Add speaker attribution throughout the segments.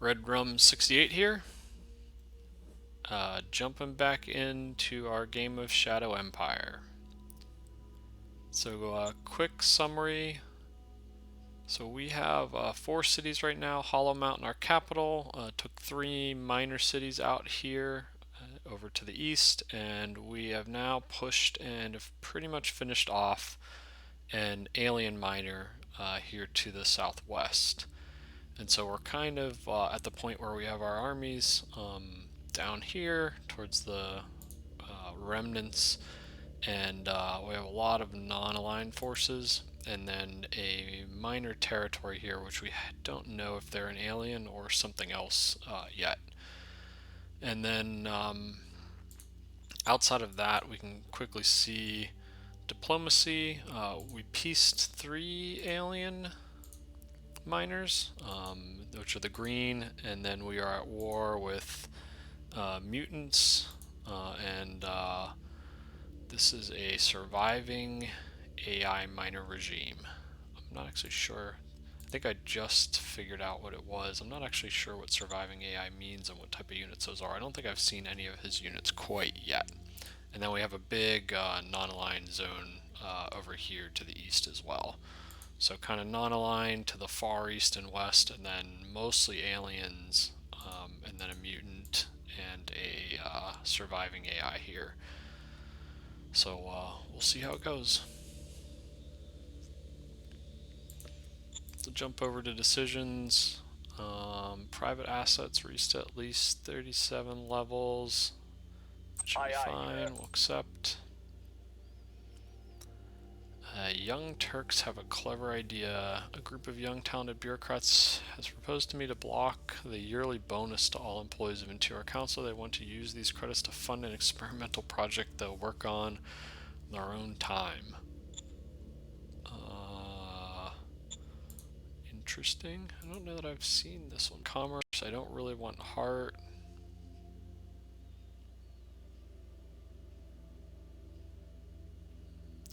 Speaker 1: Red Rum 68 here. Jumping back into our game of Shadow Empire. So, quick summary. So we have 4 cities right now. Hollow Mountain, our capital. Took 3 minor cities out here over to the east, and we have now pushed and have pretty much finished off an alien miner here to the southwest. And so we're kind of at the point where we have our armies down here towards the remnants, and we have a lot of non-aligned forces, and then a minor territory here which we don't know if they're an alien or something else yet. And then outside of that, we can quickly see diplomacy. We pieced 3 alien miners, which are the green, and then we are at war with mutants, and this is a surviving AI miner regime. I'm not actually sure. I think I just figured out what it was. I'm not actually sure what surviving AI means and what type of units those are. I don't think I've seen any of his units quite yet. And then we have a big non-aligned zone over here to the east as well. So kind of non-aligned to the far east and west, and then mostly aliens, and then a mutant and a surviving AI here. So we'll see how it goes. So jump over to decisions. Private assets reached at least 37 levels. That should be fine. We'll accept. Young Turks have a clever idea. A group of young talented bureaucrats has proposed to me to block the yearly bonus to all employees of Interior Council. They want to use these credits to fund an experimental project they'll work on in their own time. Interesting. I don't know that I've seen this one. Commerce, I don't really want heart.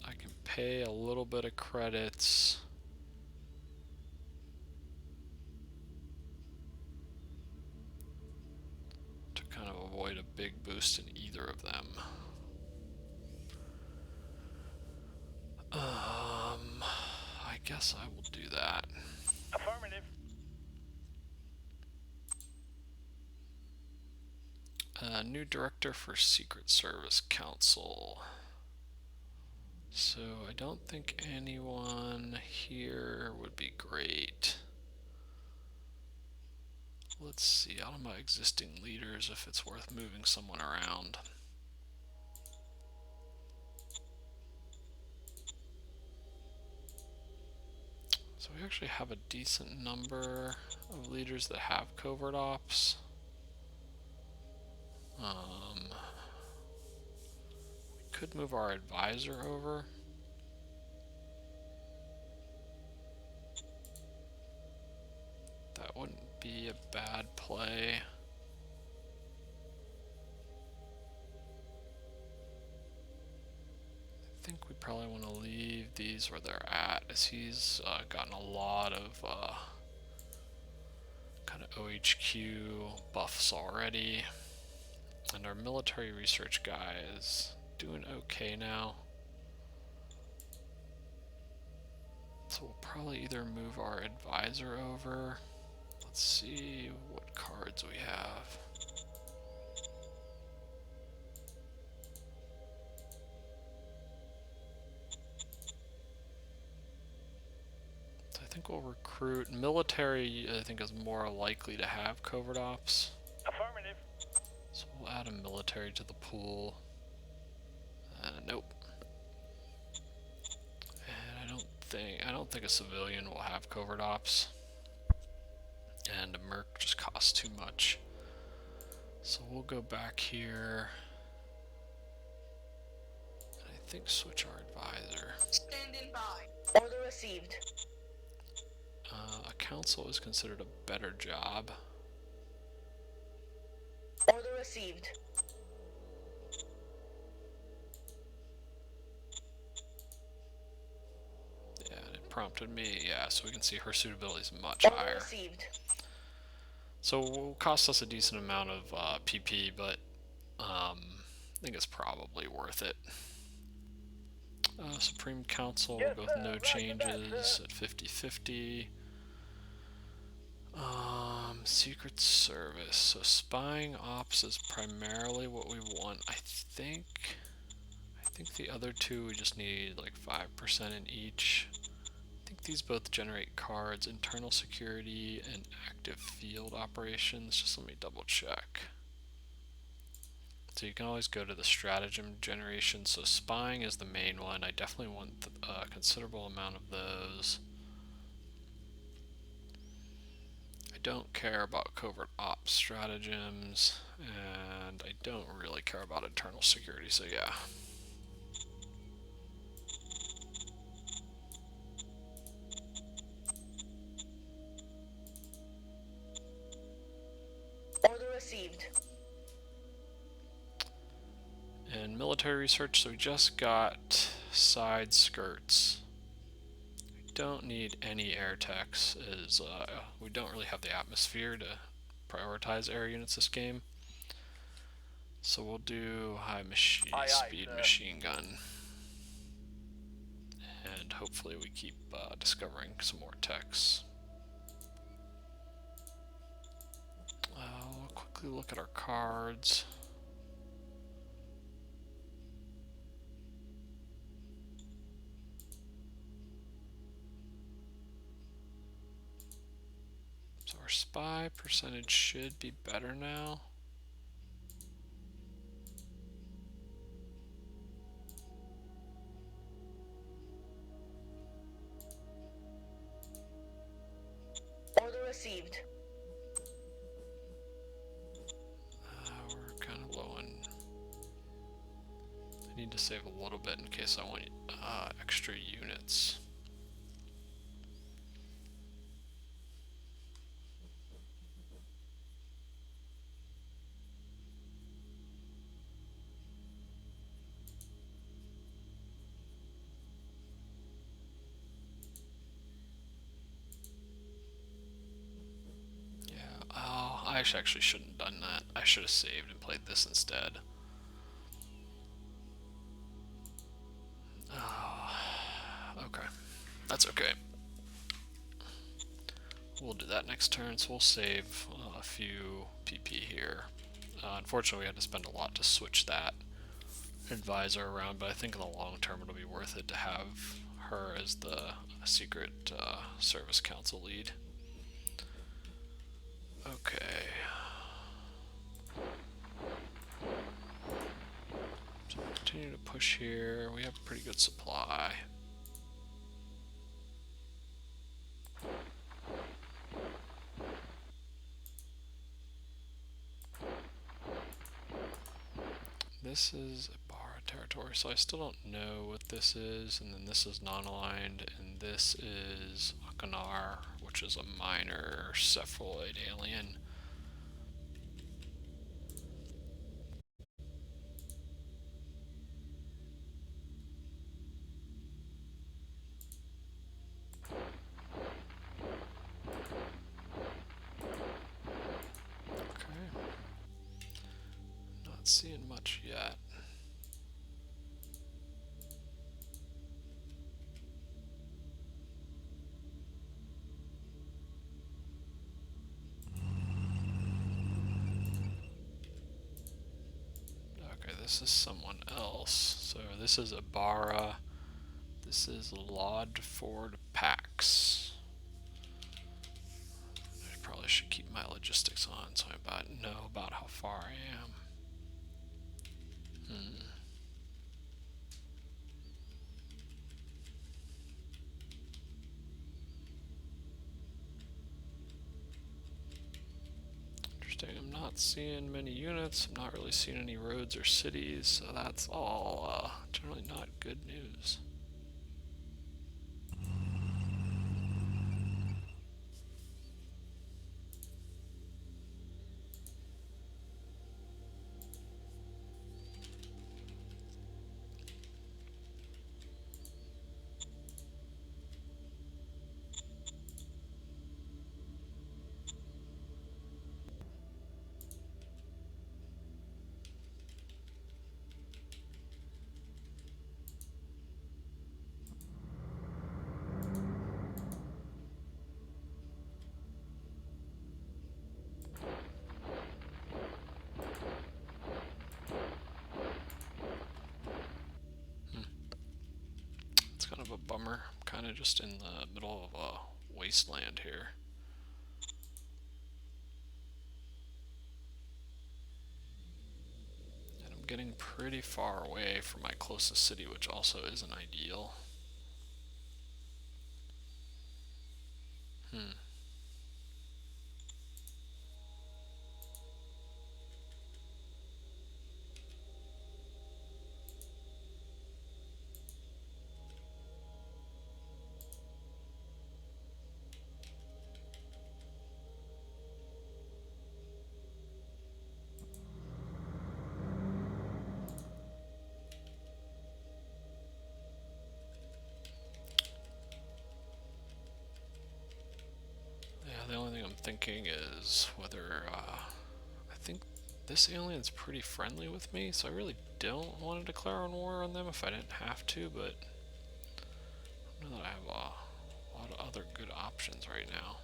Speaker 1: I can pay a little bit of credits. To kind of avoid a big boost in either of them. I guess I will do that.
Speaker 2: Affirmative.
Speaker 1: New director for Secret Service Council. So I don't think anyone here would be great. Let's see out of my existing leaders if it's worth moving someone around. So we actually have a decent number of leaders that have covert ops. We could move our advisor over. That wouldn't be a bad play. I think we probably want to leave these where they're at, as he's gotten a lot of kind of OHQ buffs already. And our military research guy is doing okay now. So we'll probably either move our advisor over. Let's see what cards we have. So I think we'll recruit. Military, I think, is more likely to have covert ops.
Speaker 2: Affirmative.
Speaker 1: So we'll add a military to the pool. Nope. And I don't think a civilian will have covert ops. And a merc just costs too much. So we'll go back here. And I think switch our advisor.
Speaker 3: Standing by. Order received.
Speaker 1: A council is considered a better job.
Speaker 3: Order received.
Speaker 1: Yeah, it prompted me. Yeah, so we can see her suitability is much
Speaker 3: Order
Speaker 1: higher.
Speaker 3: received.
Speaker 1: So it will cost us a decent amount of PP, but I think it's probably worth it. Supreme Council, we'll
Speaker 2: Yes,
Speaker 1: go with
Speaker 2: sir.
Speaker 1: no
Speaker 2: Roger that,
Speaker 1: changes
Speaker 2: sir.
Speaker 1: at 50-50. Secret Service. So spying ops is primarily what we want. I think the other two we just need like 5% in each. I think these both generate cards, internal security and active field operations. Just let me double check. So you can always go to the stratagem generation. So spying is the main one. I definitely want a considerable amount of those. I don't care about covert ops stratagems, and I don't really care about internal security, so yeah.
Speaker 3: Order received.
Speaker 1: And military research, so we just got side skirts. We don't need any air techs, as we don't really have the atmosphere to prioritize air units this game. So we'll do high speed machine gun. And hopefully we keep discovering some more techs. We'll quickly look at our cards. So our spy percentage should be better now.
Speaker 3: Order received.
Speaker 1: We're kind of low on. I need to save a little bit in case I want extra units. I actually shouldn't have done that. I should have saved and played this instead. Okay. That's okay. We'll do that next turn, so we'll save a few PP here. Unfortunately, we had to spend a lot to switch that advisor around, but I think in the long term it'll be worth it to have her as the secret service council lead. Okay. So we'll continue to push here. We have a pretty good supply. This is a Barra territory, so I still don't know what this is, and then this is non-aligned, and this is Akanar, which is a minor cephaloid alien. Okay. Not seeing much yet. Okay, this is someone else. So this is Ibarra. This is Lodford Pax. I probably should keep my logistics on so I know about how far I am. Interesting, I'm not seeing many units, I'm not really seeing any roads or cities, so that's all generally not good news. a bummer. I'm kind of just in the middle of a wasteland here. And I'm getting pretty far away from my closest city, which also isn't ideal. The only thing I'm thinking is whether I think this alien's pretty friendly with me, so I really don't want to declare on war on them if I didn't have to, but I know that I have a lot of other good options right now.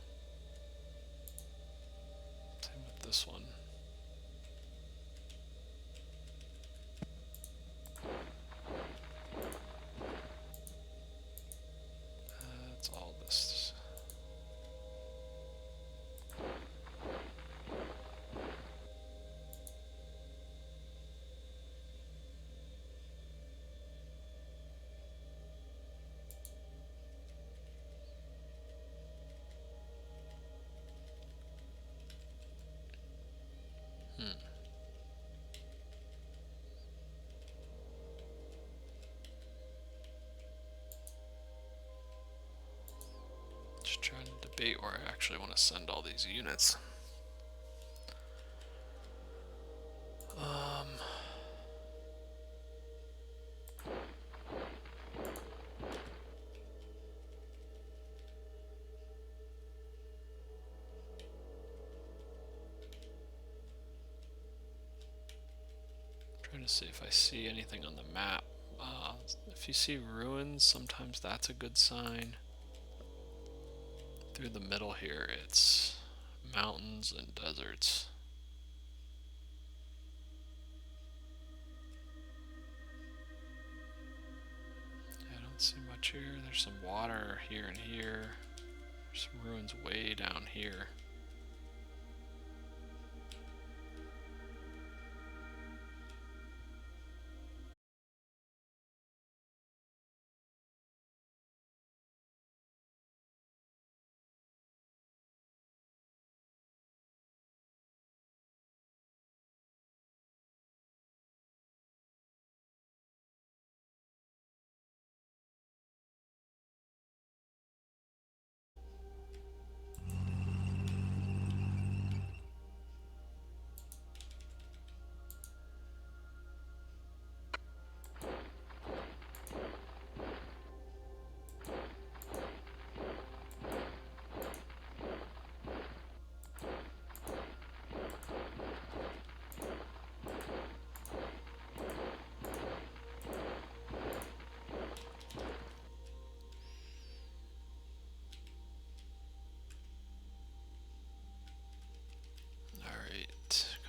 Speaker 1: Same with this one. That's all this. Just trying to debate where I actually want to send all these units. Trying to see if I see anything on the map. If you see ruins, sometimes that's a good sign. Through the middle here, it's mountains and deserts. I don't see much here. There's some water here and here. There's some ruins way down here.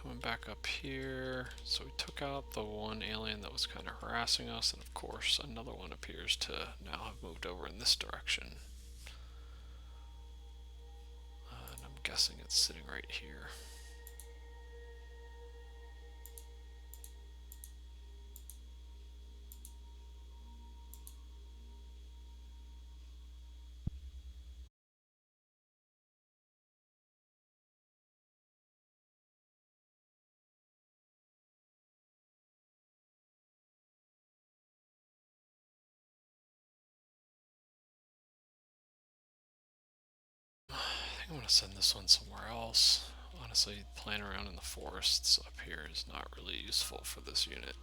Speaker 1: Coming back up here, so we took out the one alien that was kind of harassing us, and of course another one appears to now have moved over in this direction. And I'm guessing it's sitting right here. I think I'm going to send this one somewhere else. Honestly, playing around in the forests up here is not really useful for this unit.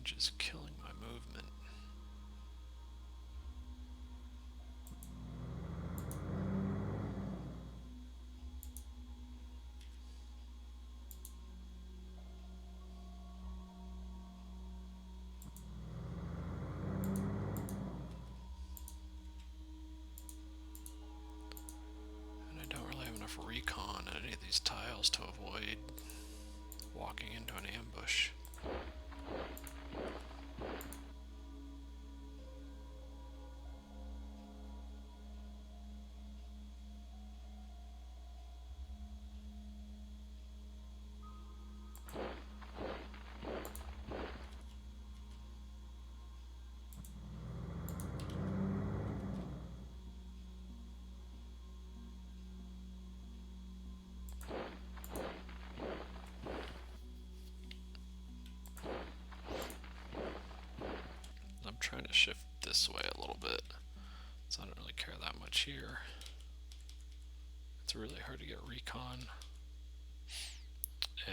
Speaker 1: which is killing my movement. And I don't really have enough recon on any of these tiles to avoid walking into an ambush. I'm trying to shift this way a little bit, so I don't really care that much here. It's really hard to get recon.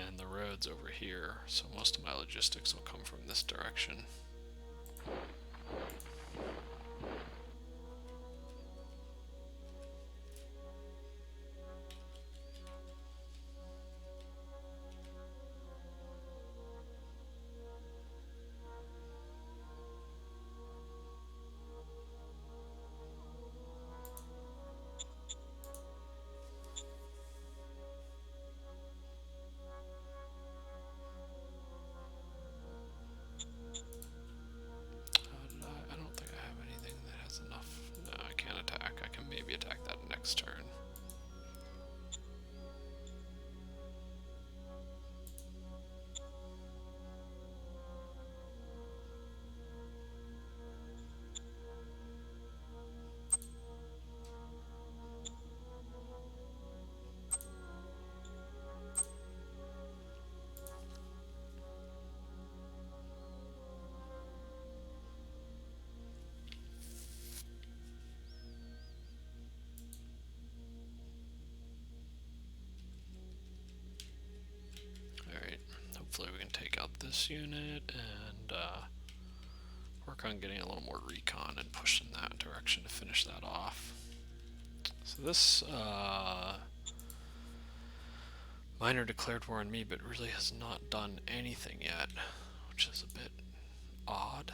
Speaker 1: And the road's over here, so most of my logistics will come from this direction. I don't think I have anything that has enough. No, I can't attack. I can maybe attack that next turn. Alright, hopefully we can take out this unit and work on getting a little more recon and push in that direction to finish that off. So this miner declared war on me, but really has not done anything yet, which is a bit odd.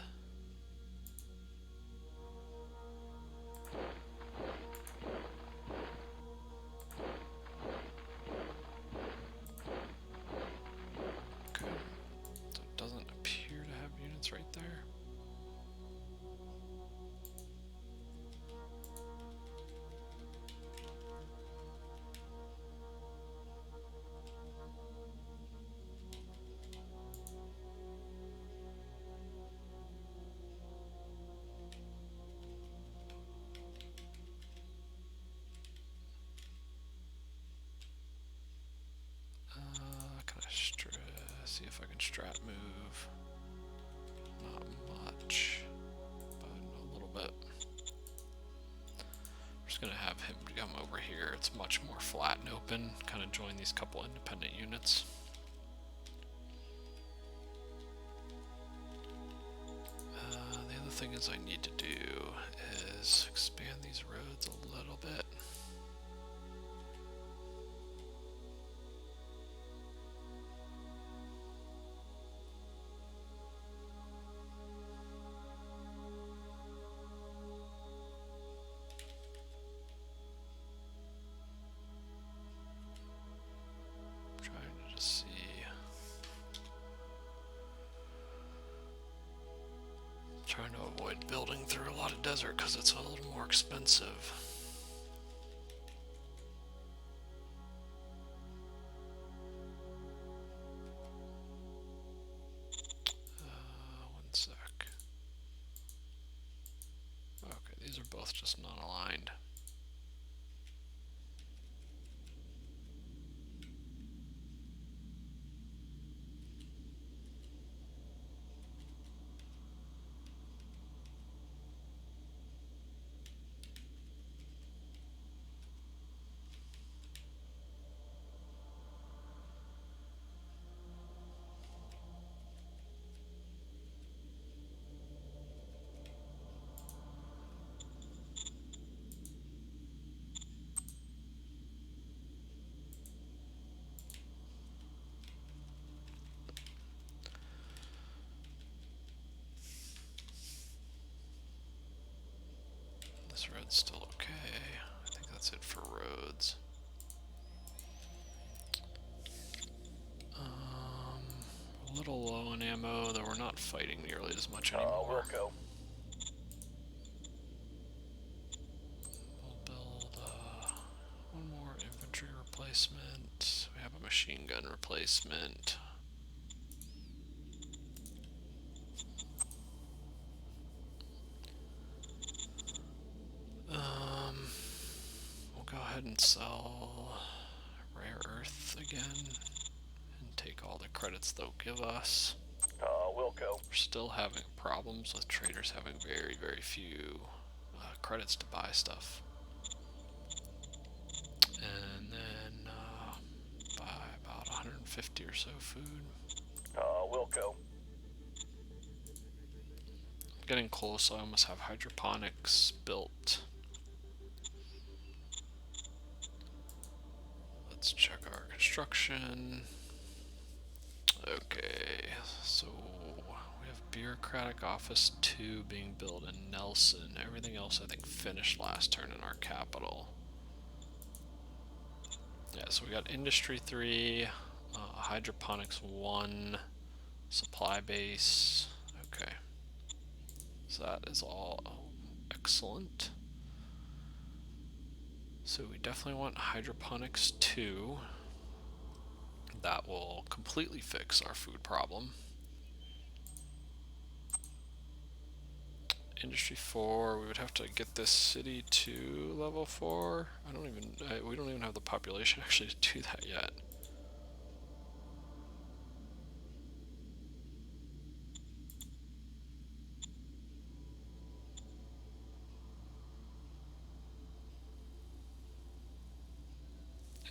Speaker 1: Okay, so it doesn't appear to have units right there. Can I see if I can strat move? Not much, but a little bit. I'm just gonna have him come over here. It's much more flat and open. Kind of join these couple independent units. The other thing is I need to do is expand these roads a little bit. Trying to avoid building through a lot of desert because it's a little more expensive. One sec. Okay, these are both just not aligned. This road's still okay. I think that's it for roads. A little low on ammo, though we're not fighting nearly as much anymore.
Speaker 2: We'll go.
Speaker 1: We'll build one more infantry replacement. We have a machine gun replacement. We'll go ahead and sell rare earth again and take all the credits they'll give us.
Speaker 2: We'll go.
Speaker 1: We're still having problems with traders having very, very few credits to buy stuff. And then buy about 150 or so food.
Speaker 2: We'll go.
Speaker 1: Getting close, I almost have hydroponics built. Let's check our construction. Okay, so we have bureaucratic office 2 being built in Nelson. Everything else I think finished last turn in our capital. Yeah, so we got industry 3, hydroponics 1, supply base. Okay, so that is all excellent. So we definitely want hydroponics 2. That will completely fix our food problem. Industry 4, we would have to get this city to level 4. We don't even have the population actually to do that yet.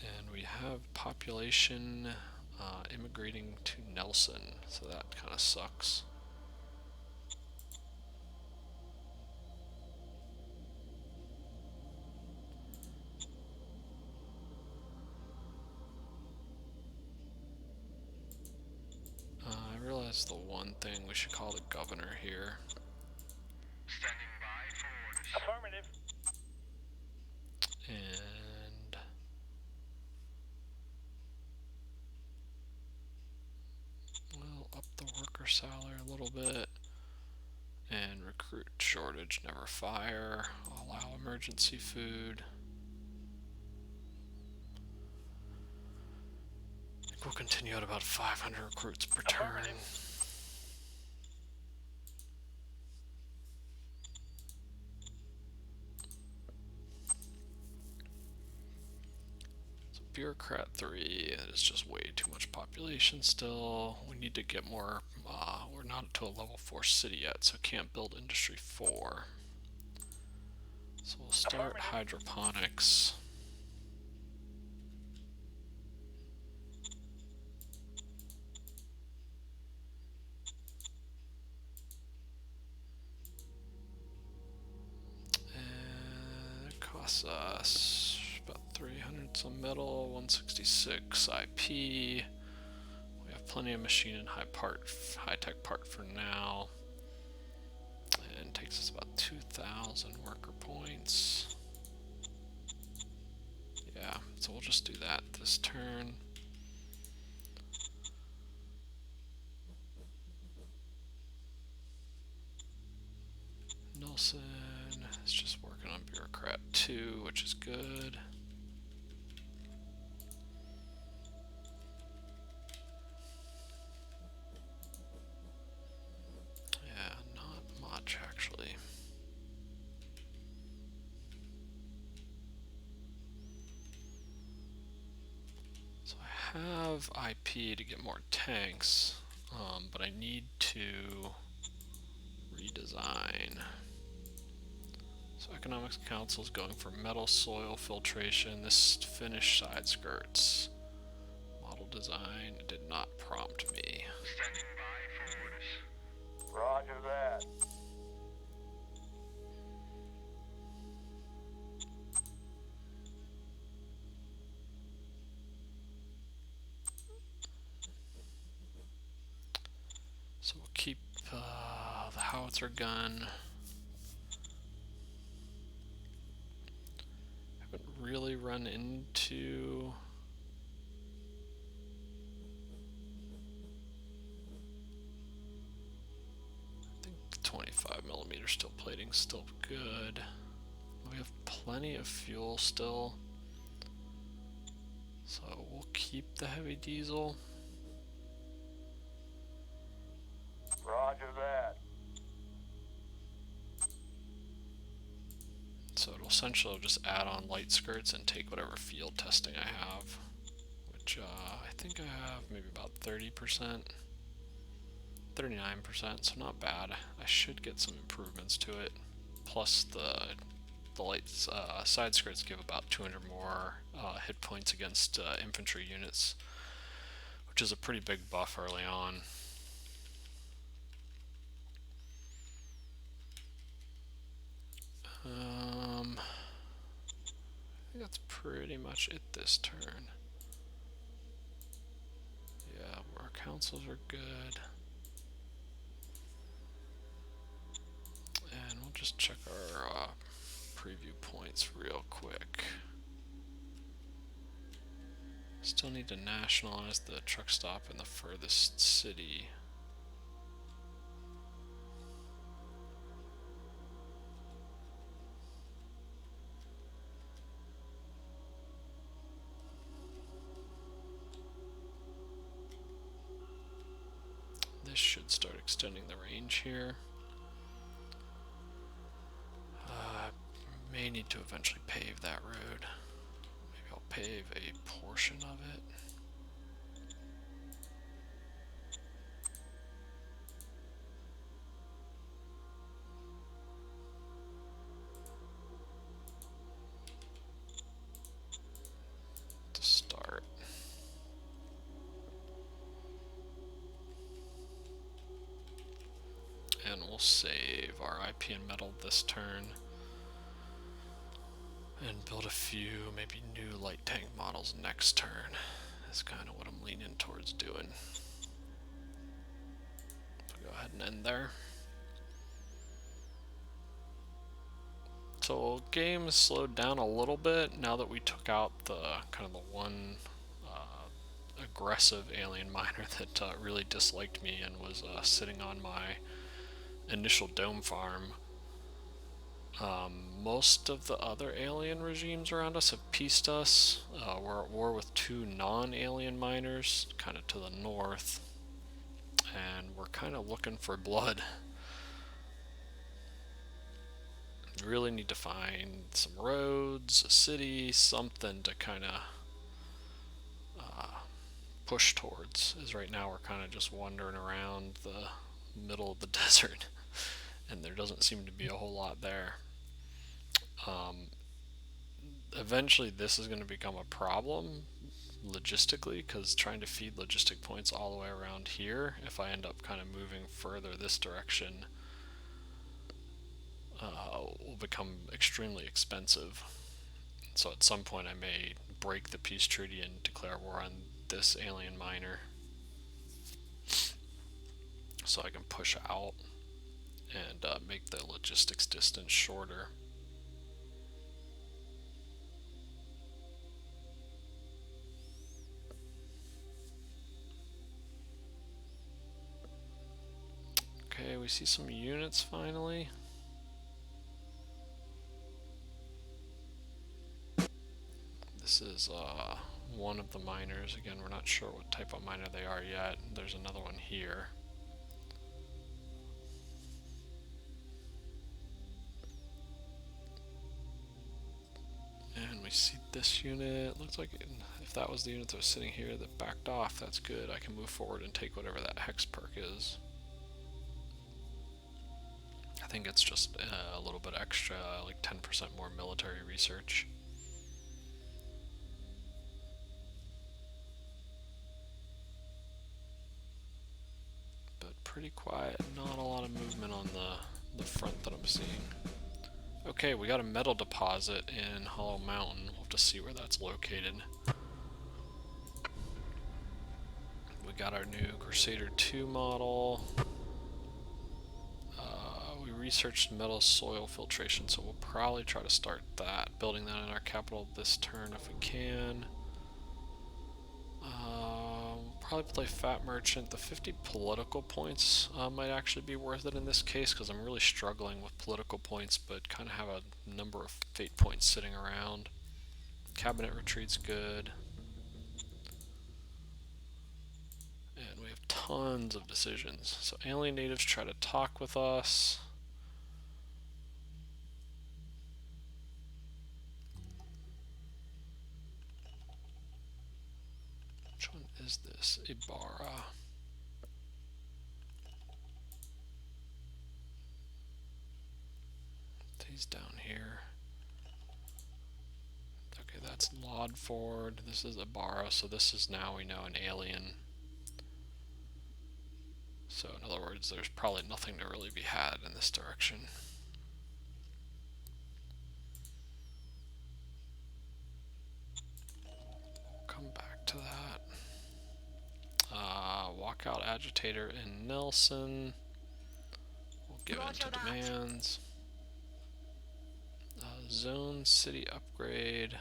Speaker 1: And we have population immigrating to Nelson, so that kind of sucks. I realized the one thing we should call the governor here.
Speaker 2: Standing by for orders. Affirmative.
Speaker 1: And we'll up the worker salary a little bit. And recruit shortage, never fire. Allow emergency food. I think we'll continue at about 500 recruits per turn. So bureaucrat 3, that is just way too much population still. We need to get more, we're not to a level 4 city yet, so can't build industry 4. So we'll start hydroponics. And it costs us about 300 some metal, 166 IP. We have plenty of machine and high tech part for now. And takes us about 2,000 worker points. Yeah, so we'll just do that this turn. Nelson is just working on bureaucrat 2, which is good. Yeah, not much actually. So I have IP to get more tanks, but I need to redesign. So Economics Council is going for metal soil filtration. This finished side skirts. Model design did not prompt me.
Speaker 2: Standing by for orders. Roger that.
Speaker 1: So we'll keep the howitzer gun. really run into... I think 25mm steel plating's still good. We have plenty of fuel still, so we'll keep the heavy diesel.
Speaker 2: Roger that.
Speaker 1: So it'll essentially just add on light skirts and take whatever field testing I have, which I think I have maybe about 30%, 39%, so not bad. I should get some improvements to it. Plus the light side skirts give about 200 more hit points against infantry units, which is a pretty big buff early on. I think that's pretty much it this turn. Yeah, our councils are good. And we'll just check our preview points real quick. Still need to nationalize the truck stop in the furthest city. This should start extending the range here. May need to eventually pave that road. Maybe I'll pave a portion of it. To start. And we'll save our IP and metal this turn. And build a few, maybe new light tank models next turn. That's kind of what I'm leaning towards doing. So go ahead and end there. So game has slowed down a little bit now that we took out the kind of the one aggressive alien miner that really disliked me and was sitting on my initial dome farm. Most of the other alien regimes around us have pieced us. We're at war with two non-alien miners, kind of to the north, and we're kind of looking for blood. We really need to find some roads, a city, something to kind of push towards, as right now we're kind of just wandering around the middle of the desert, and there doesn't seem to be a whole lot there. Eventually this is going to become a problem logistically, because trying to feed logistic points all the way around here, if I end up kind of moving further this direction, will become extremely expensive. So at some point I may break the peace treaty and declare war on this alien miner so I can push out and make the logistics distance shorter. Okay, we see some units finally. This is one of the miners. Again, we're not sure what type of miner they are yet. There's another one here. And we see this unit. Looks like if that was the unit that was sitting here that backed off, that's good. I can move forward and take whatever that hex perk is. I think it's just a little bit extra, like 10% more military research. But pretty quiet, not a lot of movement on the front that I'm seeing. Okay, we got a metal deposit in Hollow Mountain. We'll have to see where that's located. We got our new Crusader 2 model. We researched metal soil filtration, so we'll probably try to start that, building that in our capital this turn if we can. We'll probably play Fat Merchant. The 50 political points might actually be worth it in this case, because I'm really struggling with political points, but kind of have a number of fate points sitting around. Cabinet Retreat's good. And we have tons of decisions. So alien natives try to talk with us. Which one is this? Ibarra. He's down here. Okay, that's Lodford. This is Ibarra, so this is now we know an alien. So in other words, there's probably nothing to really be had in this direction. Come back to that. Walkout Agitator in Nelson. We'll give in to demands. Zone City upgrade.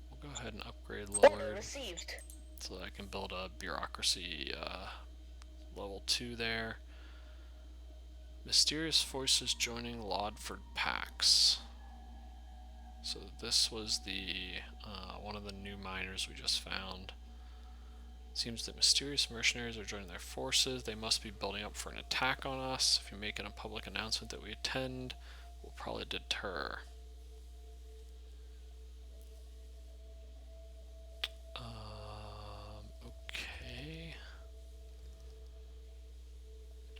Speaker 1: We'll go ahead and upgrade Lord
Speaker 3: Received.
Speaker 1: so that I can build a bureaucracy level 2 there. Mysterious forces joining Lodford Pax. So this was the one of the new miners we just found. Seems that mysterious mercenaries are joining their forces. They must be building up for an attack on us. If you make it a public announcement that we attend, we'll probably deter. Okay.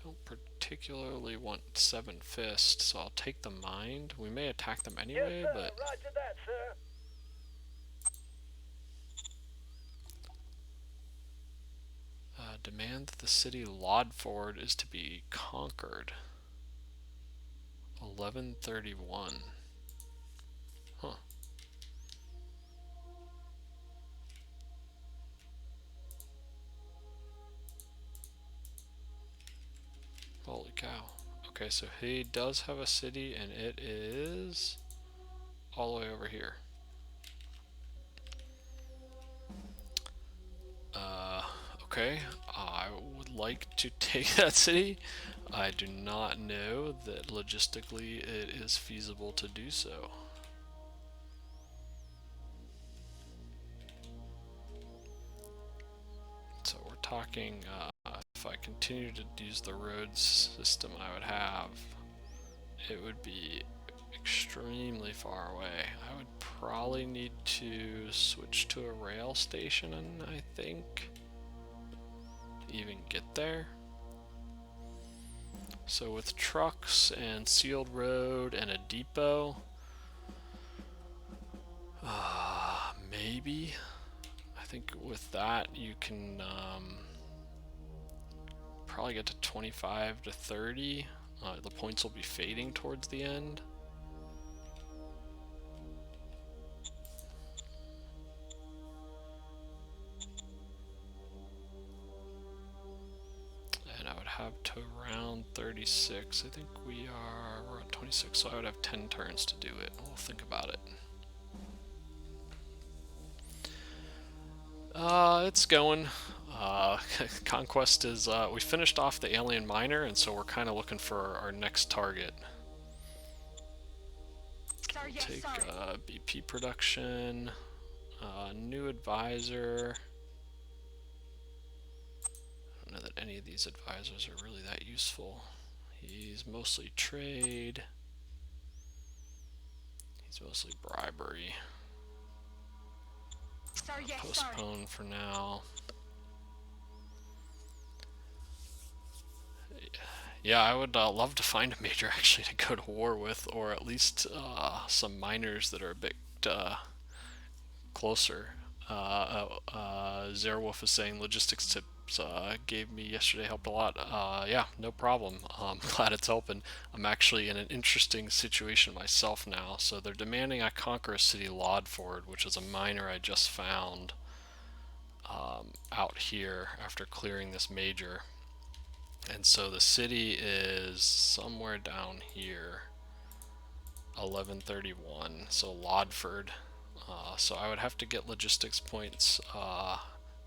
Speaker 1: Don't particularly want Seven Fist, so I'll take the Mind. We may attack them anyway,
Speaker 2: yes, sir.
Speaker 1: but
Speaker 2: Roger that, sir.
Speaker 1: demand that the city Lodford is to be conquered. 1131. Huh. Holy cow. Okay, so he does have a city, and it is all the way over here. Okay, I would like to take that city. I do not know that logistically it is feasible to do so. So we're talking, if I continue to use the roads system I would have, it would be extremely far away. I would probably need to switch to a rail station, I think, to even get there. So with trucks and sealed road and a depot, maybe. I think with that you can probably get to 25 to 30. The points will be fading towards the end. And I would have to round 36. I think we're at 26, so I would have 10 turns to do it. We'll think about it. It's going. Conquest is, we finished off the alien miner, and so we're kind of looking for our next target.
Speaker 3: Sorry,
Speaker 1: We'll take BP production, new advisor. I don't know that any of these advisors are really that useful. He's mostly trade. He's mostly bribery. Postpone for now. Yeah, I would love to find a major actually to go to war with, or at least some miners that are a bit closer. Zerwolf is saying logistics tips gave me yesterday, helped a lot. Yeah, no problem. I'm glad it's helping. I'm actually in an interesting situation myself now. So they're demanding I conquer a city, Lodford, which is a miner I just found out here after clearing this major. And so the city is somewhere down here, 1131, so Lodford. So I would have to get logistics points,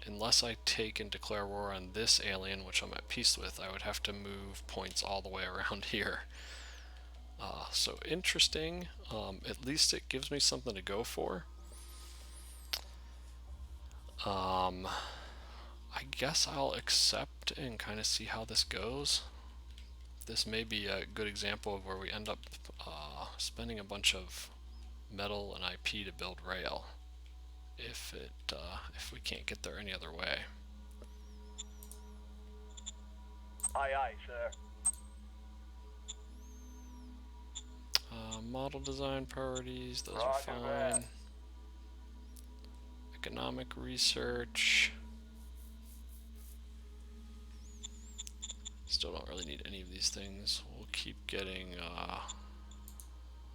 Speaker 1: unless I take and declare war on this alien, which I'm at peace with. I would have to move points all the way around here. So interesting. At least it gives me something to go for. I guess I'll accept and kind of see how this goes. This may be a good example of where we end up spending a bunch of metal and IP to build rail, if we can't get there any other way.
Speaker 2: Aye, aye, sir.
Speaker 1: Model design priorities, those
Speaker 2: Roger
Speaker 1: are fine.
Speaker 2: that.
Speaker 1: Economic research. Still don't really need any of these things. We'll keep getting,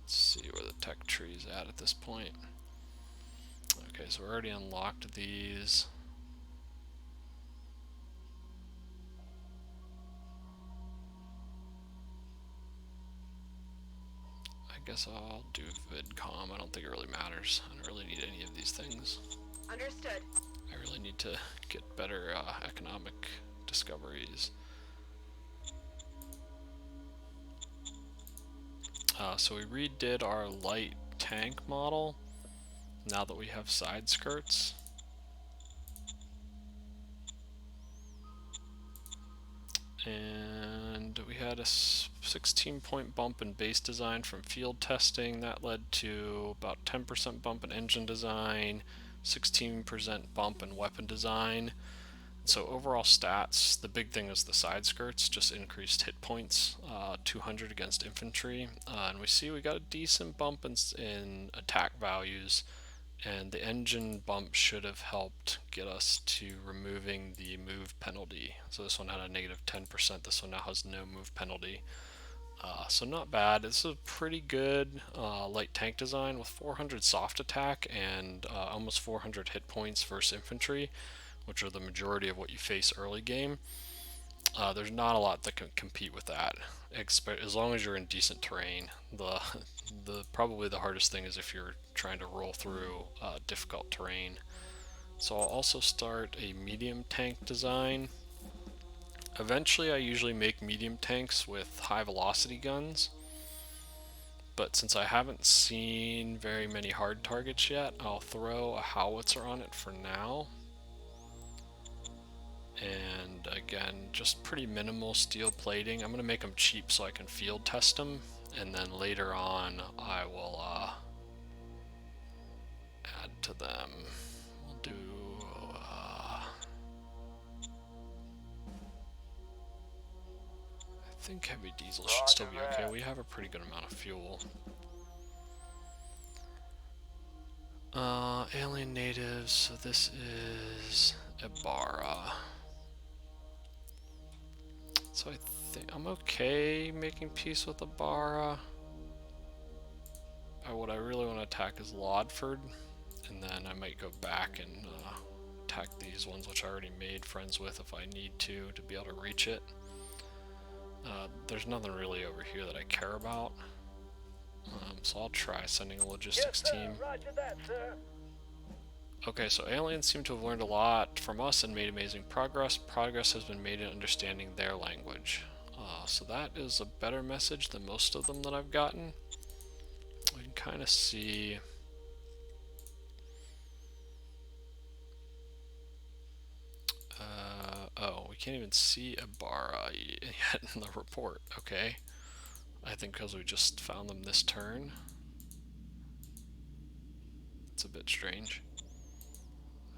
Speaker 1: let's see where the tech tree is at this point. Okay, so we already unlocked these. I guess I'll do VidCom. I don't think it really matters. I don't really need any of these things.
Speaker 3: Understood.
Speaker 1: I really need to get better economic discoveries. So we redid our light tank model now that we have side skirts. And we had a 16-point bump in base design from field testing. That led to about 10% bump in engine design, 16% bump in weapon design. So overall stats, the big thing is the side skirts just increased hit points, 200 against infantry, and we see we got a decent bump in attack values, and the engine bump should have helped get us to removing the move penalty. So this one had a negative 10%, this one now has no move penalty. So not bad. This is a pretty good light tank design with 400 soft attack and almost 400 hit points versus infantry, which are the majority of what you face early game. There's not a lot that can compete with that, as long as you're in decent terrain. Probably the hardest thing is if you're trying to roll through difficult terrain. So I'll also start a medium tank design. Eventually I usually make medium tanks with high velocity guns, but since I haven't seen very many hard targets yet, I'll throw a howitzer on it for now. And again, just pretty minimal steel plating. I'm going to make them cheap so I can field test them, and then later on I will add to them. We'll do I think heavy diesel should still be okay. We have a pretty good amount of fuel. Alien natives, so this is Ibarra. So I think I'm okay making peace with Ibarra. What I really want to attack is Lodford, and then I might go back and attack these ones which I already made friends with if I need to be able to reach it. There's nothing really over here that I care about, so I'll try sending a logistics team.
Speaker 2: Roger that, sir.
Speaker 1: Okay, so aliens seem to have learned a lot from us and made amazing progress. Progress has been made in understanding their language. So that is a better message than most of them that I've gotten. We can kind of see... oh, we can't even see Ibarra yet in the report. Okay. I think because we just found them this turn. It's a bit strange.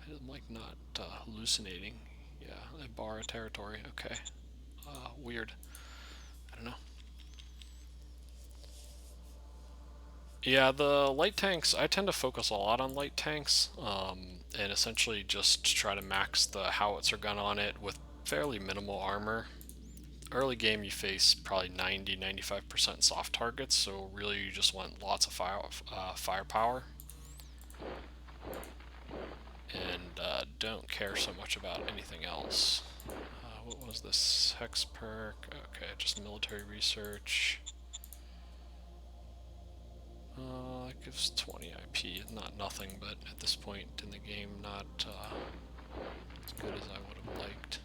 Speaker 1: I'm like not hallucinating. Yeah, Ibarra territory. Okay. Weird. I don't know. Yeah, the light tanks, I tend to focus a lot on light tanks, and essentially just try to max the howitzer gun on it with fairly minimal armor. Early game you face probably 90-95% soft targets, so really you just want lots of firepower. And don't care so much about anything else. what was this? Hex perk. Okay, just military research. That gives 20 IP. Not nothing, but at this point in the game, not as good as I would have liked.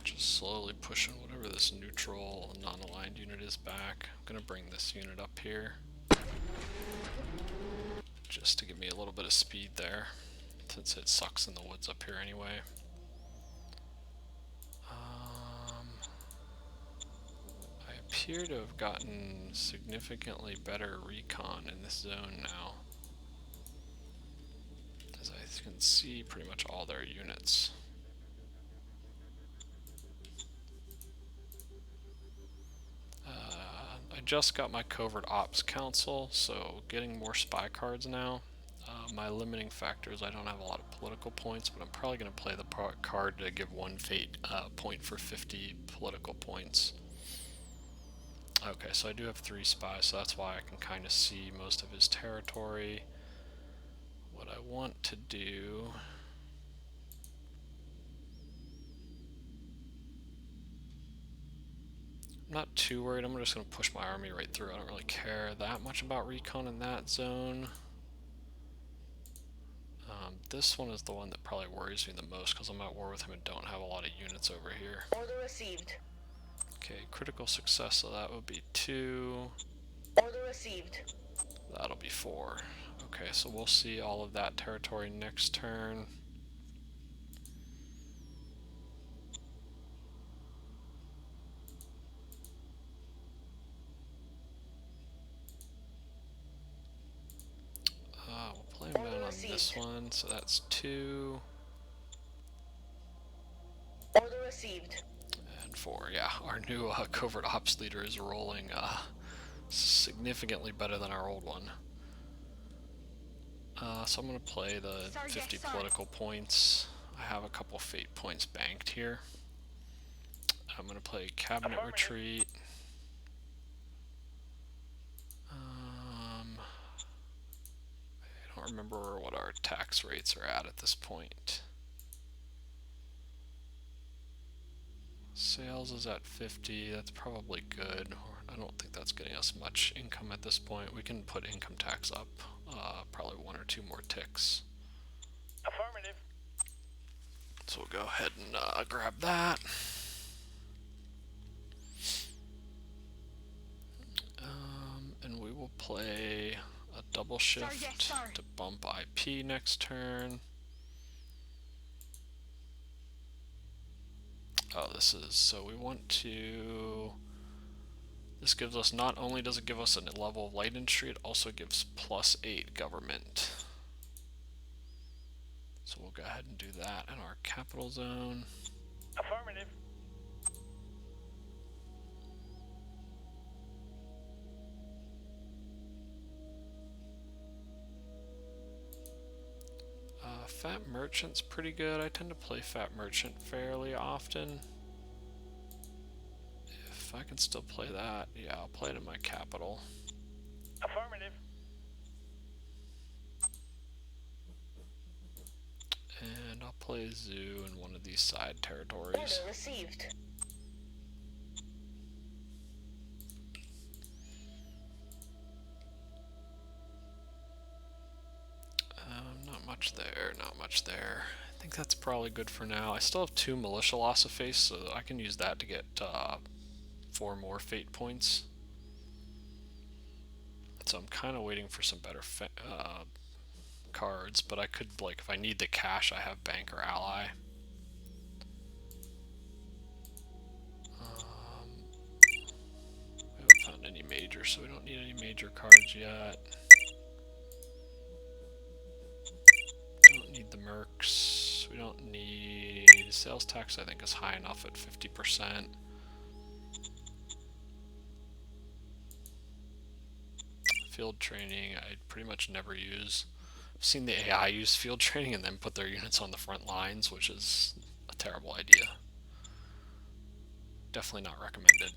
Speaker 1: Just slowly pushing whatever this neutral non-aligned unit is back. I'm gonna bring this unit up here just to give me a little bit of speed there, since it sucks in the woods up here anyway. I appear to have gotten significantly better recon in this zone now, as I can see pretty much all their units. I just got my Covert Ops Council, so getting more spy cards now. My limiting factor is I don't have a lot of political points, but I'm probably going to play the card to give one fate point for 50 political points. Okay, so I do have 3 spies, so that's why I can kind of see most of his territory. What I want to do... I'm not too worried. I'm just going to push my army right through. I don't really care that much about recon in that zone. This one is the one that probably worries me the most because I'm at war with him and don't have a lot of units over here.
Speaker 3: Order received.
Speaker 1: Okay, critical success, so that would be 2.
Speaker 3: Order received.
Speaker 1: That'll be 4. Okay, so we'll see all of that territory next turn. We'll play him down on this one, so that's 2.
Speaker 3: Order received.
Speaker 1: And 4, yeah. Our new covert ops leader is rolling significantly better than our old one. So I'm going to play the 50 political points. I have a couple fate points banked here. I'm going to play cabinet retreat. I don't remember what our tax rates are at this point. Sales is at 50, that's probably good. I don't think that's getting us much income at this point. We can put income tax up probably 1 or 2 more ticks.
Speaker 2: Affirmative.
Speaker 1: So we'll go ahead and grab that. And we will play a double shift to bump IP next turn. Oh, this is, so we want to, this gives us, not only does it give us a level of light industry, it also gives +8 government. So we'll go ahead and do that in our capital zone.
Speaker 2: Affirmative.
Speaker 1: Fat Merchant's pretty good. I tend to play Fat Merchant fairly often. If I can still play that, yeah, I'll play it in my capital.
Speaker 2: Affirmative.
Speaker 1: And I'll play Zoo in one of these side territories.
Speaker 3: Order received.
Speaker 1: Not much there, not much there. I think that's probably good for now. I still have 2 militia loss of face, so I can use that to get 4 more fate points. So I'm kind of waiting for some better cards, but I could, like, if I need the cash, I have Banker Ally. We haven't found any major, so we don't need any major cards yet. Don't need the mercs. We don't need sales tax. I think is high enough at 50%. Field training, I pretty much never use. I've seen the AI use field training and then put their units on the front lines, which is a terrible idea. definitely not recommended.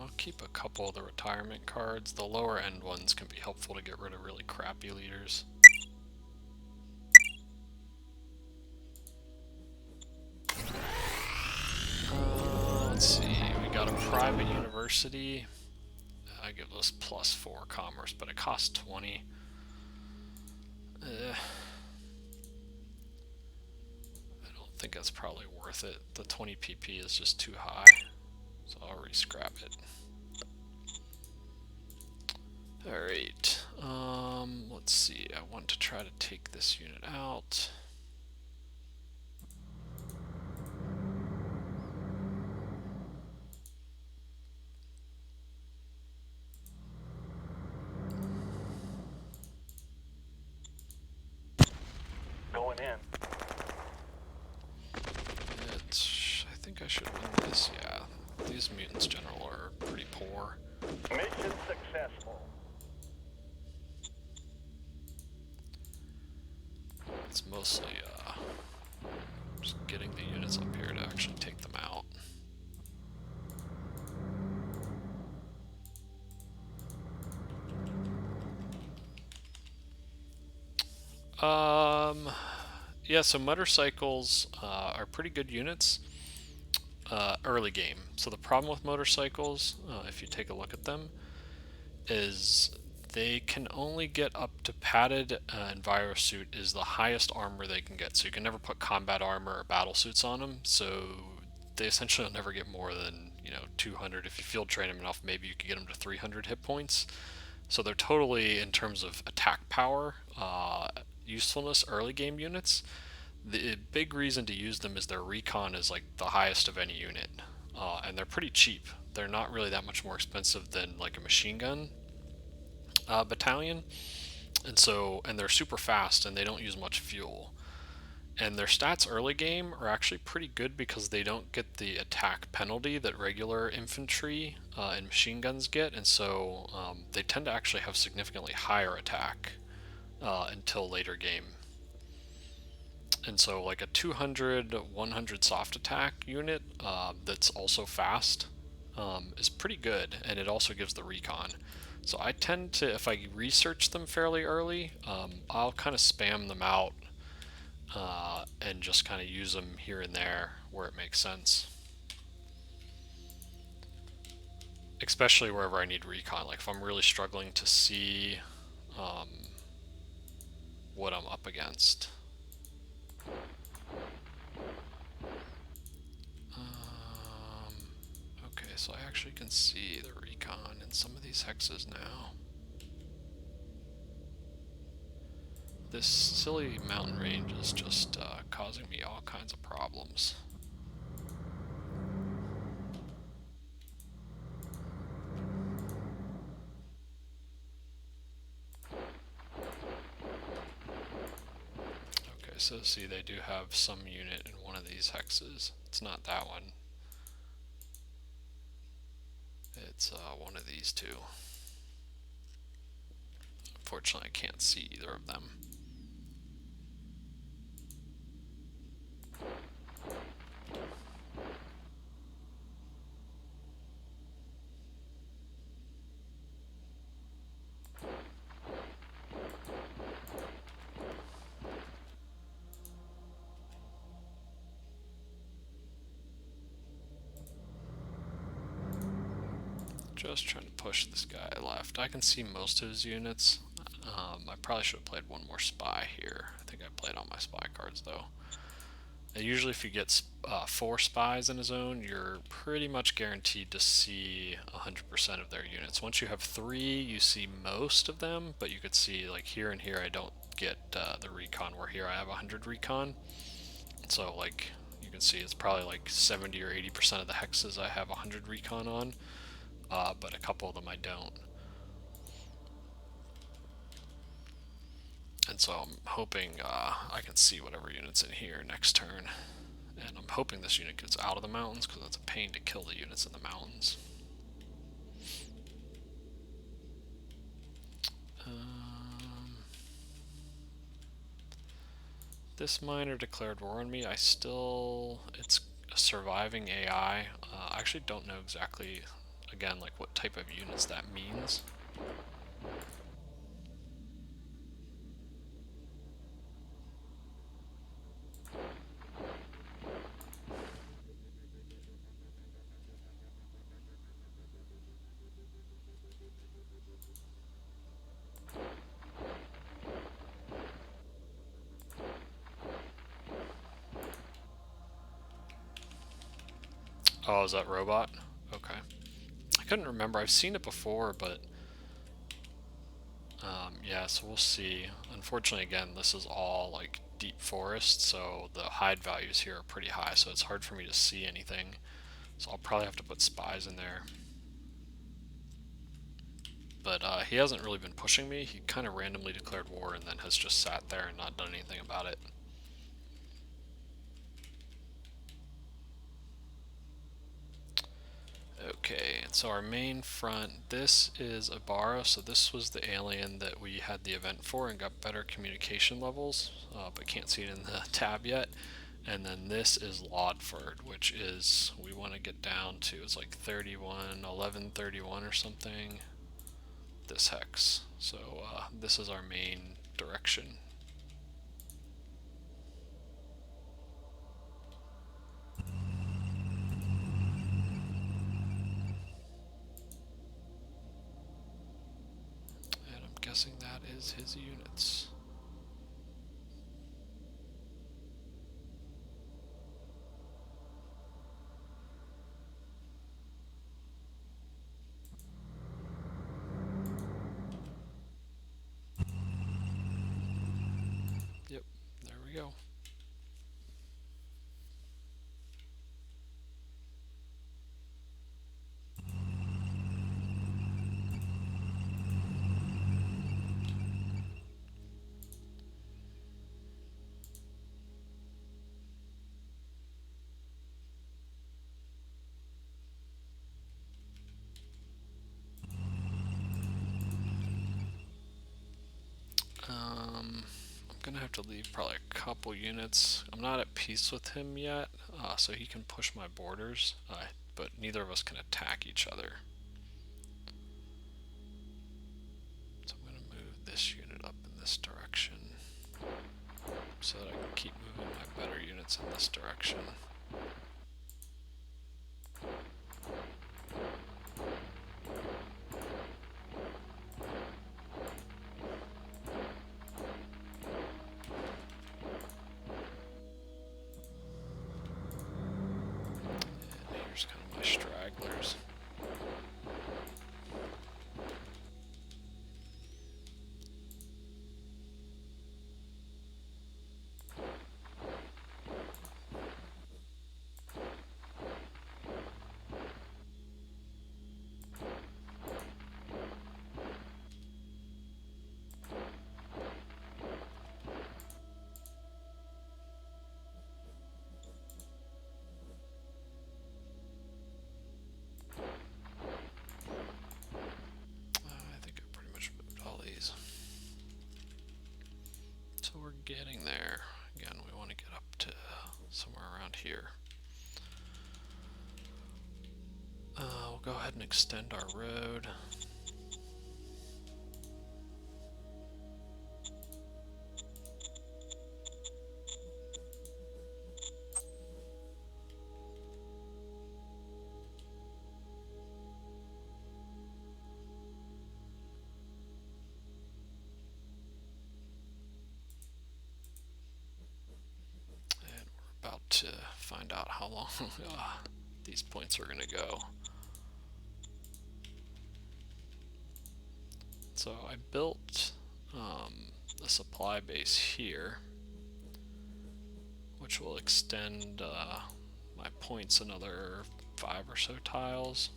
Speaker 1: I'll keep a couple of the retirement cards. The lower end ones can be helpful to get rid of really crappy leaders. Let's see, we got a private university. I give us +4 commerce, but it costs 20. I don't think that's probably worth it. The 20 PP is just too high, so I'll re-scrap it. Alright, let's see, I want to try to take this unit out.
Speaker 2: Going in.
Speaker 1: I think I should win this, yeah. These mutants general are pretty poor.
Speaker 2: Mission successful.
Speaker 1: It's mostly just getting the units up here to actually take them out. Yeah, so motorcycles are pretty good units early game. So the problem with motorcycles, if you take a look at them, is they can only get up to padded, and Envirosuit is the highest armor they can get. So you can never put combat armor or battle suits on them. So they essentially will never get more than 200. If you field train them enough, maybe you could get them to 300 hit points. So they're totally, in terms of attack power, usefulness, early game units. The big reason to use them is their recon is like the highest of any unit, and they're pretty cheap. They're not really that much more expensive than like a machine gun battalion, and they're super fast and they don't use much fuel. And their stats early game are actually pretty good because they don't get the attack penalty that regular infantry and machine guns get, and so they tend to actually have significantly higher attack until later game. And so like a 200, 100 soft attack unit that's also fast is pretty good, and it also gives the recon. So I tend to, if I research them fairly early, I'll kind of spam them out and just kind of use them here and there where it makes sense. Especially wherever I need recon, like if I'm really struggling to see what I'm up against. Okay, so I actually can see the recon in some of these hexes now. This silly mountain range is just causing me all kinds of problems. Okay, so see, they do have some unit in one of these hexes. It's not that one. It's one of these two. Unfortunately, I can't see either of them. Just trying to push this guy left. I can see most of his units. I probably should have played one more spy here. I think I played all my spy cards though. And usually if you get 4 spies in a zone, you're pretty much guaranteed to see 100% of their units. Once you have 3, you see most of them, but you could see like here and here I don't get the recon, where here I have 100 recon. So like you can see it's probably like 70 or 80% of the hexes I have 100 recon on. But a couple of them I don't. And so I'm hoping I can see whatever unit's in here next turn. And I'm hoping this unit gets out of the mountains, because it's a pain to kill the units in the mountains. This miner declared war on me. It's a surviving AI. I actually don't know exactly, again, like what type of units that means. Oh, is that robot? Okay. I couldn't remember. I've seen it before, but yeah, so we'll see. Unfortunately, again, this is all like deep forest, so the hide values here are pretty high, so it's hard for me to see anything. So I'll probably have to put spies in there. But he hasn't really been pushing me. He kind of randomly declared war and then has just sat there and not done anything about it. Okay, and so our main front, this is Ibarra, so this was the alien that we had the event for and got better communication levels, but can't see it in the tab yet. And then this is Lodford, which is, we want to get down to, it's like 1131 or something, this hex. So this is our main direction. And I'm guessing that is his units. Yep, there we go. I'm gonna have to leave probably a couple units. I'm not at peace with him yet, so he can push my borders, but neither of us can attack each other. So I'm gonna move this unit up in this direction so that I can keep moving my better units in this direction. Here's kind of my stragglers. I think I pretty much moved all these. So we're getting there. Again, we want to get up to somewhere around here. We'll go ahead and extend our road. About to find out how long these points are going to go. So I built a supply base here, which will extend my points another 5 or so tiles.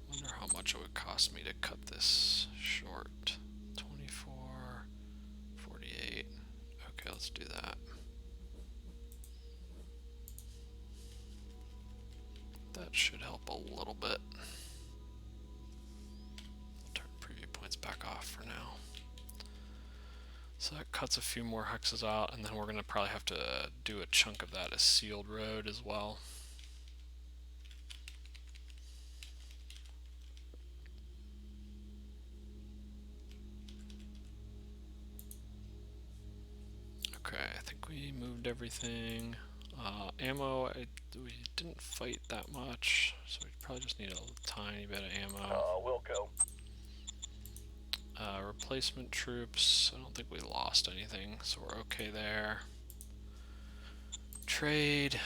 Speaker 1: Wonder how much it would cost me to cut this short. 24, 48. Okay, let's do that. that should help a little bit. Turn preview points back off for now. So that cuts a few more hexes out, and then we're going to probably have to do a chunk of that as sealed road as well. Okay, I think we moved everything. Ammo, we didn't fight that much, so we probably just need a tiny bit of ammo.
Speaker 2: Wilco.
Speaker 1: Replacement troops, I don't think we lost anything, so we're okay there. Trade,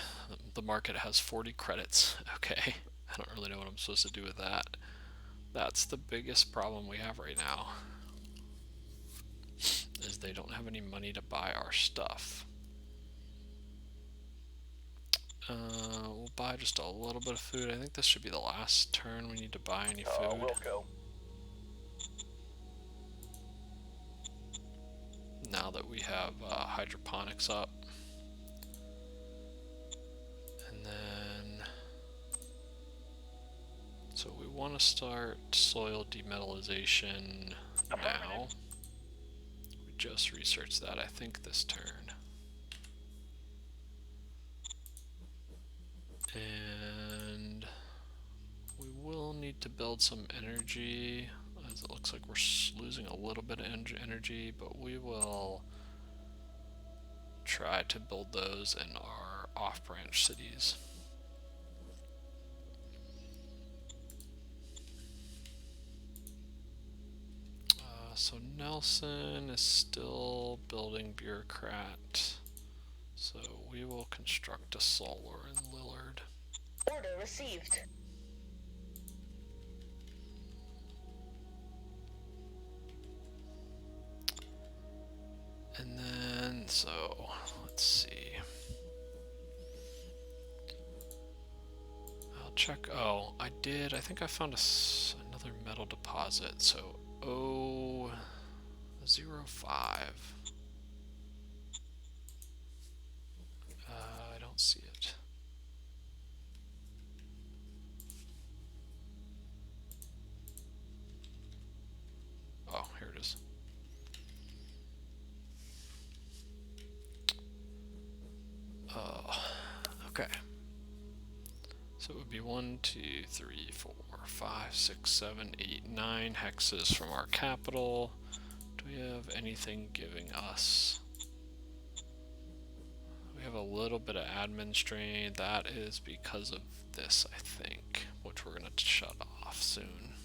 Speaker 1: the market has 40 credits. Okay, I don't really know what I'm supposed to do with that. That's the biggest problem we have right now, is they don't have any money to buy our stuff. We'll buy just a little bit of food. I think this should be the last turn we need to buy any food.
Speaker 2: Wilco.
Speaker 1: Now that we have hydroponics up. And then, so we want to start soil demetallization now. We just researched that, I think, this turn. And we will need to build some energy, as it looks like we're losing a little bit of energy, but we will try to build those in our off-branch cities. So Nelson is still building bureaucrat, so we will construct a solar in Lillard.
Speaker 3: Order received.
Speaker 1: And then, so, let's see. I'll check, oh, I think I found another metal deposit, so 005. I don't see it. Oh, here it is. Okay. So it would be 1, 2, 3, 4, 5, 6, 7, 8, 9 hexes from our capital. Do we have anything giving us? We have a little bit of admin strain. That is because of this, I think, which we're going to shut off soon.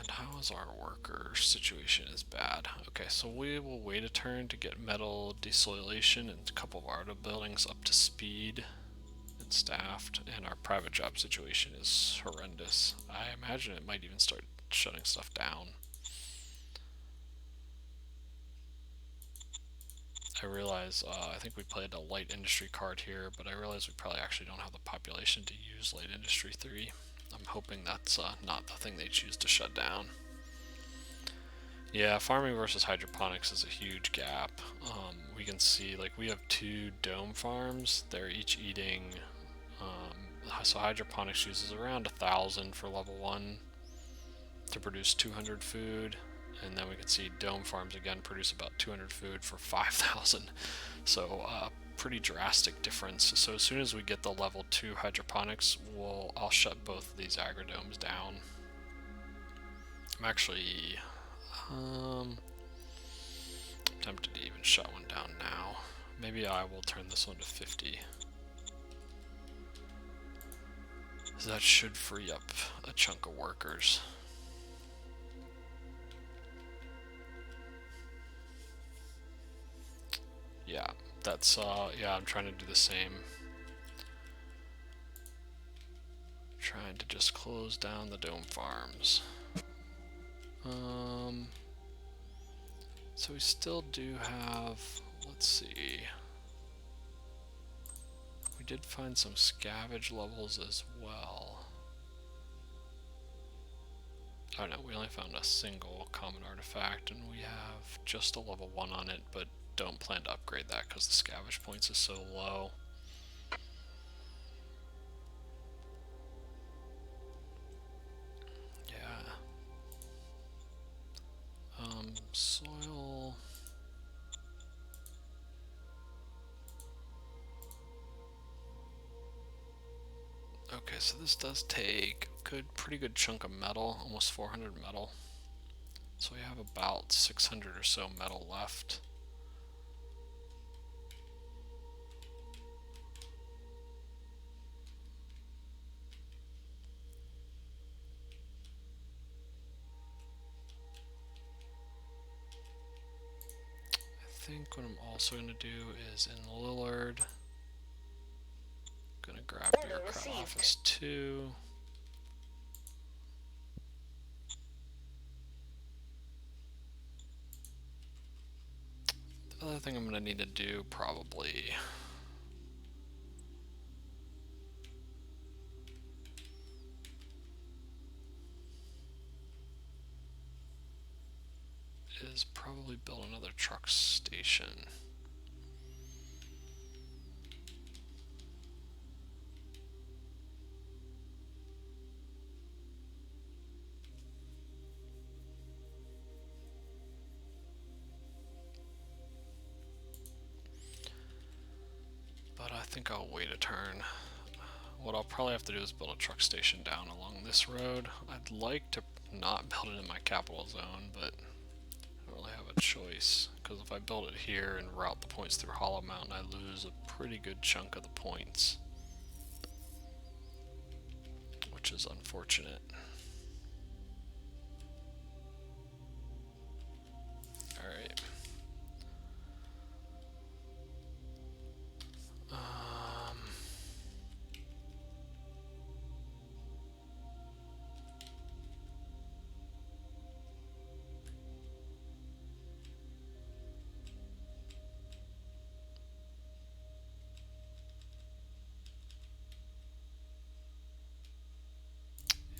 Speaker 1: And how is our worker situation? Is bad. Okay, so we will wait a turn to get metal desoilation and a couple of our auto buildings up to speed and staffed, and our private job situation is horrendous. I imagine it might even start shutting stuff down. I realize, I think we played a light industry card here, but I realize we probably actually don't have the population to use light industry 3. I'm hoping that's not the thing they choose to shut down. Yeah, farming versus hydroponics is a huge gap. We can see, like, we have 2 dome farms. They're each eating, so hydroponics uses around 1,000 for level 1 to produce 200 food. And then we can see dome farms again produce about 200 food for 5,000. So pretty drastic difference. So as soon as we get the level 2 hydroponics, I'll shut both of these agrodomes down. I'm actually tempted to even shut one down now. Maybe I will turn this one to 50. So that should free up a chunk of workers. Yeah, that's, yeah, I'm trying to do the same. Trying to just close down the dome farms. So we still do have, let's see. We did find some scavenge levels as well. Oh no, we only found a single common artifact, and we have just a level 1 on it, but don't plan to upgrade that because the scavenge points is so low. Yeah. Soil. Okay, so this does take a pretty good chunk of metal, almost 400 metal. So we have about 600 or so metal left. I think what I'm also going to do is in Lillard, I'm going to grab bureaucrat office 2. The other thing I'm going to need to do probably is probably build another truck station. But I think I'll wait a turn. What I'll probably have to do is build a truck station down along this road. I'd like to not build it in my capital zone, but I don't really have a choice, because if I build it here and route the points through Hollow Mountain, I lose a pretty good chunk of the points, which is unfortunate. Alright.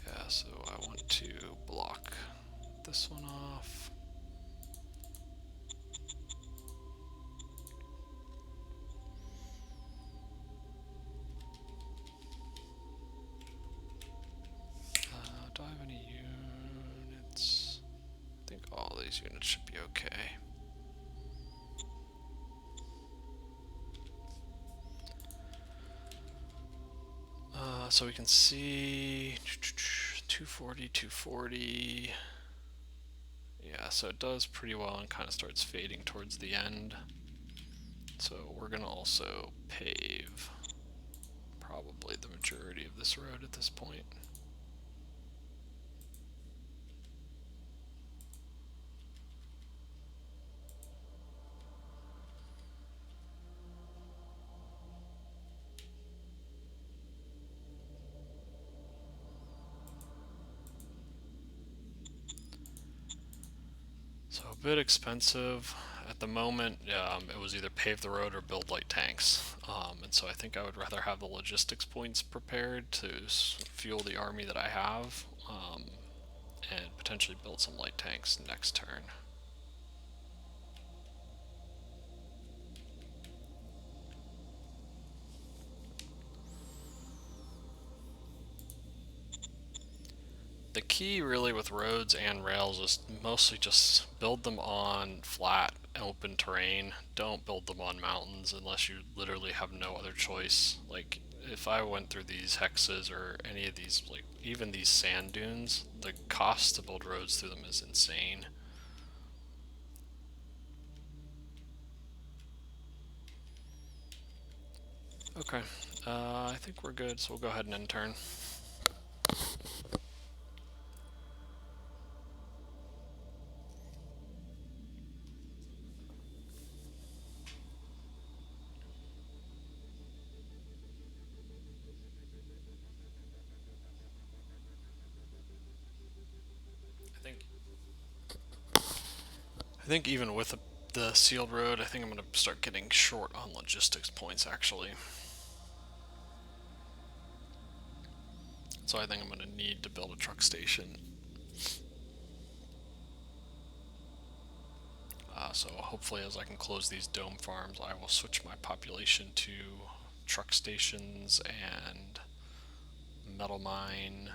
Speaker 1: Yeah, so I want to block this one off. Do I have any units? I think all these units should be okay. So we can see 240, 240. Yeah, so it does pretty well and kind of starts fading towards the end. So we're going to also pave probably the majority of this road at this point. So a bit expensive at the moment. It was either pave the road or build light tanks, and so I think I would rather have the logistics points prepared to fuel the army that I have, and potentially build some light tanks next turn. The key really with roads and rails is mostly just build them on flat, open terrain. Don't build them on mountains unless you literally have no other choice. Like, if I went through these hexes or any of these, like, even these sand dunes, the cost to build roads through them is insane. Okay, I think we're good, so we'll go ahead and end turn. I think even with the sealed road, I think I'm going to start getting short on logistics points, actually. So I think I'm going to need to build a truck station. So hopefully as I can close these dome farms, I will switch my population to truck stations and metal mine.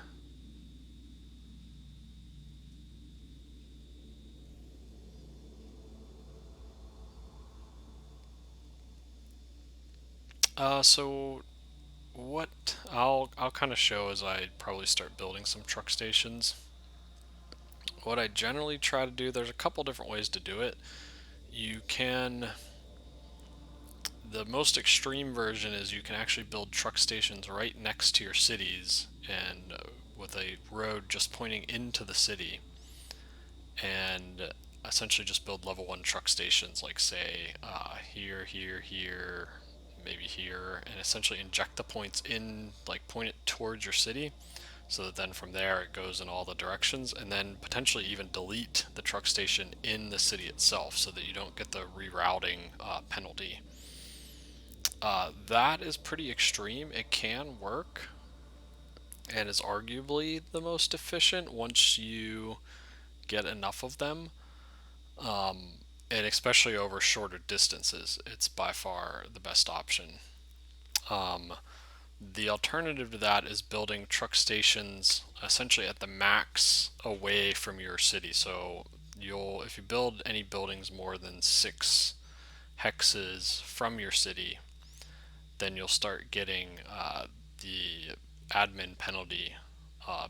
Speaker 1: So what I'll kind of show as I probably start building some truck stations. What I generally try to do, there's a couple different ways to do it. You can, the most extreme version is you can actually build truck stations right next to your cities and with a road just pointing into the city, and essentially just build level 1 truck stations, like say here, here, here, maybe here, and essentially inject the points in, like point it towards your city, so that then from there it goes in all the directions, and then potentially even delete the truck station in the city itself so that you don't get the rerouting penalty. That is pretty extreme. It can work and is arguably the most efficient once you get enough of them. And especially over shorter distances, it's by far the best option. The alternative to that is building truck stations essentially at the max away from your city. So if you build any buildings more than 6 hexes from your city, then you'll start getting the admin penalty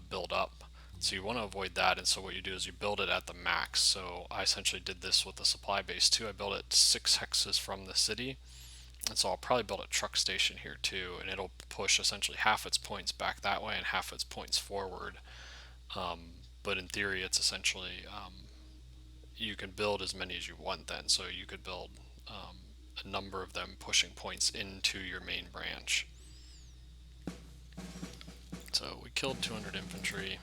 Speaker 1: build up. So you want to avoid that, and so what you do is you build it at the max. So I essentially did this with the supply base too. I built it 6 hexes from the city, and so I'll probably build a truck station here too, and it'll push essentially half its points back that way and half its points forward. But in theory, it's essentially you can build as many as you want then. So you could build a number of them pushing points into your main branch. So we killed 200 infantry.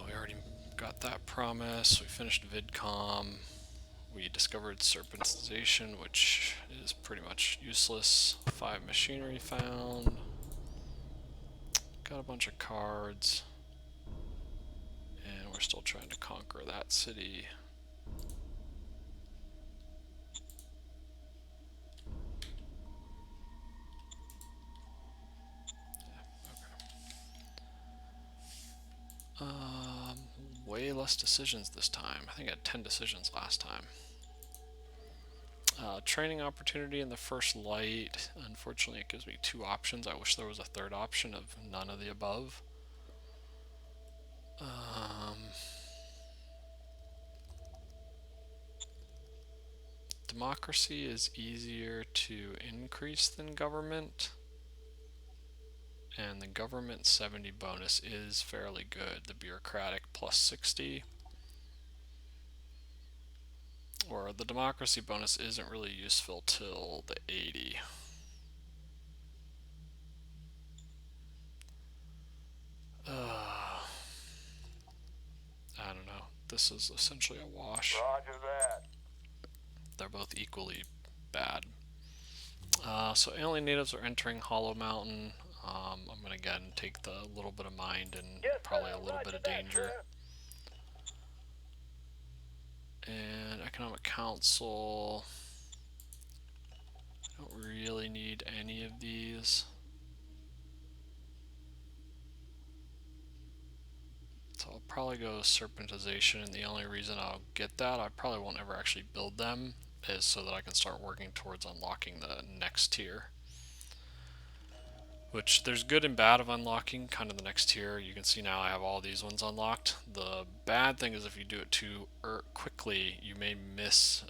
Speaker 1: We already got that promise. We finished VidCom. We discovered serpentization, which is pretty much useless. 5 machinery found. Got a bunch of cards. And we're still trying to conquer that city. Way less decisions this time. I think I had 10 decisions last time. Training opportunity in the first light. Unfortunately, it gives me 2 options. I wish there was a third option of none of the above. Democracy is easier to increase than government. And the government 70 bonus is fairly good. The bureaucratic plus 60. Or the democracy bonus isn't really useful till the 80. I don't know. This is essentially a wash.
Speaker 2: Roger that.
Speaker 1: They're both equally bad. So alien natives are entering Hollow Mountain. I'm going to again take the little bit of mind and
Speaker 2: Yes,
Speaker 1: probably
Speaker 2: sir.
Speaker 1: a little
Speaker 2: Roger
Speaker 1: bit of
Speaker 2: that,
Speaker 1: danger.
Speaker 2: sir.
Speaker 1: And Economic Council. I don't really need any of these. So I'll probably go serpentization, and the only reason I'll get that, I probably won't ever actually build them, is so that I can start working towards unlocking the next tier. Which there's good and bad of unlocking kind of the next tier. You can see now I have all these ones unlocked. The bad thing is if you do it too quickly, you may miss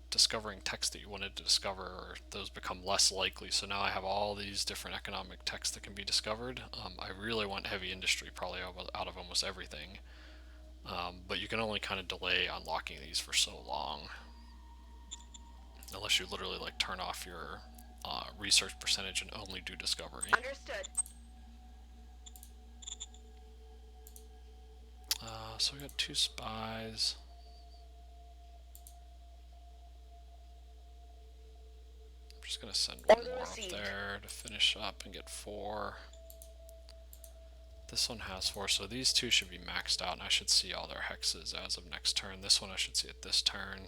Speaker 1: discovering text that you wanted to discover, or those become less likely. So now I have all these different economic texts that can be discovered. I really want heavy industry probably out of almost everything. But you can only kind of delay unlocking these for so long. Unless you literally like turn off your research percentage and only do discovery.
Speaker 3: Understood.
Speaker 1: So we got 2 spies. I'm just gonna send one
Speaker 3: Order
Speaker 1: more
Speaker 3: received.
Speaker 1: up there to finish up and get 4. This one has 4, so these two should be maxed out, and I should see all their hexes as of next turn. This one I should see it this turn.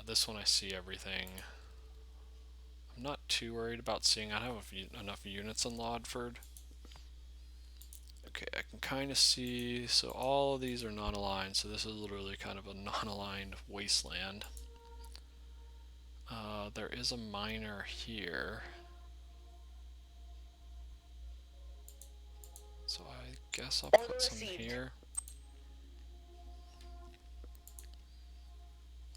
Speaker 1: This one I see everything. I'm not too worried about seeing. I have enough units in Lodford. Okay, I can kind of see, so all of these are non-aligned, so this is literally kind of a non-aligned wasteland. There is a miner here. So I guess I'll put some here.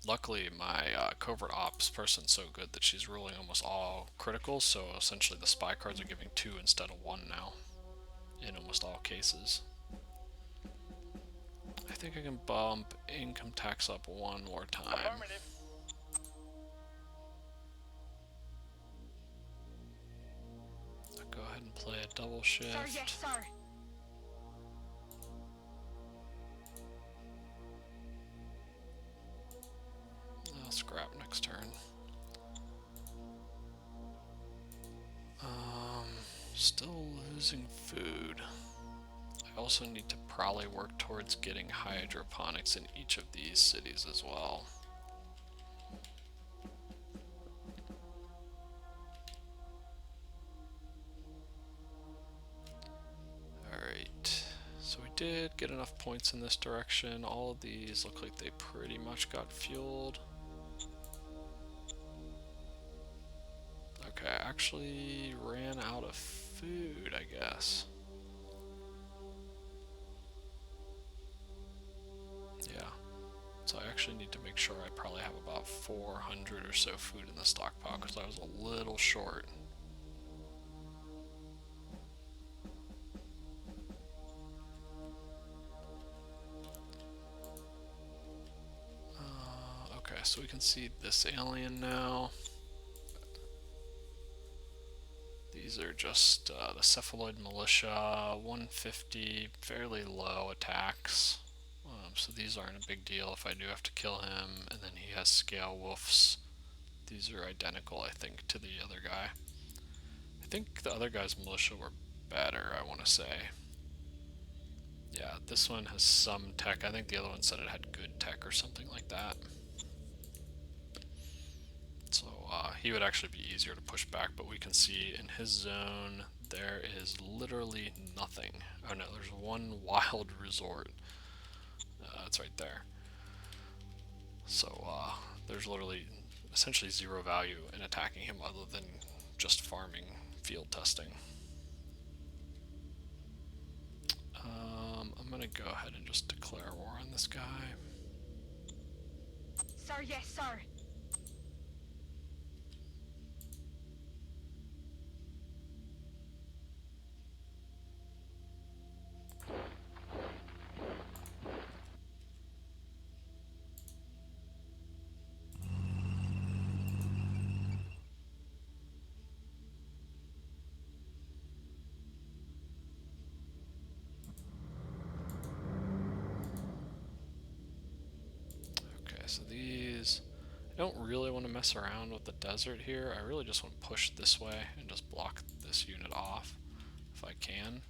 Speaker 1: Luckily, my covert ops person's so good that she's rolling almost all criticals, so essentially the spy cards are giving 2 instead of 1 now, in almost all cases. I think I can bump income tax up 1 more time. I'll go ahead and play a double shift.
Speaker 3: Sir, yes, sir.
Speaker 1: I'll scrap next turn. Still losing food. I also need to probably work towards getting hydroponics in each of these cities as well. Alright, so we did get enough points in this direction. All of these look like they pretty much got fueled. Okay, I actually ran out of food, I guess. Yeah, so I actually need to make sure I probably have about 400 or so food in the stockpile because I was a little short. Okay, so we can see this alien now. These are just the cephaloid militia, 150, fairly low attacks. So these aren't a big deal if I do have to kill him. And then he has scale wolves. These are identical, I think, to the other guy. I think the other guy's militia were better, I want to say. Yeah, this one has some tech. I think the other one said it had good tech or something like that. So he would actually be easier to push back, but we can see in his zone there is literally nothing. Oh no, there's one wild resort. It's right there. So there's literally essentially zero value in attacking him other than just farming field testing. I'm gonna go ahead and just declare war on this guy.
Speaker 3: Sir, yes, sir.
Speaker 1: So these, I don't really want to mess around with the desert here. I really just want to push this way and just block this unit off if I can.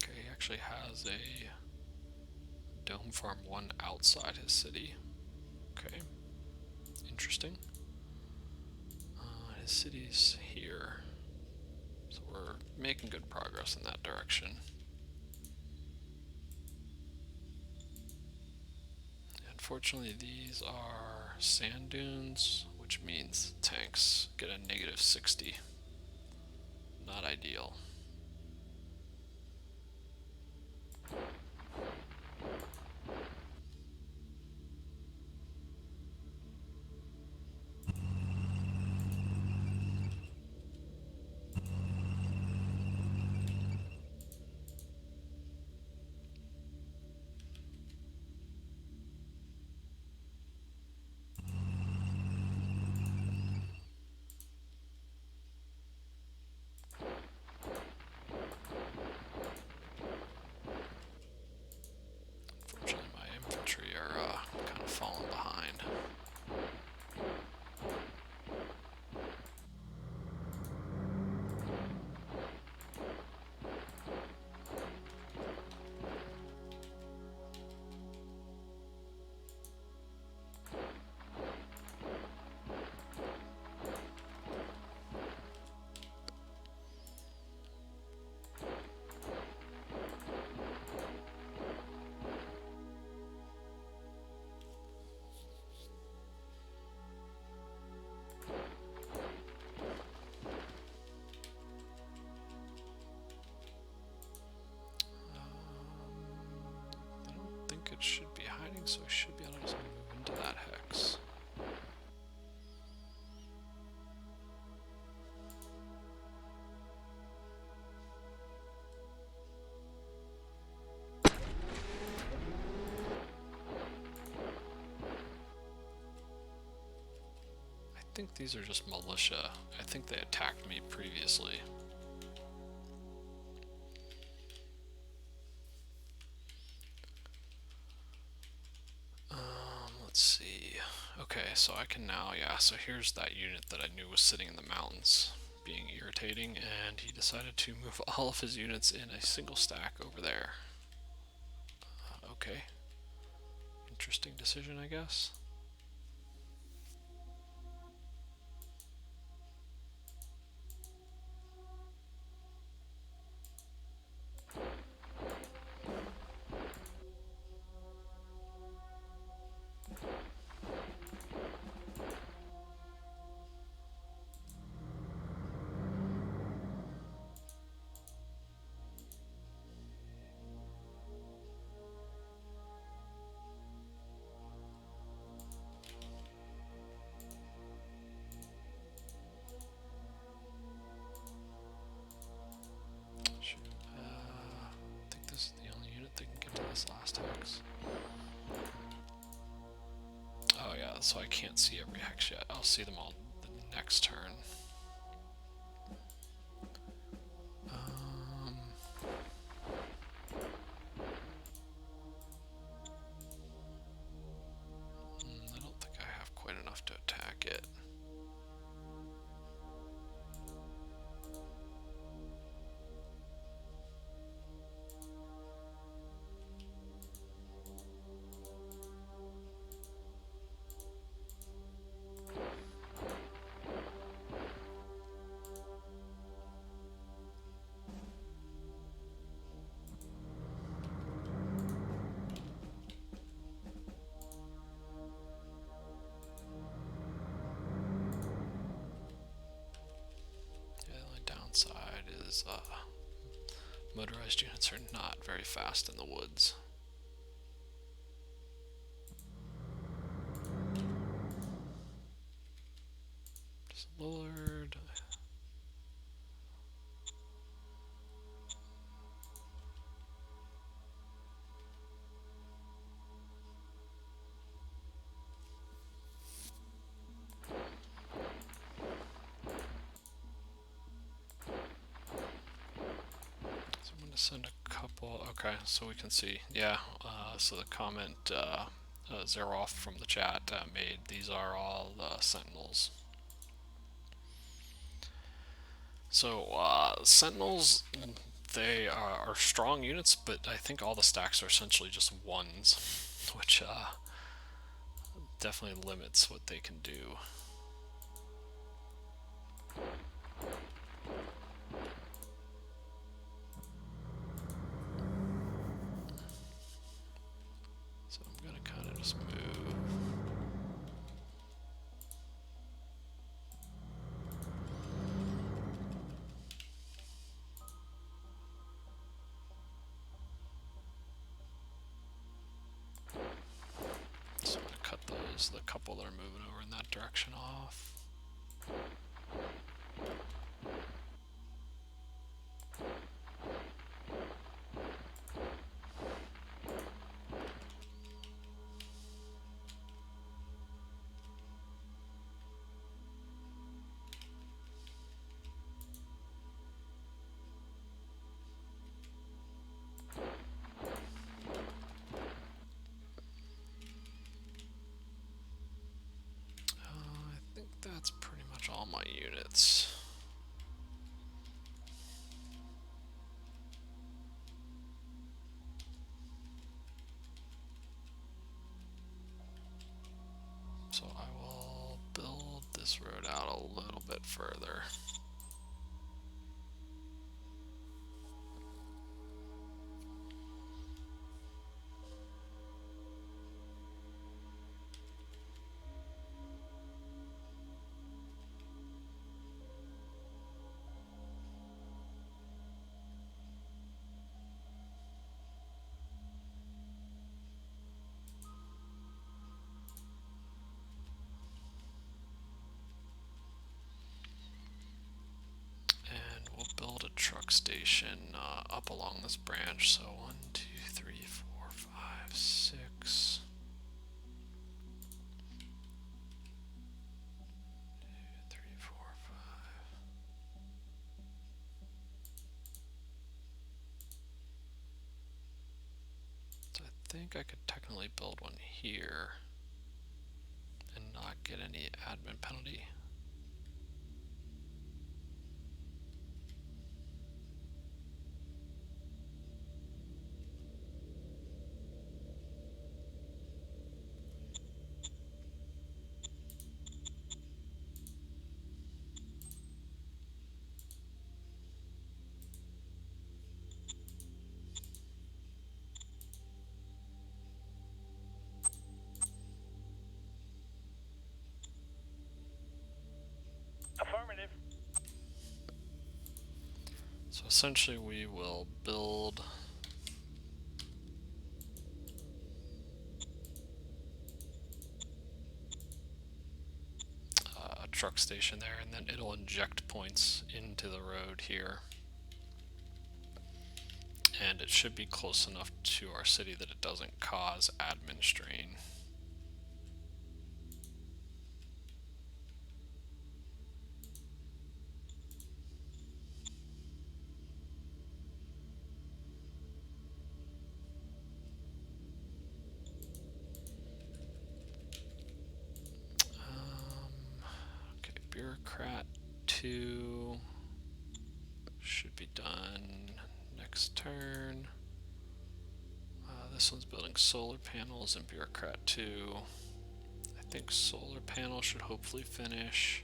Speaker 1: Okay, he actually has a dome farm 1 outside his city. Okay, interesting. His city's here, so we're making good progress in that direction. Unfortunately, these are sand dunes, which means tanks get a -60. Not ideal. think these are just militia. I think they attacked me previously. Let's see. Okay, so I can now, yeah, so here's that unit that I knew was sitting in the mountains being irritating, and he decided to move all of his units in a single stack over there. Okay. Interesting decision, I guess. I think this is the only unit that can get to this last hex. Oh yeah, so I can't see every hex yet. I'll see them all the next turn. I don't think I have quite enough to attack it. Downside is motorized units are not very fast in the woods. Just Lord. Send a couple. Okay, so we can see. Yeah, so the comment Zeroff from the chat made, these are all sentinels. So sentinels, they are strong units, but I think all the stacks are essentially just ones, which definitely limits what they can do. So I'm gonna kind of just move. So I'm gonna cut the couple that are moving over in that direction off. I think that's pretty much all my units. So I will build this road out a little bit further. And we'll build a truck station up along this branch. So 1, 2, 3, 4, 5, 6. think I could technically build one here and not get any admin penalty.
Speaker 2: Affirmative.
Speaker 1: So essentially we will build a truck station there, and then it'll inject points into the road here. And it should be close enough to our city that it doesn't cause admin strain. Okay, bureaucrat 2 should be done next turn. This one's building solar panels and bureaucrat 2. I think solar panel should hopefully finish.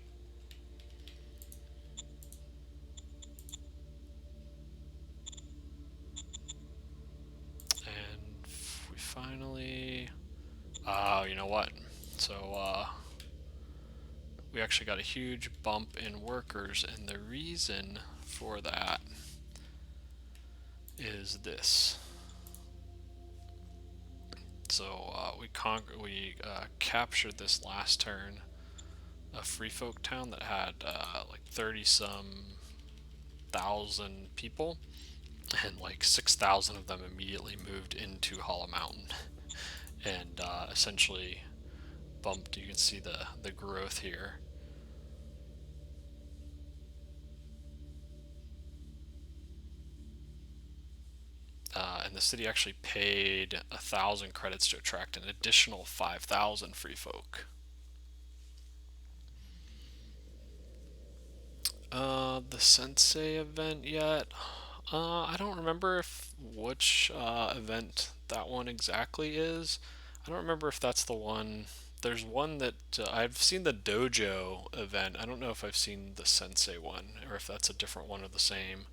Speaker 1: And we finally, you know what? So we actually got a huge bump in workers, and the reason for that is this. So we captured this last turn a free folk town that had like 30-some thousand people, and like 6,000 of them immediately moved into Hollow Mountain, and essentially bumped. You can see the growth here. And the city actually paid 1,000 credits to attract an additional 5,000 free folk. The Sensei event yet? I don't remember which event that one exactly is. I don't remember if that's the one. There's one that I've seen the dojo event. I don't know if I've seen the Sensei one, or if that's a different one or the same.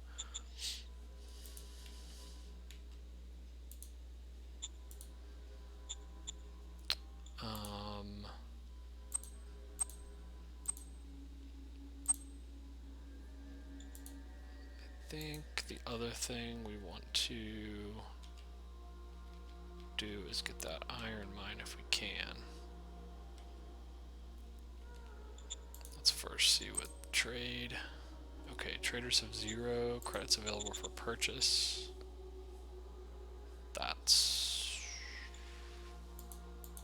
Speaker 1: I think the other thing we want to do is get that iron mine if we can. Let's first see what trade. Okay, traders have 0 credits available for purchase. That's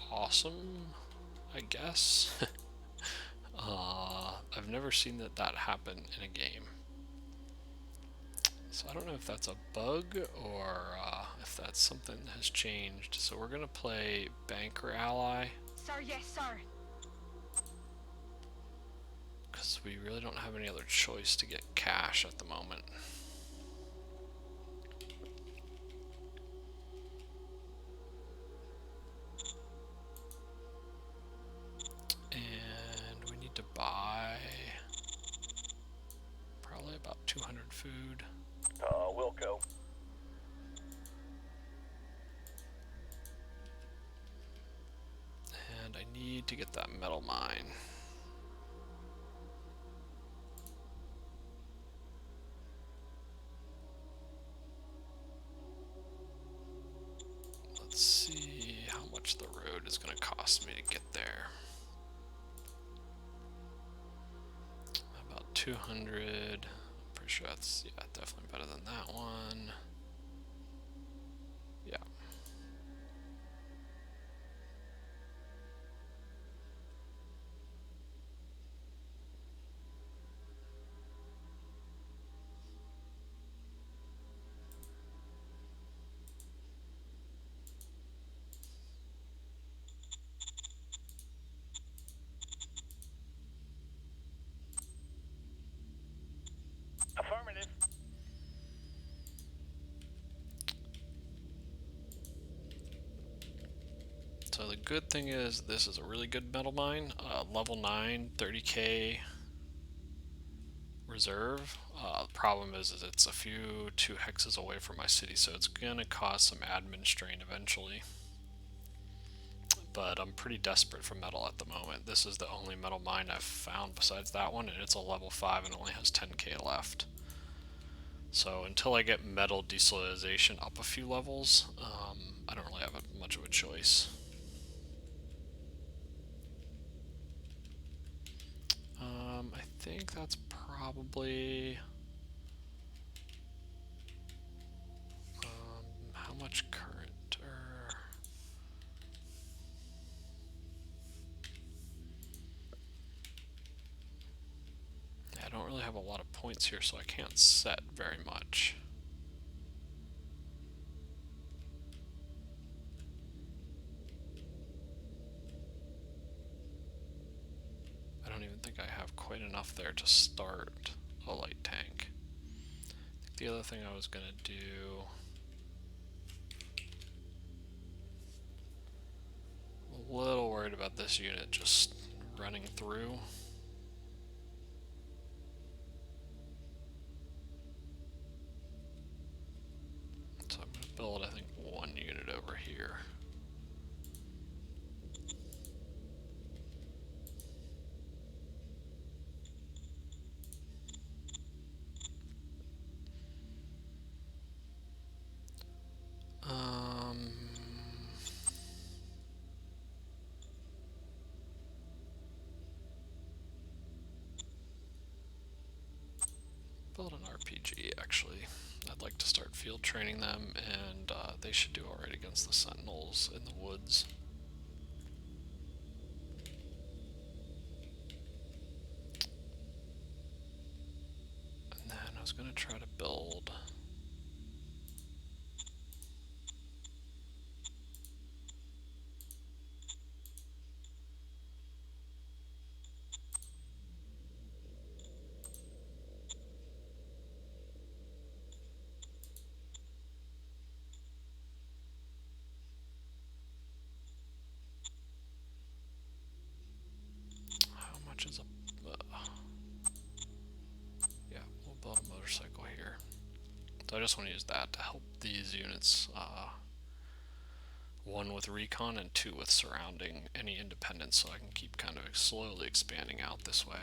Speaker 1: awesome, I guess. I've never seen that happen in a game. So I don't know if that's a bug or if that's something that has changed. So we're gonna play Banker Ally.
Speaker 3: Sir, yes, sir.
Speaker 1: Because we really don't have any other choice to get cash at the moment. And we need to buy probably about 200 food.
Speaker 2: We'll go.
Speaker 1: And I need to get that metal mine. Let's see how much the road is going to cost me to get there. About 200. I'm pretty sure that's, yeah, definitely better than that one. Yeah. good thing is this is a really good metal mine. Level 9, 30k reserve. The problem is it's a few 2 hexes away from my city, so it's gonna cause some admin strain eventually. But I'm pretty desperate for metal at the moment. This is the only metal mine I've found besides that one, and it's a level 5 and only has 10k left. So until I get metal desoliization up a few levels, I don't really have much of a choice. I think that's probably... how much current? I don't really have a lot of points here, so I can't set very much. I don't even think I have quite enough there to start a light tank. I think the other thing I was going to do... I'm a little worried about this unit just running through. So I'm going to build, I think, 1 unit over here. Build an RPG, actually. I'd like to start field training them, and they should do alright against the sentinels in the woods. And then I was going to try to build... How much is a... yeah, we'll build a motorcycle here. So I just want to use that to help these units, 1 with recon and 2 with surrounding any independence, so I can keep kind of slowly expanding out this way.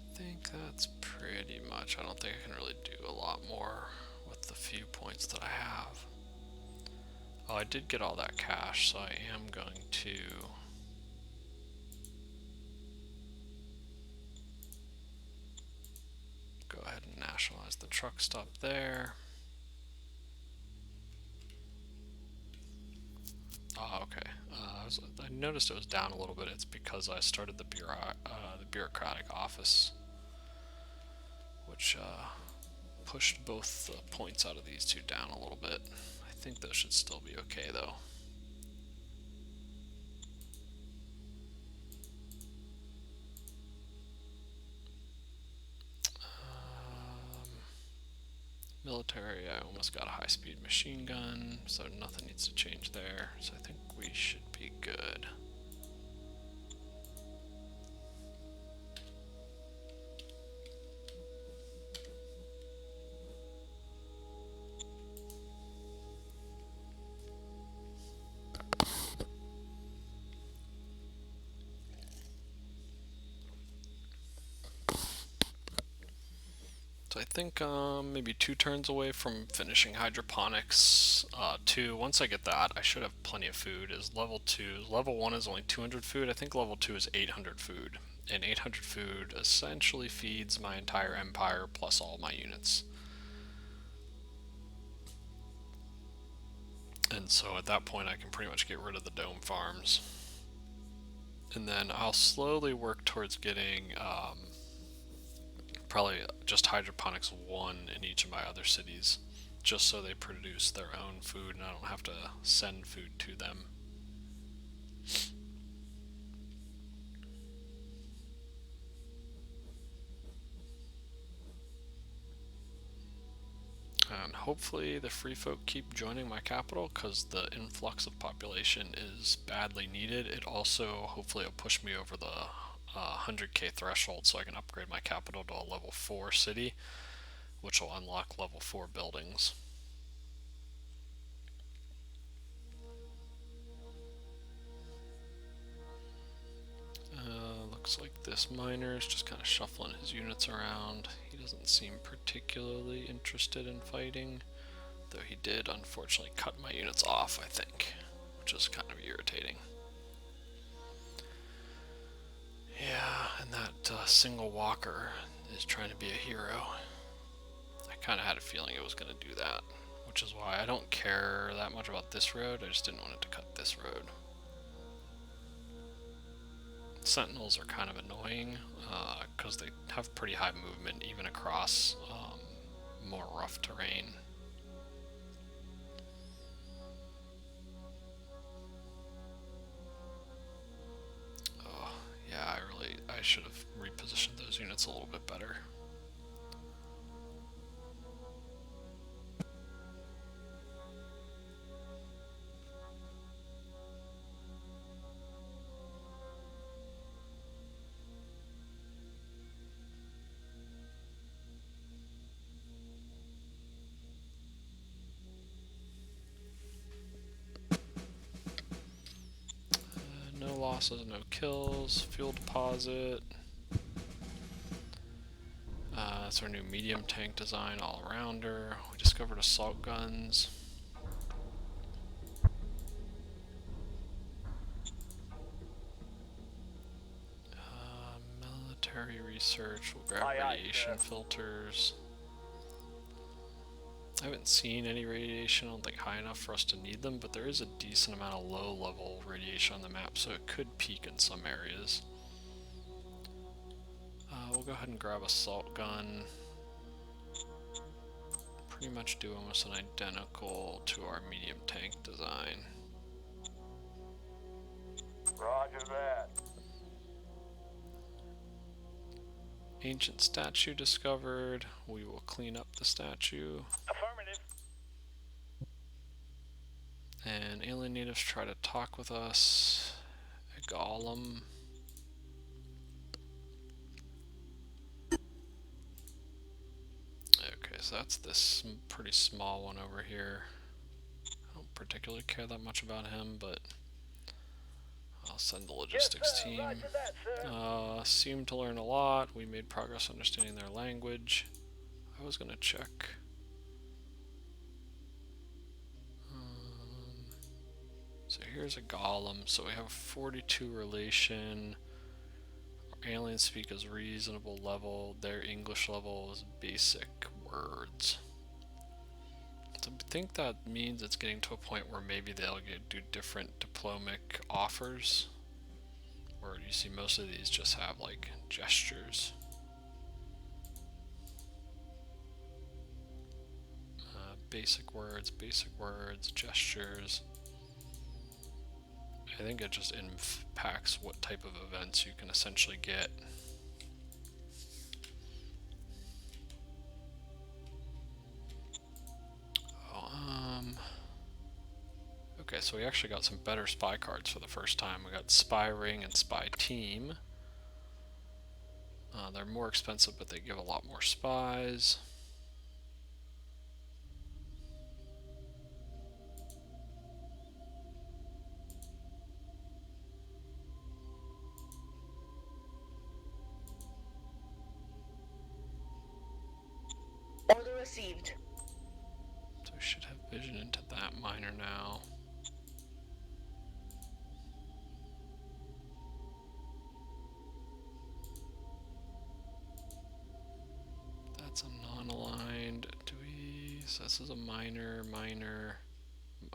Speaker 1: I think that's pretty much. I don't think I can really do a lot more with the few points that I have. Oh, I did get all that cash, so I am going to go ahead and nationalize the truck stop there. Oh, okay. I noticed it was down a little bit. It's because I started the bureaucratic office, which pushed both points out of these two down a little bit. I think those should still be okay, though. Military, I almost got a high-speed machine gun, so nothing needs to change there. So I think we should be good. So I think maybe 2 turns away from finishing hydroponics. 2, once I get that, I should have plenty of food. Is level 2. Level 1 is only 200 food. I think level 2 is 800 food. And 800 food essentially feeds my entire empire plus all my units. And so at that point I can pretty much get rid of the dome farms. And then I'll slowly work towards getting probably just hydroponics 1 in each of my other cities, just so they produce their own food and I don't have to send food to them. And hopefully the free folk keep joining my capital, because the influx of population is badly needed. It also hopefully will push me over the 100k threshold so I can upgrade my capital to a level 4 city, which will unlock level 4 buildings. Looks like this miner is just kind of shuffling his units around. He doesn't seem particularly interested in fighting, though he did unfortunately cut my units off, I think, which is kind of irritating. Yeah, and that single walker is trying to be a hero. I kind of had a feeling it was going to do that, which is why I don't care that much about this road. I just didn't want it to cut this road. Sentinels are kind of annoying because they have pretty high movement even across more rough terrain. Oh, yeah, I should have repositioned those units a little bit better. No losses, no kills. Fuel deposit. That's our new medium tank design, all-rounder. We discovered assault guns. Military research. We'll grab radiation filters. I haven't seen any radiation, I don't think high enough for us to need them, but there is a decent amount of low-level radiation on the map, so it could peak in some areas. We'll go ahead and grab assault gun. Pretty much do almost an identical to our medium tank design.
Speaker 2: Roger that.
Speaker 1: Ancient statue discovered. We will clean up the statue.
Speaker 2: Affirmative.
Speaker 1: And alien natives try to talk with us. A golem. Okay, so that's this pretty small one over here. I don't particularly care that much about him, but I'll send the logistics team.
Speaker 2: Roger that, sir.
Speaker 1: Seemed to learn a lot. We made progress understanding their language. I was gonna check. So here's a golem. So we have a 42 relation. Our aliens speak as reasonable level. Their English level is basic words. So I think that means it's getting to a point where maybe they'll do different diplomatic offers. Where you see most of these just have like gestures. Basic words, gestures. I think it just impacts what type of events you can essentially get. Okay, so we actually got some better spy cards for the first time. We got Spy Ring and Spy Team. They're more expensive, but they give a lot more spies.
Speaker 3: Order received.
Speaker 1: So we should have vision into that miner now. That's a non-aligned. So this is a miner.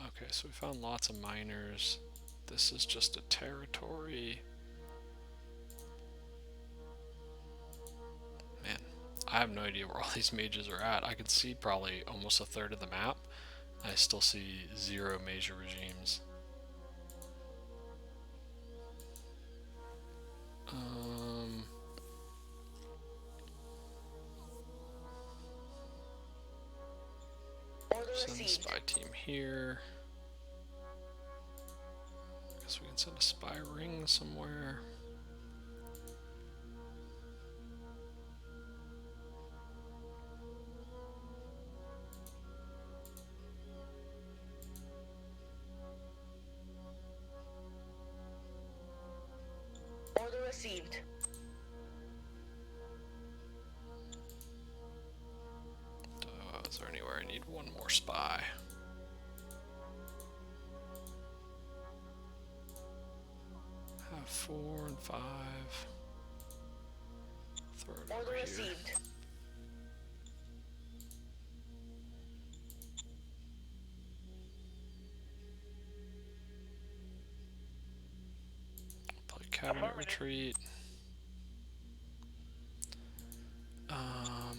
Speaker 1: Okay, so we found lots of miners. This is just a territory. Man, I have no idea where all these mages are at. I can see probably almost a third of the map. I still see 0 major regimes.
Speaker 3: Order
Speaker 1: Send the
Speaker 3: received.
Speaker 1: spy team here. Guess we can send a spy ring somewhere.
Speaker 3: Order received.
Speaker 1: Is there anywhere I need one more spy? Have 4 and 5. Throw it
Speaker 3: Order
Speaker 1: over here.
Speaker 3: received.
Speaker 1: Play cabinet retreat.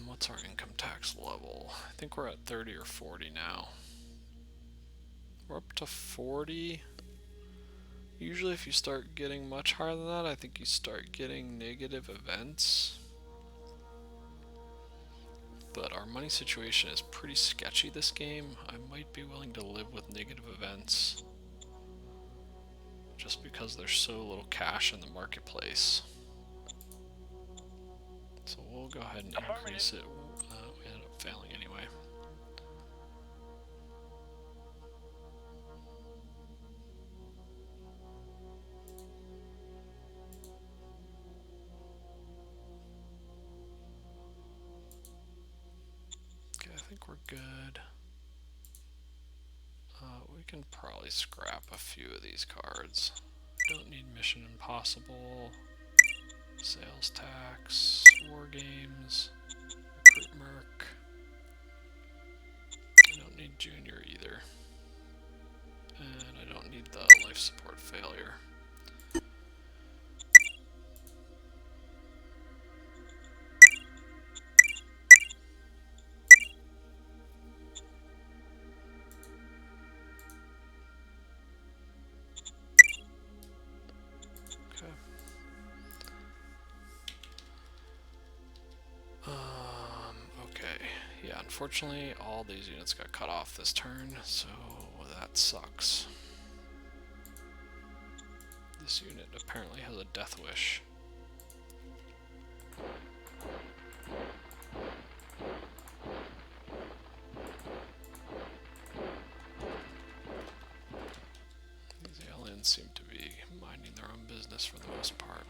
Speaker 1: What's our income tax level? I think we're at 30 or 40 now. We're up to 40. Usually if you start getting much higher than that, I think you start getting negative events. But our money situation is pretty sketchy this game. I might be willing to live with negative events, just because there's so little cash in the marketplace. So we'll go ahead and increase it. We ended up failing anyway. Okay, I think we're good. We can probably scrap a few of these cards. Don't need Mission Impossible, Sales Tax, War Games, Recruit Merc. I don't need Junior either. And I don't need the Life Support Failure. Okay, yeah, unfortunately all these units got cut off this turn, so that sucks. This unit apparently has a death wish. These aliens seem to be minding their own business for the most part.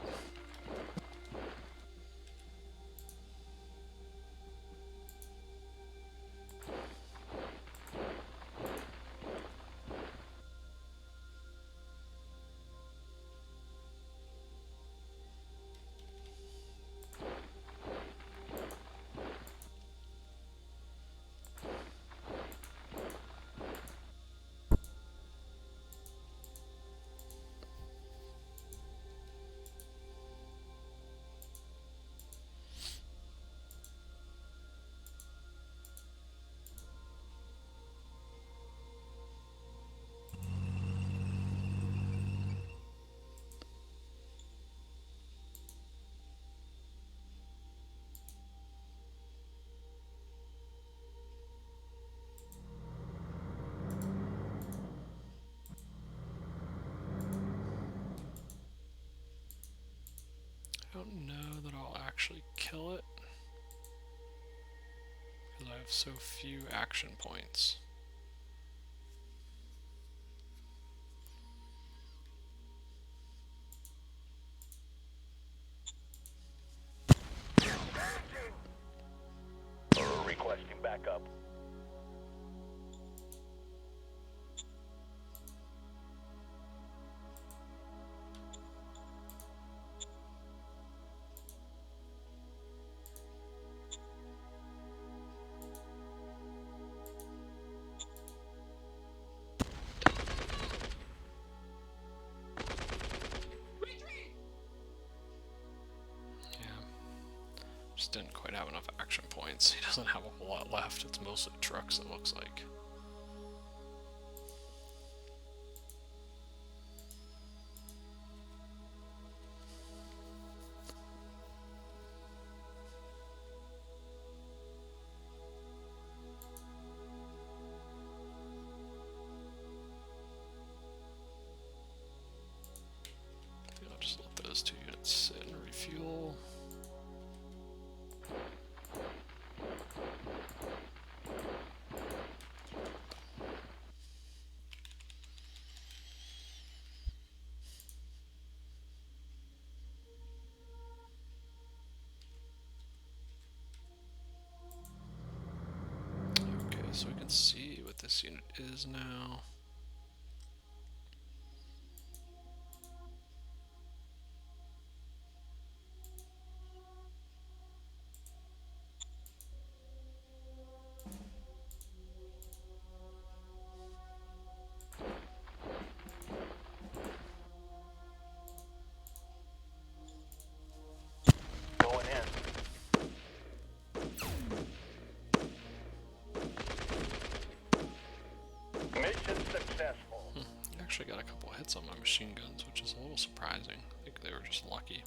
Speaker 1: I don't know that I'll actually kill it, because I have so few action points.
Speaker 2: Requesting backup.
Speaker 1: Just didn't quite have enough action points. He doesn't have a whole lot left. It's mostly trucks, it looks like. I'll just let those 2 units sit and refuel. Okay, so we can see what this unit is now.
Speaker 2: Going in. Mission successful.
Speaker 1: Actually got a couple hits on my machine guns, which is a little surprising. I think they were just lucky.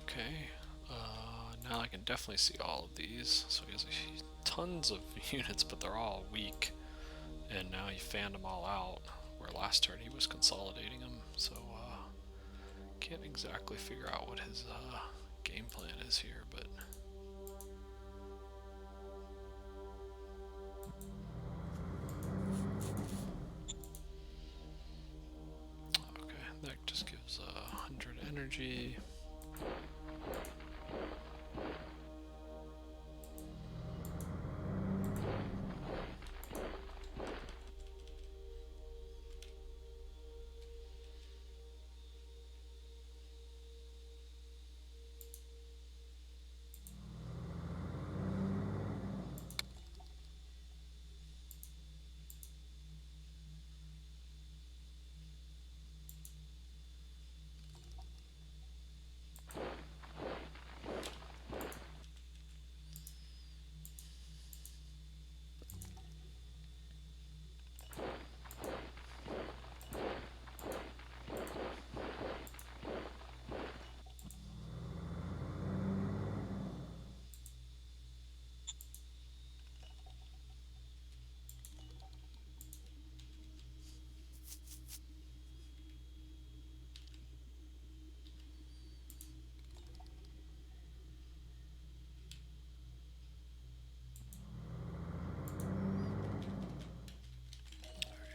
Speaker 1: Okay, now I can definitely see all of these. So he has tons of units, but they're all weak. And now he fanned them all out, where last turn he was consolidating them. So can't exactly figure out what his game plan is here, but... Okay, that just gives 100 energy.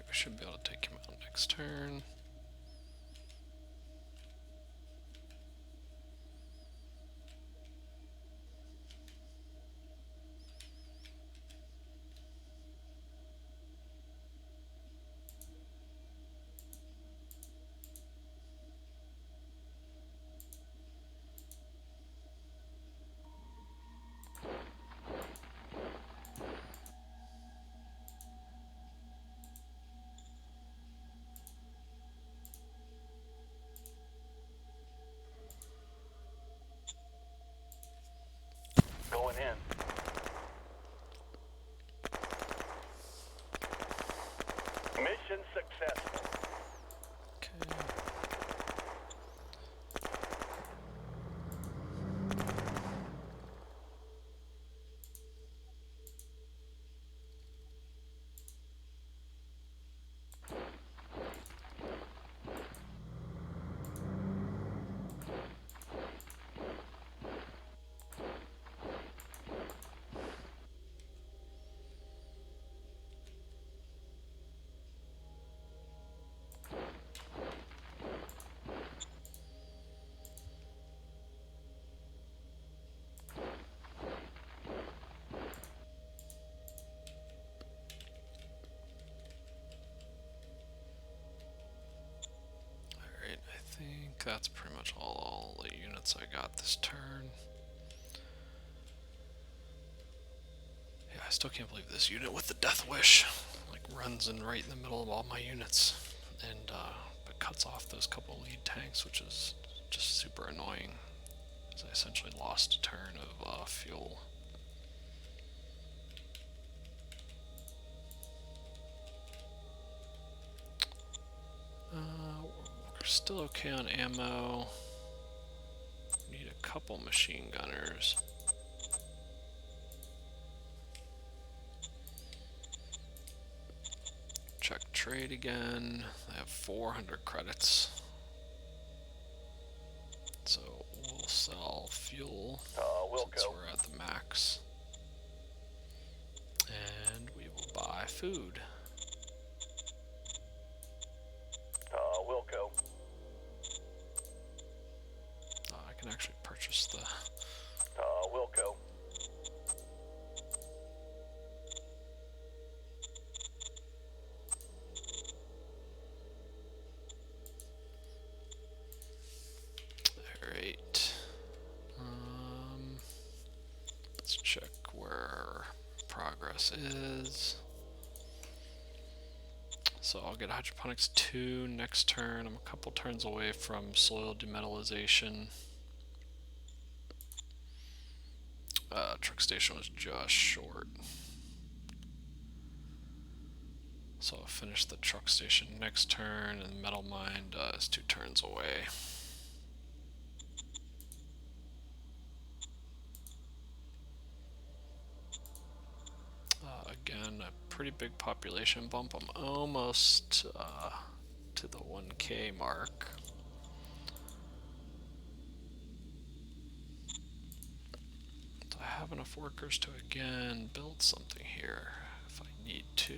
Speaker 1: We should be able to take him out next turn.
Speaker 2: Going in. Mission successful.
Speaker 1: Okay. that's pretty much all the units I got this turn. Yeah, I still can't believe this unit with the Death Wish like runs in right in the middle of all my units, and but cuts off those couple lead tanks, which is just super annoying. Because I essentially lost a turn of fuel. We're still okay on ammo. Need a couple machine gunners. Check trade again. I have 400 credits. So we'll sell fuel since we're at the max. And we will buy food.
Speaker 2: Wilco.
Speaker 1: I can actually purchase the...
Speaker 2: Wilco.
Speaker 1: Alright. Let's check where progress is. So I'll get Hydroponics 2 next turn. I'm a couple turns away from soil demetallization. Truck station was just short. So I'll finish the truck station next turn, and metal mine is 2 turns away. Again, a pretty big population bump. I'm almost to the 1K mark. So I have enough workers to again build something here if I need to.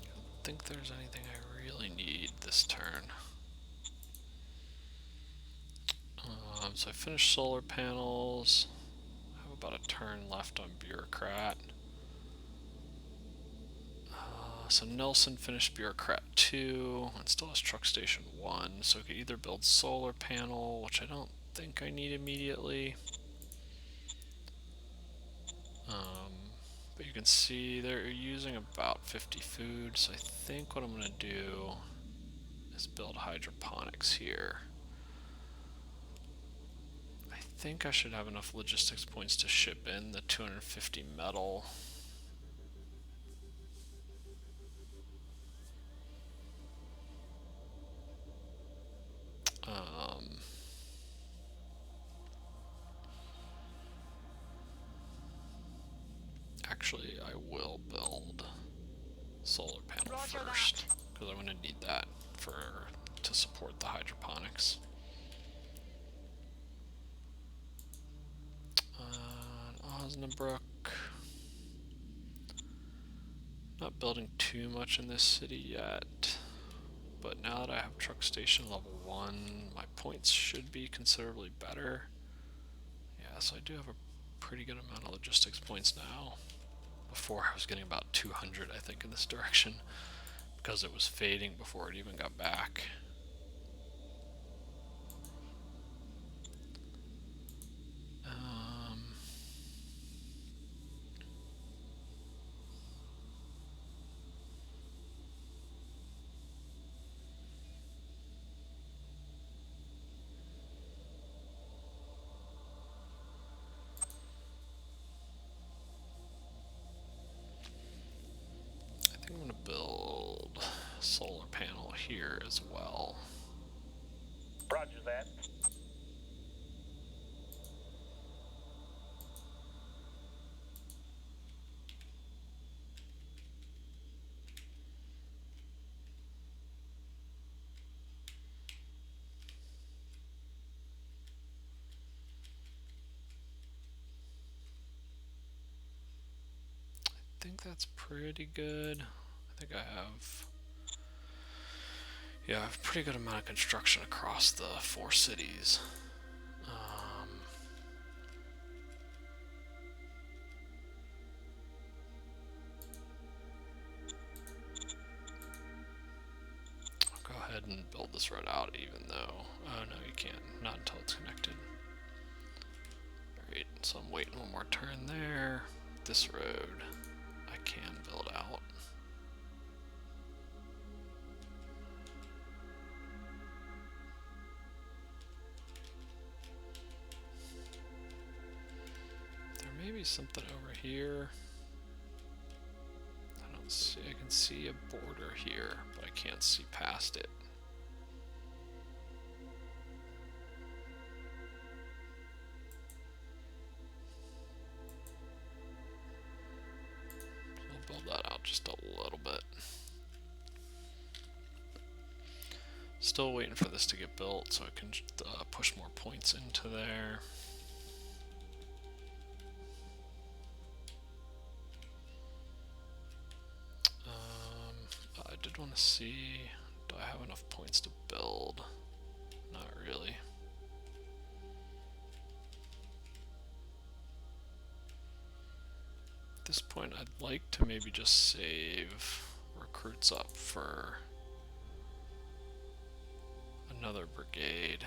Speaker 1: I don't think there's anything I really need this turn. So I finished solar panels. I have about a turn left on bureaucrat. So Nelson finished bureaucrat 2 and still has truck station 1, so I could either build solar panel, which I don't think I need immediately. But you can see they're using about 50 food, so I think what I'm going to do is build hydroponics here. I think I should have enough logistics points to ship in the 250 metal. Actually, I will build solar panel first, because I'm going to need that to support the hydroponics. Osnabrück. Not building too much in this city yet, but now that I have truck station level 1, my points should be considerably better. Yeah, so I do have a pretty good amount of logistics points now. Before I was getting about 200, I think, in this direction, because it was fading before it even got back. I'm going to build a solar panel here as well.
Speaker 2: Roger that.
Speaker 1: I think think that's pretty good. I think I have, yeah, I have a pretty good amount of construction across the 4 cities. I'll go ahead and build this road out, even though, oh no, you can't, not until it's connected. Alright, so I'm waiting one more turn there. This road I can build out. There may be something over here. I don't see, I can see a border here, but I can't see past it. So we'll build that out just a little bit. Still waiting for this to get built so I can push more points into there. I did want to see, do I have enough points to build? Not really. At this point, I'd like to maybe just save recruits up for another brigade.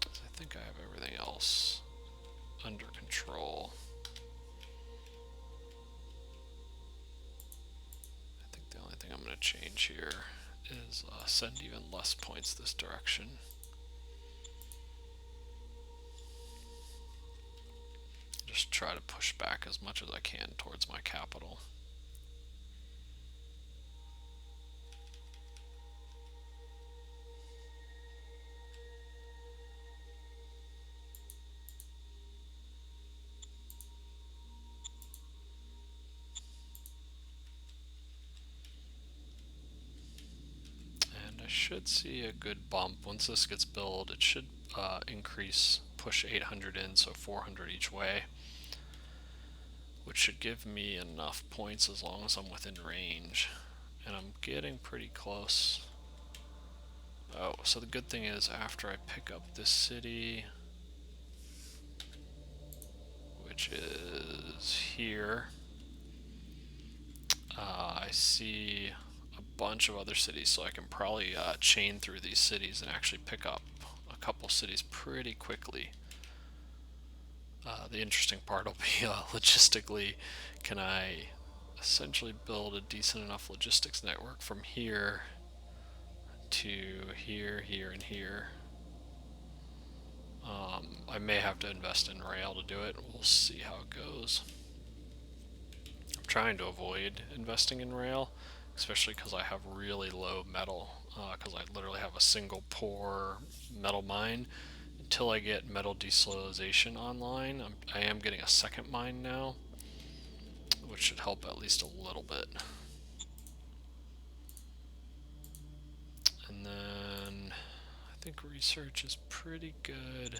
Speaker 1: I think I have everything else under control. I think the only thing I'm going to change here is send even less points this direction. Just try to push back as much as I can towards my capital. Should see a good bump once this gets built. It should increase, push 800 in, so 400 each way, which should give me enough points as long as I'm within range, and I'm getting pretty close. Oh, so the good thing is after I pick up this city, which is here, I see bunch of other cities, so I can probably chain through these cities and actually pick up a couple cities pretty quickly. The interesting part will be logistically, can I essentially build a decent enough logistics network from here to here, here, and here. I may have to invest in rail to do it. We'll see how it goes. I'm trying to avoid investing in rail, especially because I have really low metal, because I literally have a single pour metal mine. Until I get metal desolization online, I am getting a second mine now, which should help at least a little bit. And then I think research is pretty good.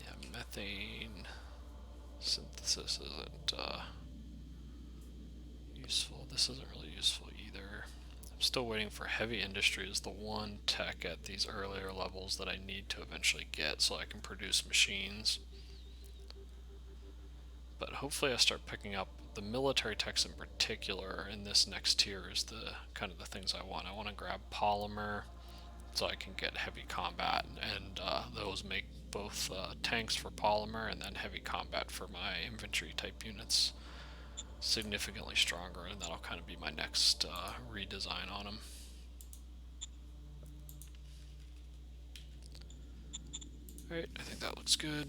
Speaker 1: Yeah, methane synthesis isn't useful. This isn't really useful either. I'm still waiting for heavy industry as the one tech at these earlier levels that I need to eventually get so I can produce machines. But hopefully I start picking up the military techs in particular in this next tier is the kind of the things I want. I want to grab polymer so I can get heavy combat, and those make both tanks for polymer and then heavy combat for my infantry type units significantly stronger, and that'll kind of be my next redesign on them. Alright, I think that looks good.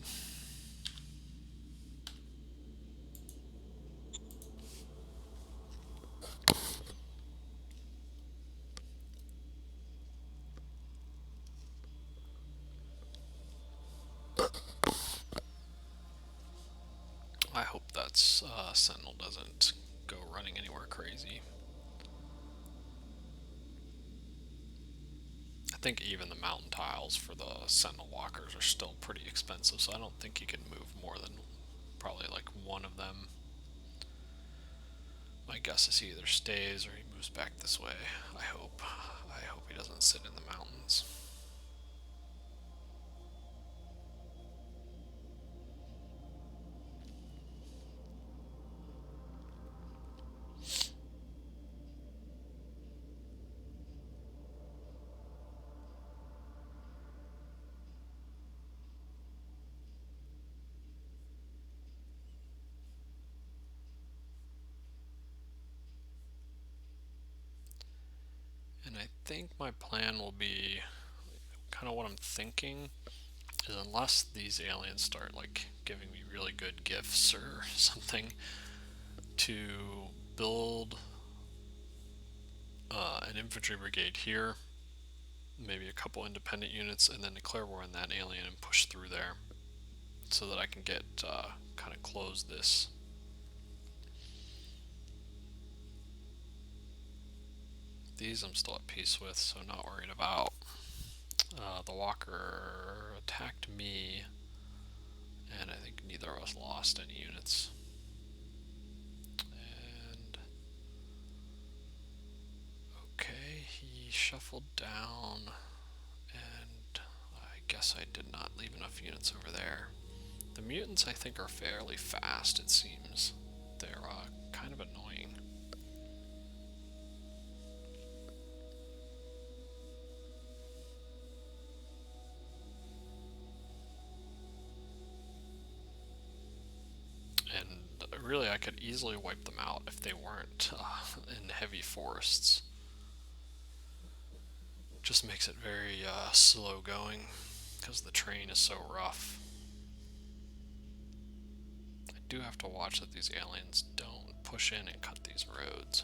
Speaker 1: I hope that's Sentinel doesn't go running anywhere crazy. I think even the mountain tiles for the sentinel walkers are still pretty expensive, so I don't think you can move more than probably like one of them. My guess is he either stays or he moves back this way. I hope he doesn't sit in the mountains. And I think my plan will be kind of what I'm thinking is, unless these aliens start like giving me really good gifts or something, to build an infantry brigade here, maybe a couple independent units, and then declare war on that alien and push through there so that I can get kind of close this. These I'm still at peace with, so not worried about. The walker attacked me, and I think neither of us lost any units. And okay, he shuffled down, and I guess I did not leave enough units over there. The mutants I think are fairly fast, it seems. They're kind of annoying. And really I could easily wipe them out if they weren't in heavy forests. Just makes it very slow going because the terrain is so rough. I do have to watch that these aliens don't push in and cut these roads.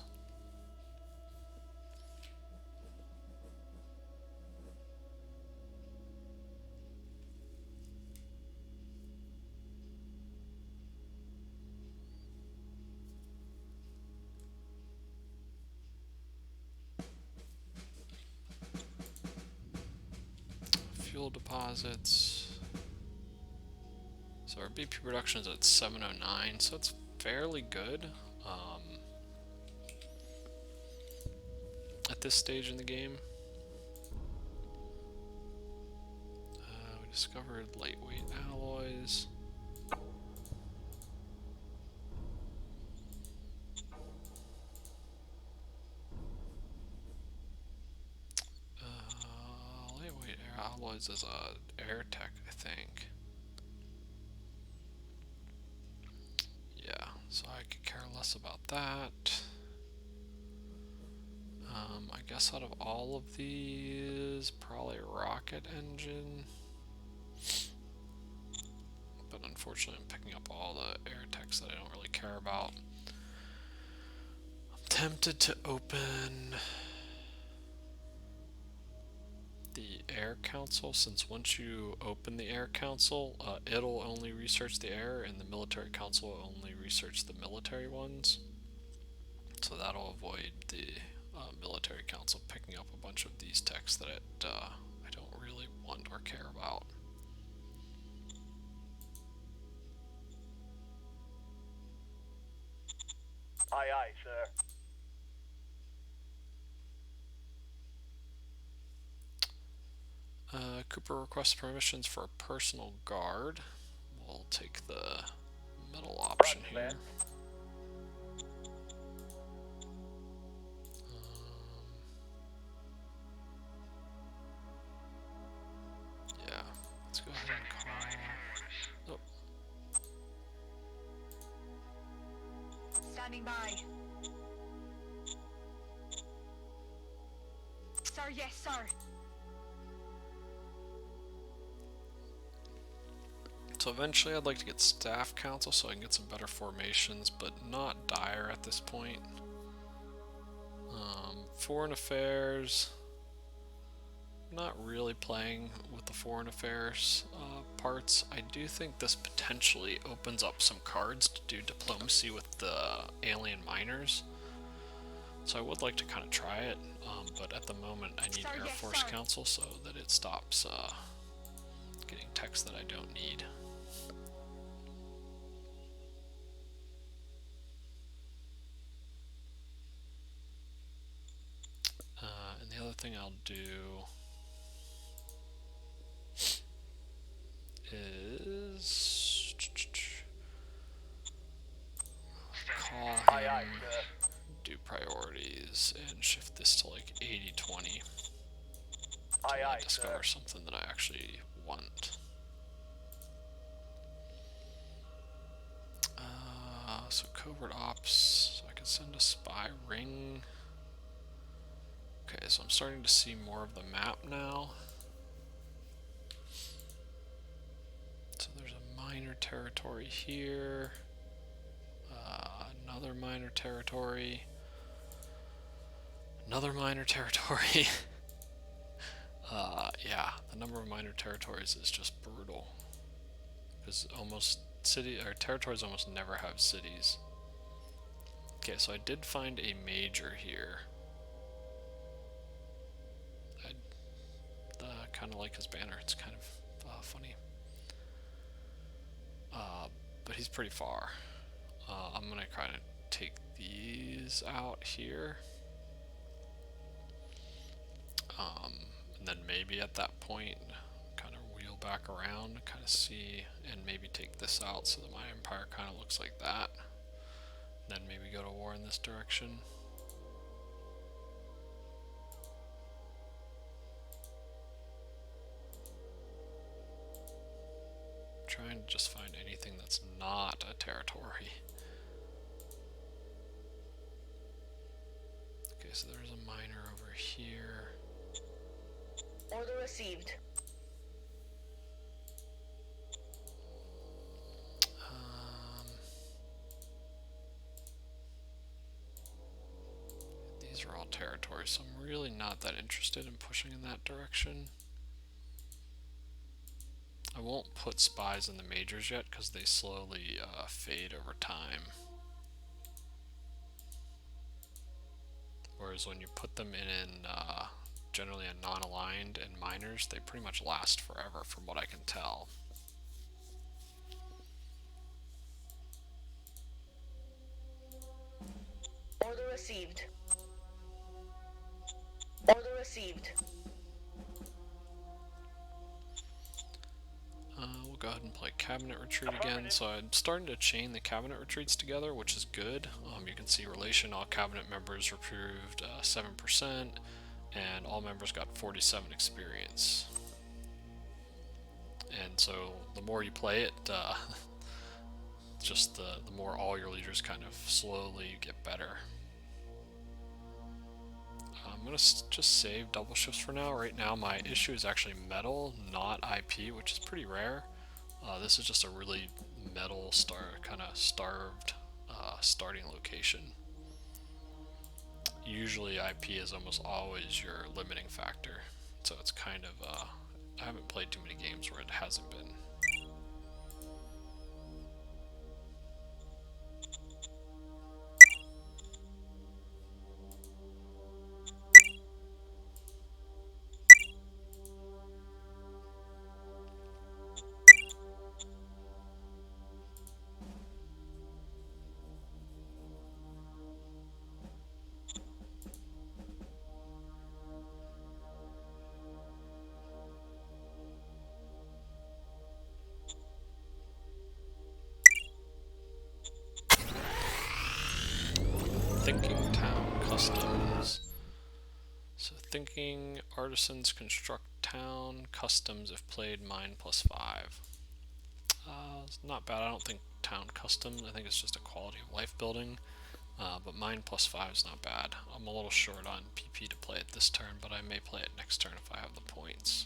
Speaker 1: Fuel deposits. So our BP production is at 709, so it's fairly good at this stage in the game. We discovered lightweight alloys. Lightweight alloys is air tech, I think. Yeah, so I could care less about that. I guess out of all of these, probably rocket engine. But unfortunately I'm picking up all the air techs that I don't really care about. I'm tempted to open the air council, since once you open the air council, it'll only research the air, and the military council will only research the military ones. So that'll avoid the military council picking up a bunch of these techs that I don't really want or care about.
Speaker 2: Aye, aye, sir.
Speaker 1: Cooper requests permissions for a personal guard. We'll take the middle option here. Yeah, let's go ahead and call. Oh.
Speaker 3: Standing by. Sir, yes, sir.
Speaker 1: So eventually I'd like to get staff council so I can get some better formations, but not dire at this point. Foreign affairs, not really playing with the foreign affairs parts. I do think this potentially opens up some cards to do diplomacy with the alien miners. So I would like to kind of try it, but at the moment I need Air Force Council so that it stops getting text that I don't need. And the other thing I'll do is call him, do priorities, and shift this to like 80-20 until I discover something that I actually want. So covert ops, so I can send a spy ring. Okay, so I'm starting to see more of the map now. So there's a minor territory here, another minor territory, another minor territory. Yeah, the number of minor territories is just brutal, because territories almost never have cities. Okay, so I did find a major here. I kind of like his banner. It's kind of funny. But he's pretty far. I'm gonna kind of take these out here. And then maybe at that point, kind of wheel back around, kind of see, and maybe take this out so that my empire kind of looks like that. Then maybe go to war in this direction. Trying to just find anything that's not a territory. Okay, so there's a miner over here.
Speaker 3: Order received.
Speaker 1: These are all territories, so I'm really not that interested in pushing in that direction. I won't put spies in the majors yet because they slowly fade over time. Whereas when you put them in generally a non-aligned and minors, they pretty much last forever from what I can tell.
Speaker 3: Order received. Order received.
Speaker 1: We'll go ahead and play Cabinet Retreat again. So I'm starting to chain the Cabinet Retreats together, which is good. You can see relation, all Cabinet members approved 7%, and all members got 47 experience. And so the more you play it, just the more all your leaders kind of slowly get better. I'm going to just save double shifts for now. Right now my issue is actually metal, not IP, which is pretty rare. This is just a really metal kind of starved starting location. Usually IP is almost always your limiting factor, so it's kind of I haven't played too many games where it hasn't been. Thinking Town Customs. So Thinking Artisans construct town, customs if played mine +5. It's not bad. I don't think town customs, I think it's just a quality of life building. But mine +5 is not bad. I'm a little short on PP to play it this turn, but I may play it next turn if I have the points.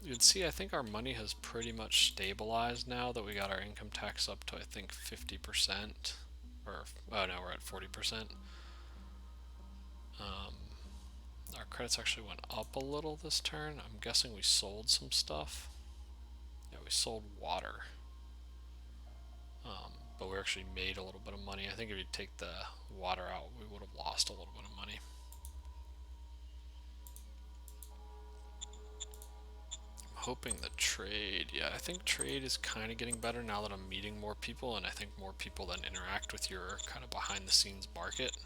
Speaker 1: You can see I think our money has pretty much stabilized now that we got our income tax up to I think 50%. Oh no, we're at 40%. Our credits actually went up a little this turn. I'm guessing we sold some stuff. Yeah, we sold water. But we we actually made a little bit of money. I think if you take the water out, we would have lost a little bit of money. I'm hoping the trade, yeah, I think trade is kind of getting better now that I'm meeting more people, and I think more people then interact with your kind of behind the scenes market.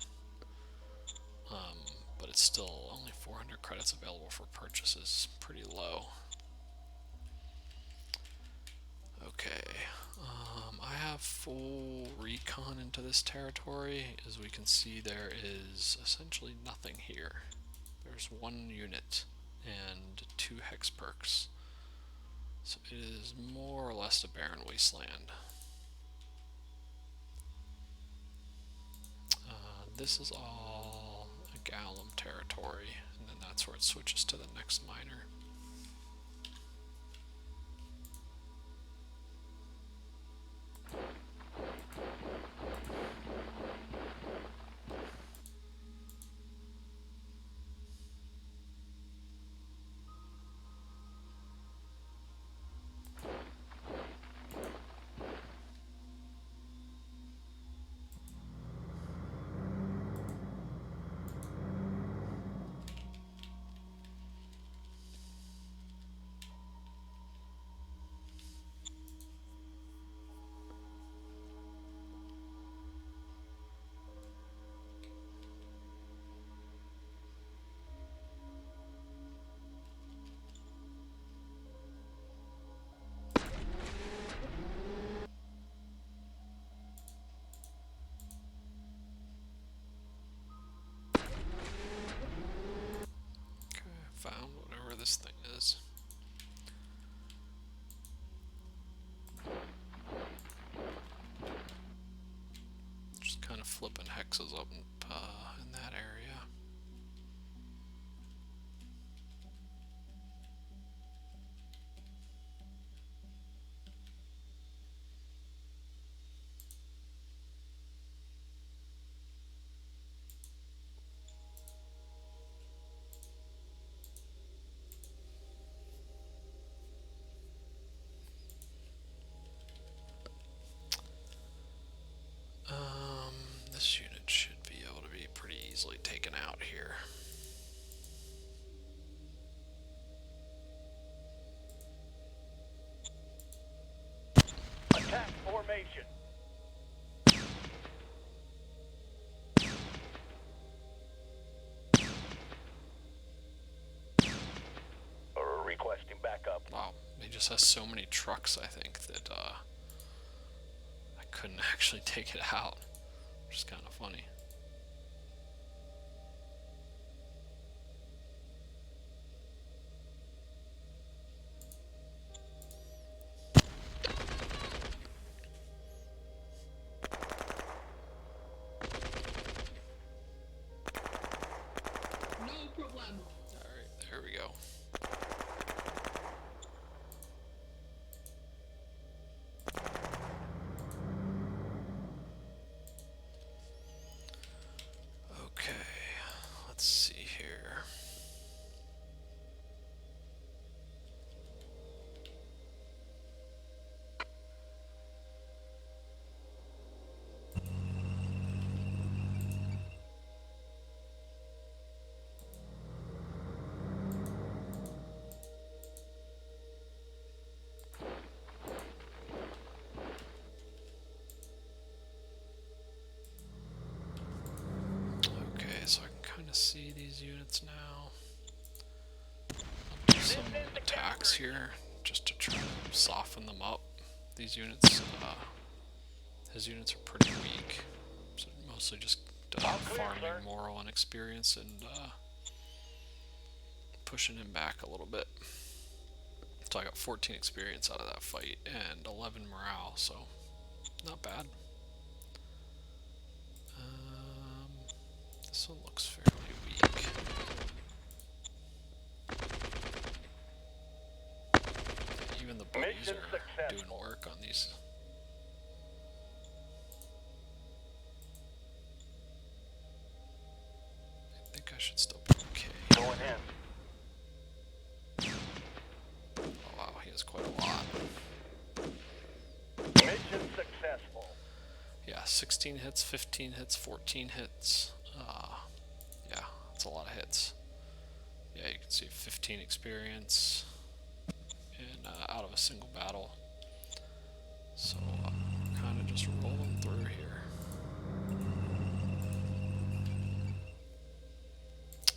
Speaker 1: But it's still only 400 credits available for purchases, pretty low. Okay, I have full recon into this territory. As we can see, there is essentially nothing here. There's 1 unit and 2 hex perks. So it is more or less a barren wasteland. This is all a Gallum territory, and then that's where it switches to the next miner. Found whatever this thing is. Just kind of flipping hexes up in that area. This unit should be able to be pretty easily taken out here.
Speaker 2: Attack formation. Requesting backup.
Speaker 1: Wow, he just has so many trucks, I think, that I couldn't actually take it out, which is kind of funny.
Speaker 4: No problem.
Speaker 1: Alright, there we go. Okay, let's see here. Okay, so I can kind of see these units now. I'll do some attacks here just to try to soften them up. These units, his units are pretty weak, so mostly just farming moral and experience and pushing him back a little bit. So I got 14 experience out of that fight and 11 morale, so not bad. This one looks fairly weak. Even the buggies are doing work on these. I think I should still be okay.
Speaker 2: Going in.
Speaker 1: Oh wow, he has quite a lot.
Speaker 2: Mission successful.
Speaker 1: 16 hits, 15 hits, 14 hits. Yeah, that's a lot of hits. Yeah, you can see 15 experience and out of a single battle. So we're kind of just rolling through here.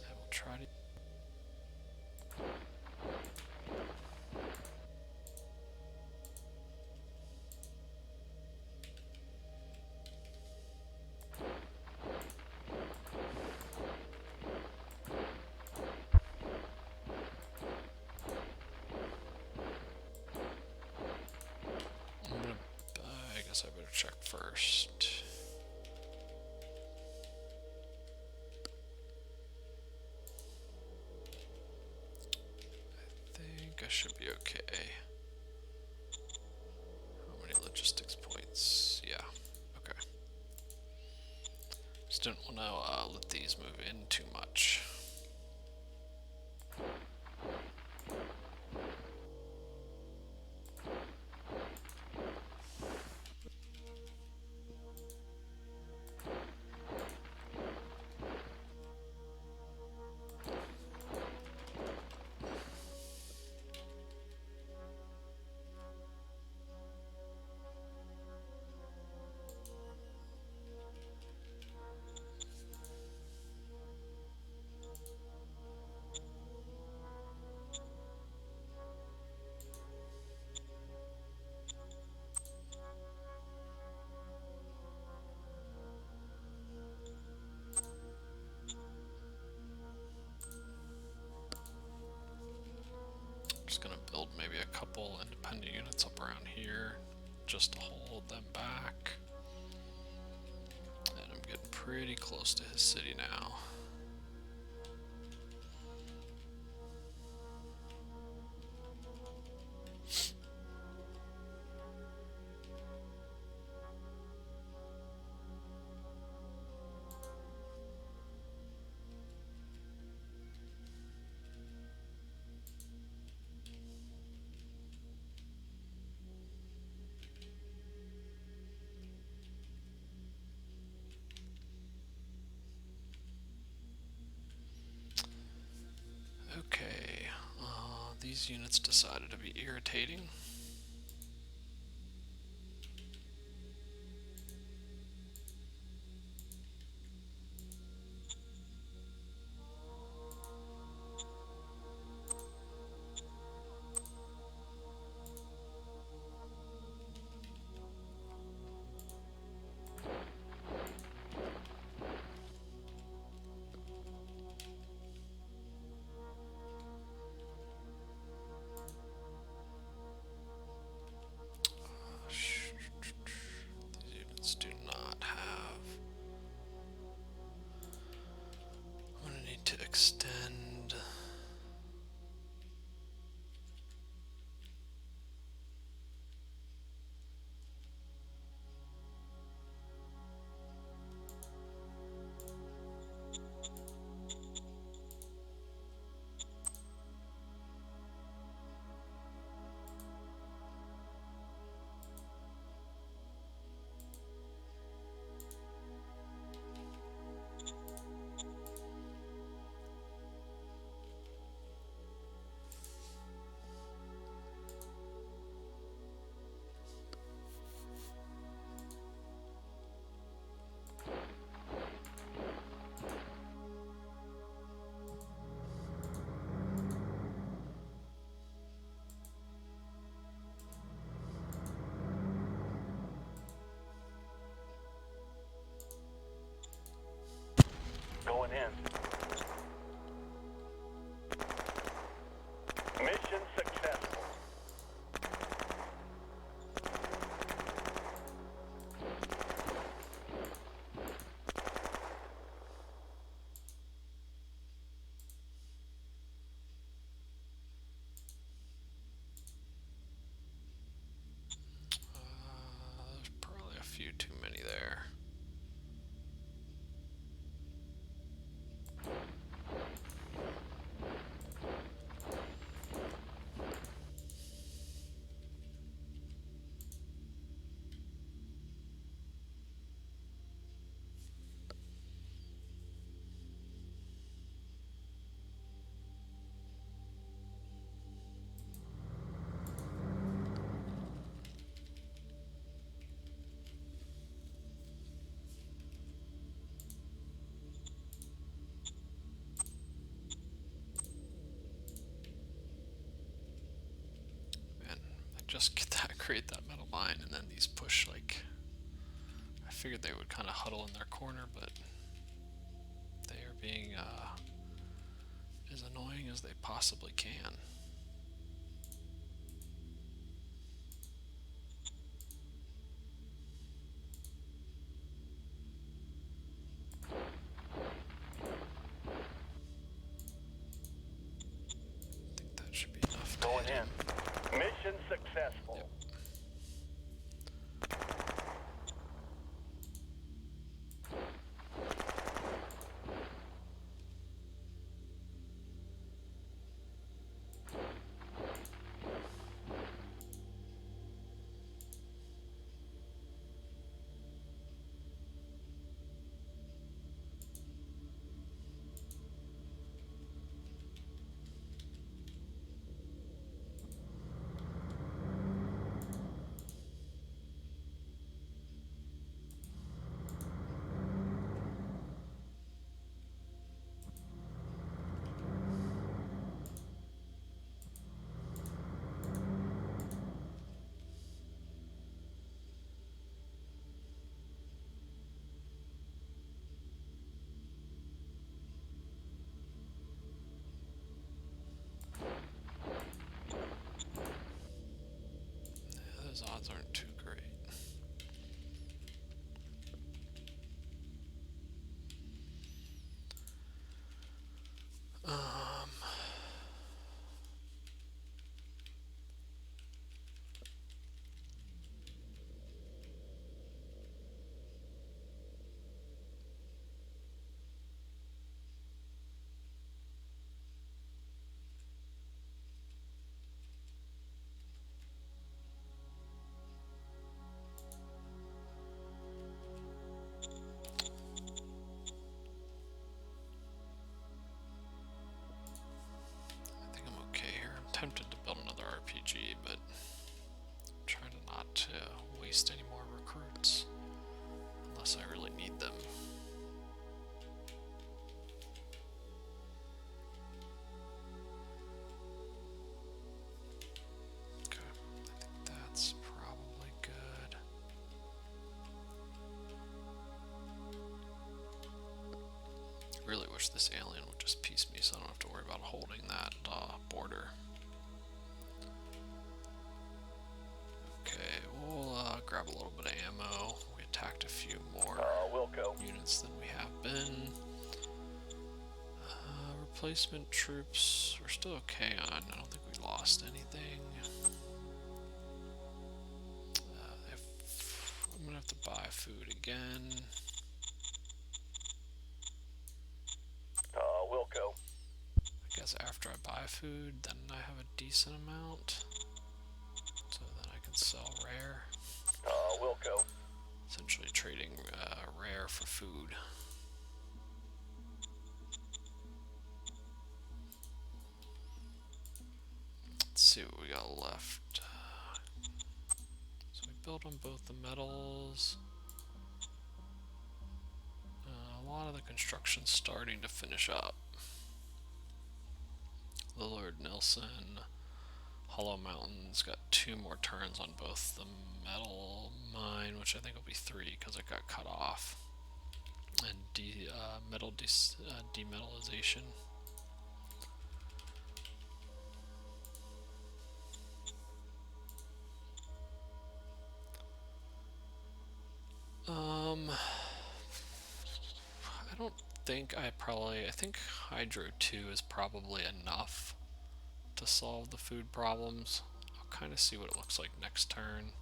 Speaker 1: And we'll try to... I guess I better check first. I think I should be okay. How many logistics points? Yeah, okay. Just didn't want to let these move in too much. Just gonna build maybe a couple independent units up around here just to hold them back. And I'm getting pretty close to his city now. Okay, these units decided to be irritating. create that metal mine, and then these push, like, I figured they would kind of huddle in their corner, but they are being as annoying as they possibly can. I think that should be enough to
Speaker 2: Going
Speaker 1: hit him.
Speaker 2: in. Mission successful.
Speaker 1: Yep. Those odds aren't too great. I think I'm okay here. I'm tempted to build another RPG, but I'm trying to not waste any more recruits unless I really need them. Okay, I think that's probably good. Really wish this alien would just piece me so I don't have to worry about holding that border. Okay, we'll grab a little bit of ammo. We attacked a few more
Speaker 2: We'll go.
Speaker 1: units than we have been. Replacement troops, we're still okay on. I don't think we lost anything. I'm gonna have to buy food again.
Speaker 2: We'll go.
Speaker 1: I guess after I buy food, then I have a decent amount. So then I can sell rare.
Speaker 2: We'll go.
Speaker 1: Essentially trading rare for food. Let's see what we got left. So we built on both the metals. A lot of the construction's starting to finish up. Lillard, Nelson, Hollow Mountain's got 2 more turns on both the metal mine, which I think will be 3 because it got cut off, and metal demetallization. I don't think I think Hydro 2 is probably enough to solve the food problems. I'll kind of see what it looks like next turn.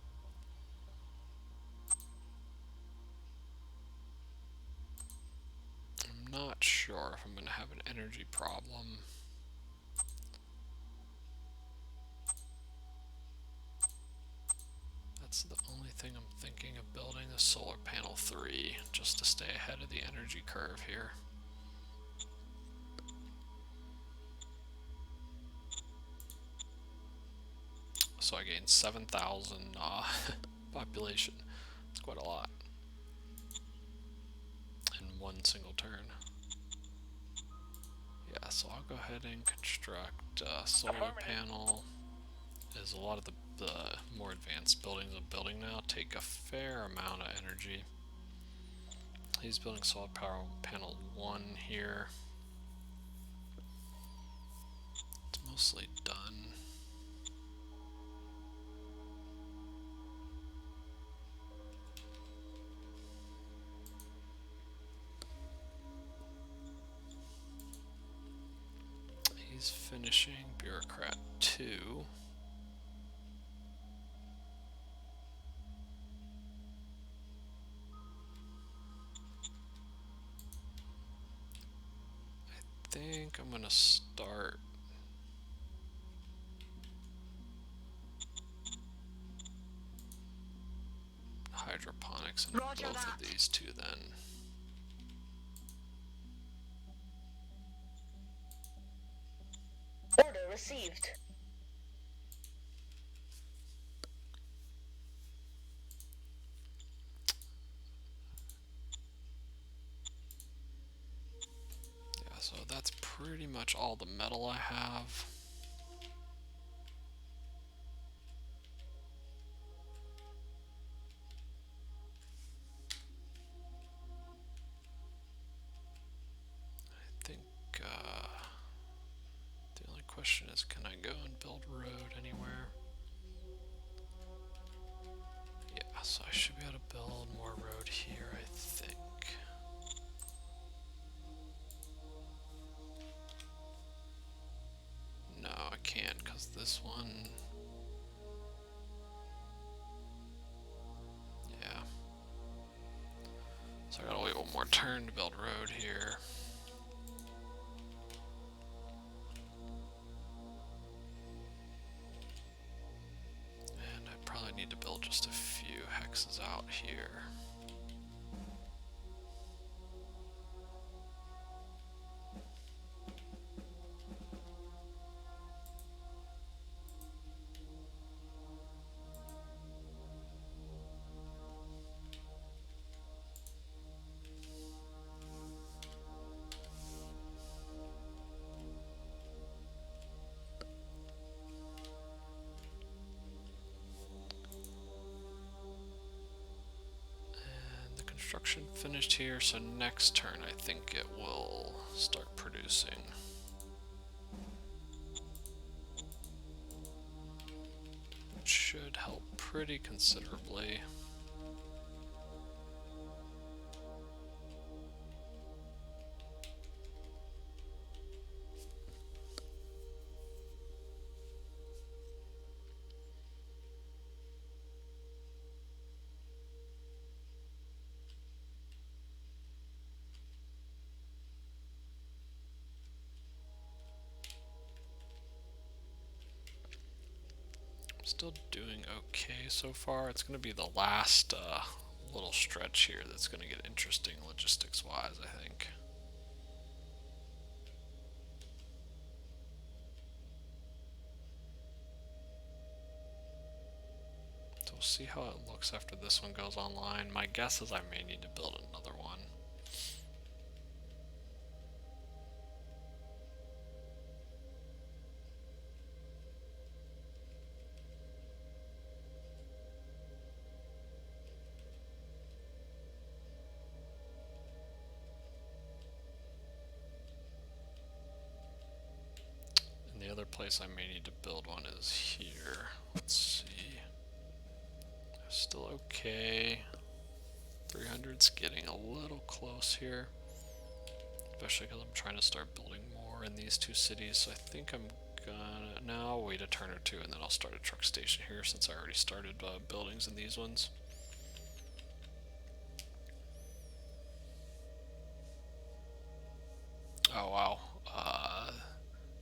Speaker 1: I'm not sure if I'm going to have an energy problem. That's the only thing I'm thinking of building, a solar panel 3, just to stay ahead of the energy curve here. So I gained 7,000 population. It's quite a lot in one single turn. Yeah, so I'll go ahead and construct a solar panel. As a lot of the the more advanced buildings I'm building now take a fair amount of energy. He's building solar power panel 1 here. It's mostly done. He's finishing bureaucrat 2. I think I'm gonna start hydroponics in
Speaker 3: Roger
Speaker 1: both
Speaker 3: that.
Speaker 1: of these two then.
Speaker 3: Order received.
Speaker 1: Yeah, so that's pretty much all the metal I have. I think the only question is, can I go and build road anywhere? Yeah, so I should be able to build more road here, I think. No, I can't, because this one... Yeah. So I gotta wait one more turn to build road here. And I probably need to build just a few hexes out here. Construction finished here, so next turn I think it will start producing. Which should help pretty considerably. Still doing okay so far. It's going to be the last little stretch here that's going to get interesting logistics wise, I think. So we'll see how it looks after this one goes online. My guess is I may need to build another one. The other place I may need to build one is here. Let's see. Still okay. 300's getting a little close here. Especially because I'm trying to start building more in these two cities. So I think I'm gonna... No, I'll wait a turn or two and then I'll start a truck station here since I already started buildings in these ones. Oh wow.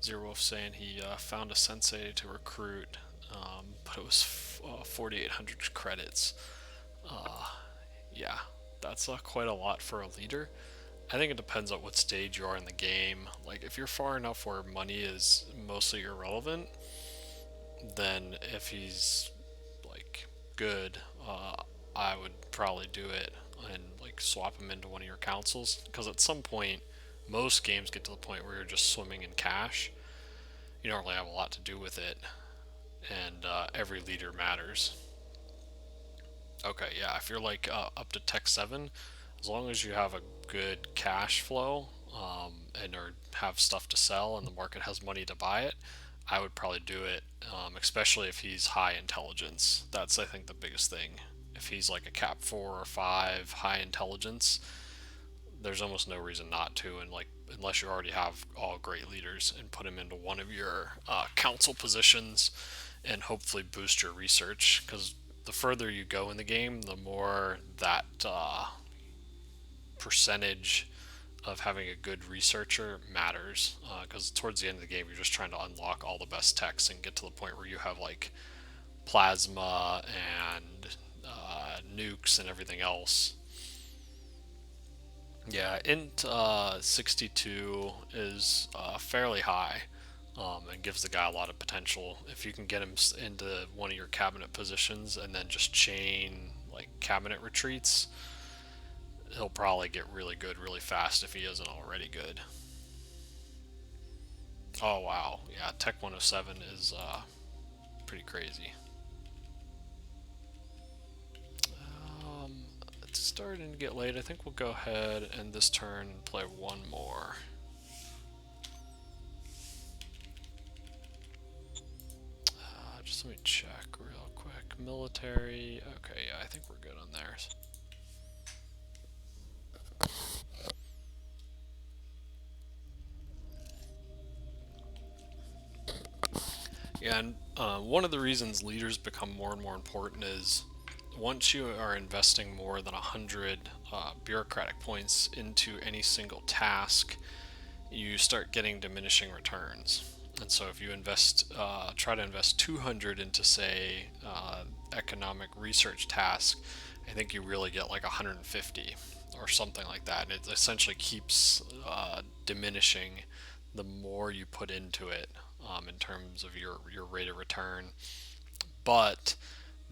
Speaker 1: Zero Wolf saying he found a sensei to recruit, but it was 4,800 credits. Yeah, that's quite a lot for a leader. I think it depends on what stage you are in the game. Like, if you're far enough where money is mostly irrelevant, then if he's, like, good, I would probably do it and, like, swap him into one of your councils. Because at some point, most games get to the point where you're just swimming in cash. You don't really have a lot to do with it. and every leader matters. Okay, yeah, if you're like up to Tech 7, as long as you have a good cash flow and or have stuff to sell and the market has money to buy it, I would probably do it, especially if he's high intelligence. That's, I think, the biggest thing. If he's like a cap 4 or 5 high intelligence, there's almost no reason not to, and like unless you already have all great leaders, and put him into one of your council positions and hopefully boost your research, because the further you go in the game, the more that percentage of having a good researcher matters, because towards the end of the game you're just trying to unlock all the best techs and get to the point where you have like plasma and nukes and everything else. Yeah, int 62 is fairly high, and gives the guy a lot of potential. If you can get him into one of your cabinet positions and then just chain like cabinet retreats, he'll probably get really good really fast if he isn't already good. Oh wow, yeah, Tech 107 is pretty crazy. It's starting to get late. I think we'll go ahead and this turn play one more. Just let me check real quick. Military. Okay, yeah, I think we're good on there. Yeah, and one of the reasons leaders become more and more important is once you are investing more than 100 bureaucratic points into any single task, you start getting diminishing returns. And so if you try to invest 200 into, say, economic research task, I think you really get like 150 or something like that. And it essentially keeps diminishing the more you put into it, in terms of your rate of return. But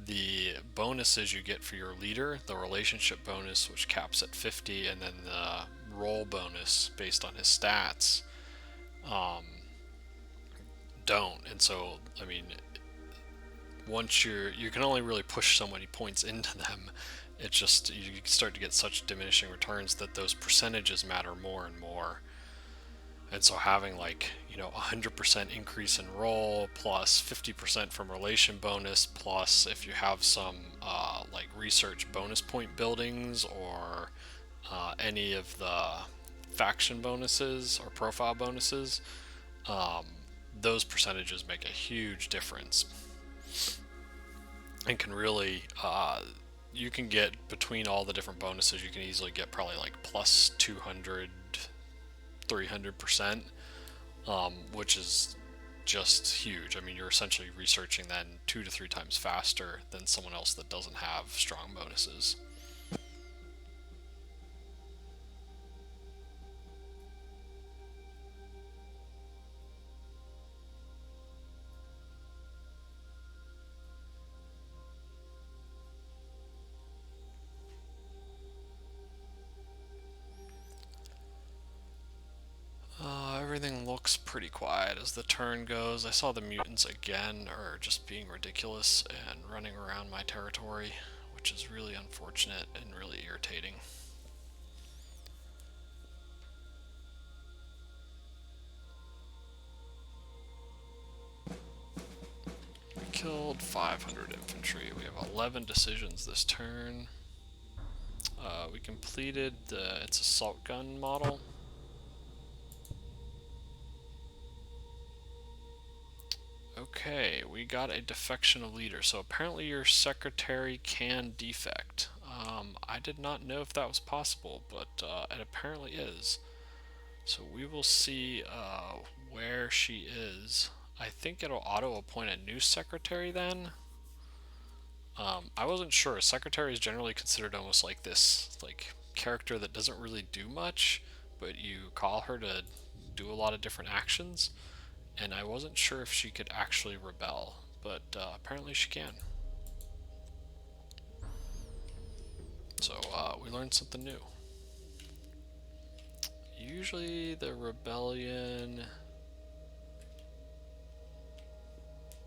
Speaker 1: the bonuses you get for your leader, the relationship bonus, which caps at 50, and then the role bonus based on his stats, don't. And so, I mean, once you can only really push so many points into them. It just, you start to get such diminishing returns that those percentages matter more and more. And so having like, 100% increase in roll plus 50% from relation bonus, plus if you have some like research bonus point buildings or any of the faction bonuses or profile bonuses, those percentages make a huge difference and can really you can get between all the different bonuses, you can easily get probably like plus 200 300%, which is just huge. I mean, you're essentially researching then 2 to 3 times faster than someone else that doesn't have strong bonuses. Everything looks pretty quiet as the turn goes. I saw the mutants again are just being ridiculous and running around my territory, which is really unfortunate and really irritating. We killed 500 infantry. We have 11 decisions this turn. We completed its assault gun model. Okay, we got a defection of leader. So apparently your secretary can defect. I did not know if that was possible, but it apparently is. So we will see where she is. I think it'll auto-appoint a new secretary then. I wasn't sure. A secretary is generally considered almost like this like character that doesn't really do much, but you call her to do a lot of different actions. And I wasn't sure if she could actually rebel, but apparently she can. So we learned something new. Usually the rebellion...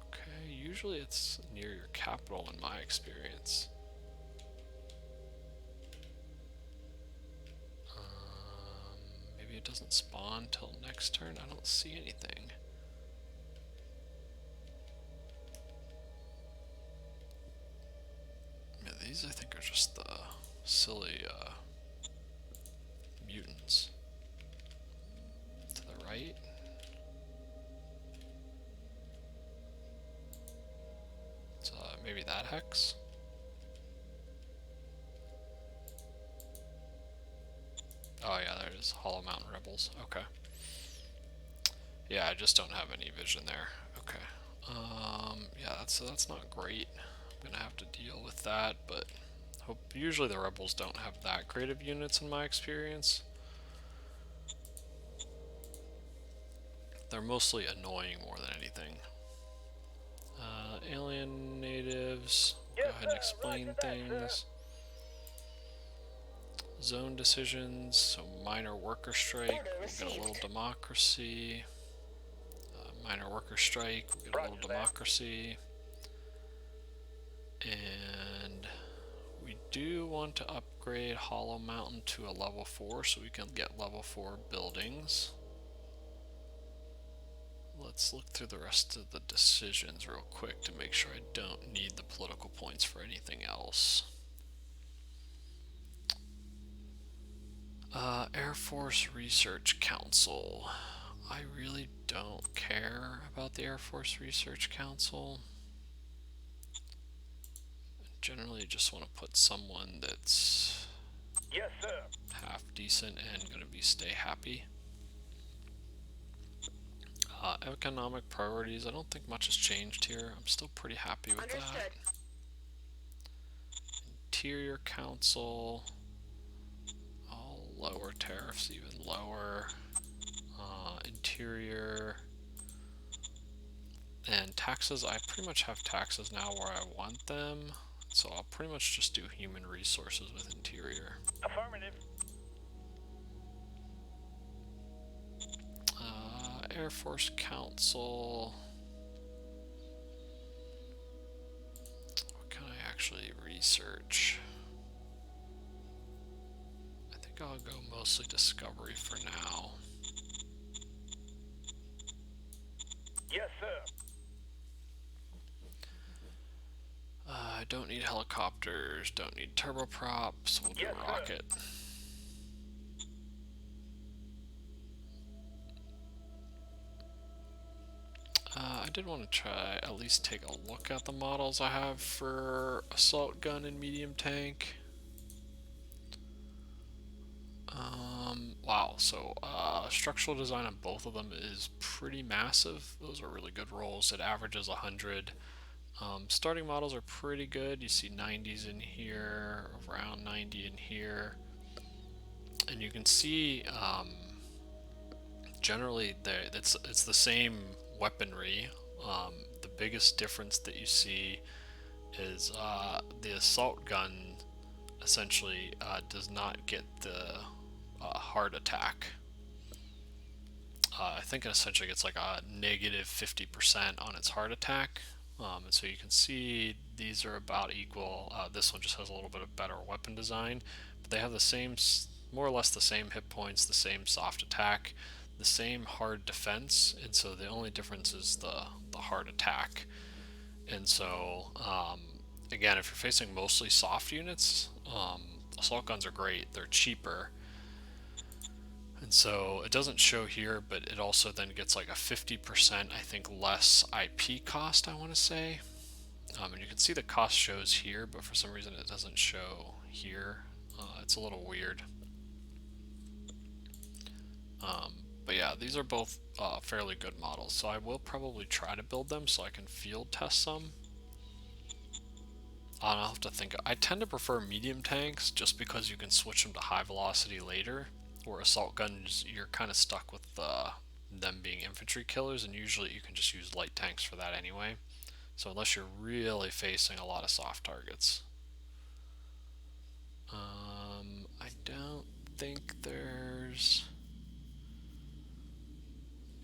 Speaker 1: Okay, usually it's near your capital in my experience. Maybe it doesn't spawn till next turn. I don't see anything. Yeah, these I think are just the silly mutants. To the right. It's maybe that hex. Oh yeah, there it is. Hollow Mountain Rebels. Okay. Yeah, I just don't have any vision there. Okay. Yeah, that's not great. I'm gonna have to deal with that, but usually the Rebels don't have that great of units in my experience. They're mostly annoying more than anything. Alien natives. Go ahead and explain things. Zone decisions, so minor worker strike, we'll get a little democracy. Minor worker strike, we'll get a little democracy. And we do want to upgrade Hollow Mountain to a level 4 so we can get level 4 buildings. Let's look through the rest of the decisions real quick to make sure I don't need the political points for anything else. Air Force Research Council. I really don't care about the Air Force Research Council. Generally just want to put someone that's half decent and going to stay happy. Economic priorities, I don't think much has changed here. I'm still pretty happy with that. Interior Council, I'll lower tariffs even lower. Interior and taxes, I pretty much have taxes now where I want them, so I'll pretty much just do human resources with interior.
Speaker 2: Affirmative.
Speaker 1: Air Force Council. What can I actually research? I think I'll go mostly discovery for now.
Speaker 2: Yes, sir.
Speaker 1: I don't need helicopters, don't need turboprops, we'll do rocket. I did want to try at least take a look at the models I have for assault gun and medium tank. Wow, so structural design on both of them is pretty massive. Those are really good rolls. It averages 100. Starting models are pretty good. You see 90s in here, around 90 in here. And you can see generally it's the same weaponry. The biggest difference that you see is the assault gun essentially does not get the hard attack. I think it essentially gets like a negative 50% on its hard attack. And so you can see these are about equal. This one just has a little bit of better weapon design, but they have the same, more or less the same hit points, the same soft attack, the same hard defense, and so the only difference is the hard attack. And so again, if you're facing mostly soft units, assault guns are great. They're cheaper. And so it doesn't show here, but it also then gets like a 50%, I think, less IP cost, I want to say. And you can see the cost shows here, but for some reason it doesn't show here. It's a little weird. But yeah, these are both fairly good models, so I will probably try to build them so I can field test some. I'll have to think. I tend to prefer medium tanks just because you can switch them to high velocity later. Or assault guns, you're kind of stuck with them being infantry killers, and usually you can just use light tanks for that anyway. So unless you're really facing a lot of soft targets. I don't think there's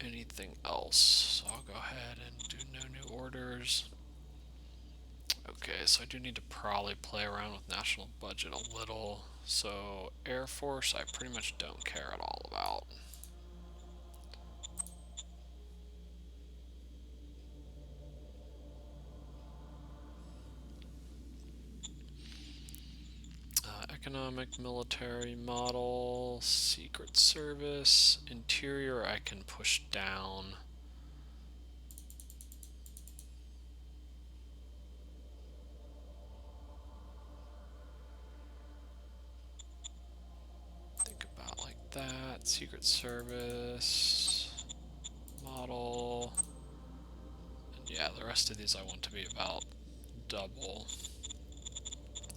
Speaker 1: anything else, so I'll go ahead and do no new orders. Okay, so I do need to probably play around with national budget a little. So Air Force, I pretty much don't care at all about. Economic, military, model, Secret Service, interior I can push down. Think about like that. Secret Service, model, and yeah, the rest of these I want to be about double.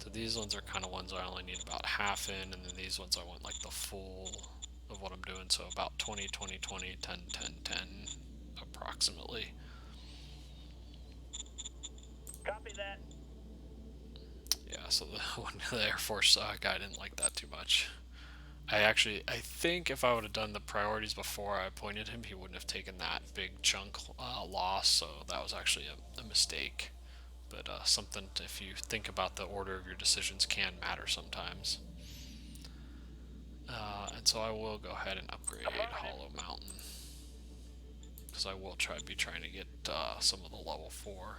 Speaker 1: So these ones are kind of ones I only need about half in, and then these ones I want like the full of what I'm doing, so about 20, 20, 20, 10, 10, 10 approximately.
Speaker 2: Copy that.
Speaker 1: Yeah, so the Air Force guy didn't like that too much. I think if I would have done the priorities before I appointed him, he wouldn't have taken that big chunk loss, so that was actually a mistake. But something, if you think about the order of your decisions, can matter sometimes. And so I will go ahead and upgrade Hollow Mountain, because I will be trying to get some of the level 4.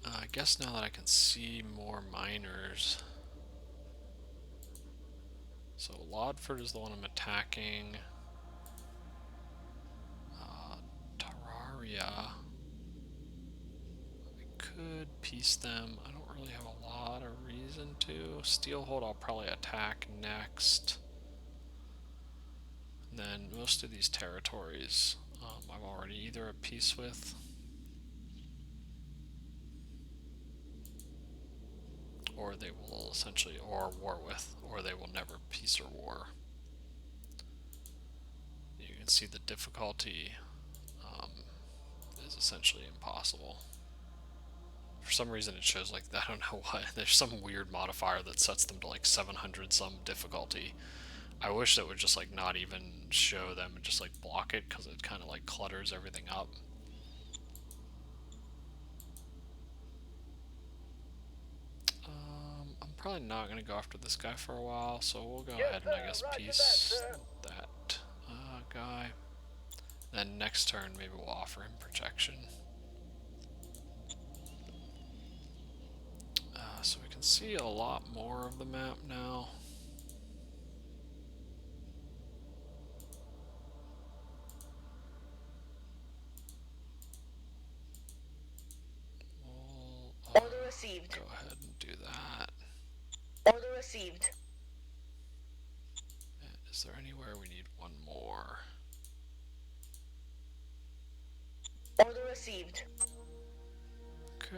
Speaker 1: I guess now that I can see more miners. So Lodford is the one I'm attacking. Terraria. I could piece them. I don't really have a lot of reason to. Steelhold I'll probably attack next. And then most of these territories I'm already either at peace with, or they will essentially, or war with, or they will never peace or war. You can see the difficulty is essentially impossible. For some reason it shows like, I don't know why, there's some weird modifier that sets them to like 700 some difficulty. I wish that would just like not even show them and just like block it, because it kind of like clutters everything up. I'm probably not going to go after this guy for a while, so we'll go ahead and I guess piece that guy. Then next turn maybe we'll offer him protection. So we can see a lot more of the map now. We'll
Speaker 3: Order received.
Speaker 1: go ahead and do that.
Speaker 3: Order received.
Speaker 1: Is there anywhere we need one more?
Speaker 3: Order received.
Speaker 1: Okay.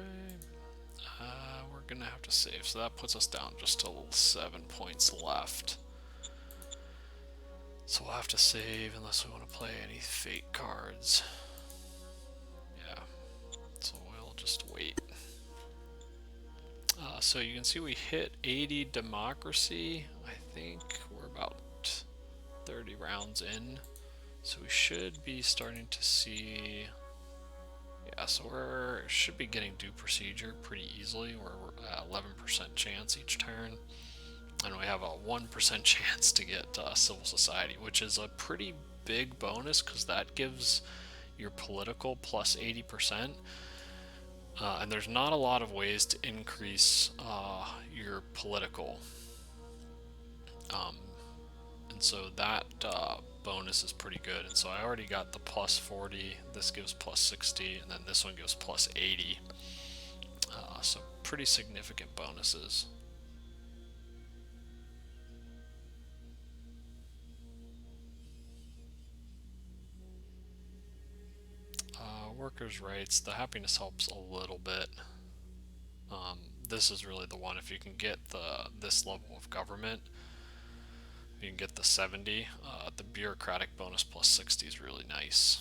Speaker 1: We're gonna have to save, so that puts us down just to 7 points left. So we'll have to save unless we want to play any fate cards. Yeah, so we'll just wait. So you can see we hit 80 democracy. I think we're about 30 rounds in. So we should be starting to see... Yeah, so we should be getting due procedure pretty easily. We're at 11% chance each turn. And we have a 1% chance to get civil society, which is a pretty big bonus, because that gives your political plus 80%. And there's not a lot of ways to increase your political. And so that bonus is pretty good. And so I already got the plus 40, this gives plus 60, and then this one gives plus 80. So pretty significant bonuses. Workers' rights, the happiness helps a little bit. This is really the one. If you can get this level of government, if you can get the 70, the bureaucratic bonus plus 60 is really nice.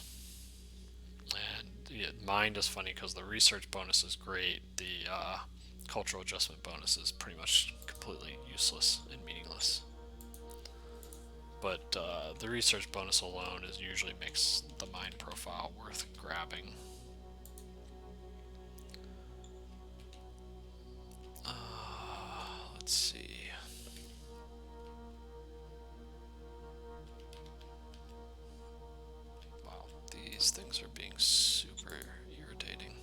Speaker 1: And yeah, mind is funny because the research bonus is great. The cultural adjustment bonus is pretty much completely useless and meaningless. But the research bonus alone usually makes the mind profile worth grabbing. let's see. Wow, these things are being super irritating.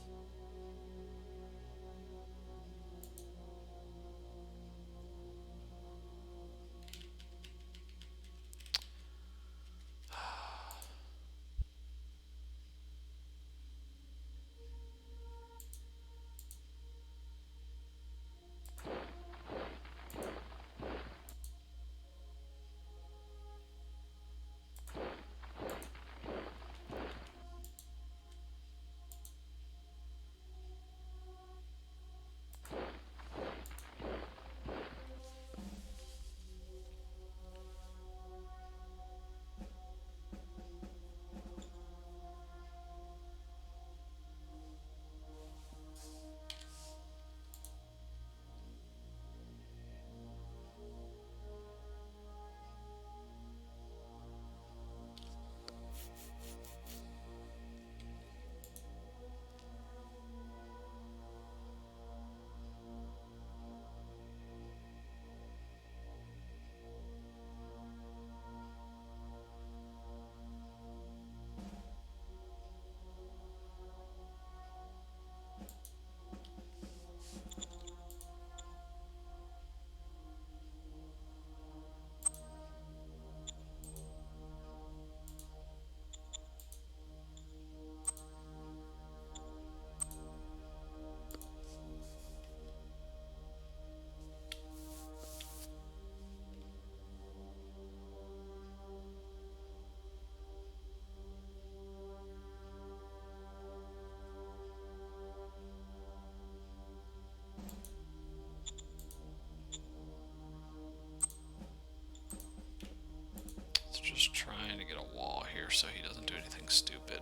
Speaker 1: It's just trying to get a wall here so he doesn't do anything stupid.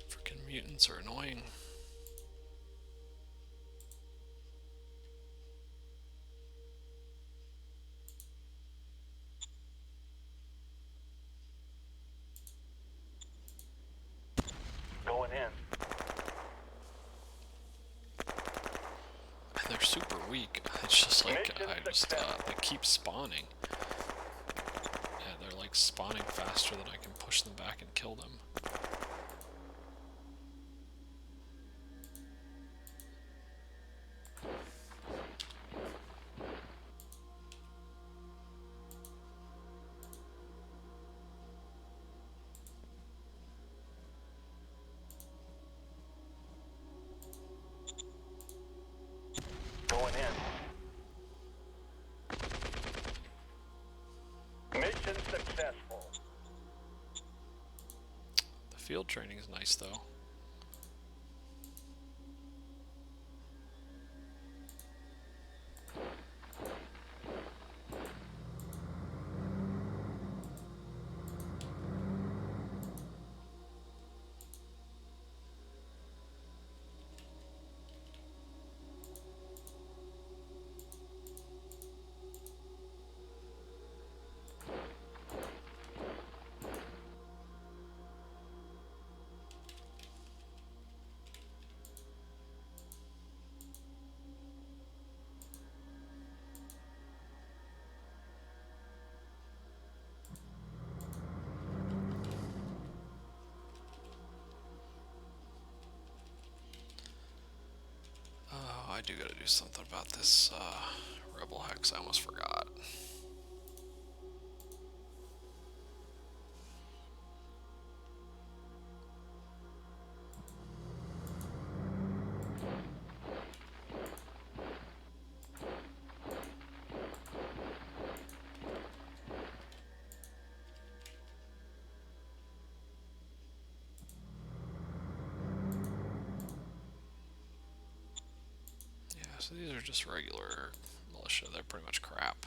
Speaker 1: Freaking mutants are annoying.
Speaker 2: Going in.
Speaker 1: They're super weak. It's just like
Speaker 2: Mission
Speaker 1: they keep spawning. Yeah, they're like spawning faster than I can push them back and kill them.
Speaker 2: Going in. Mission successful.
Speaker 1: The field training is nice though. I do gotta do something about this rebel hex. I almost forgot. Yeah, so these are just regular militia. They're pretty much crap.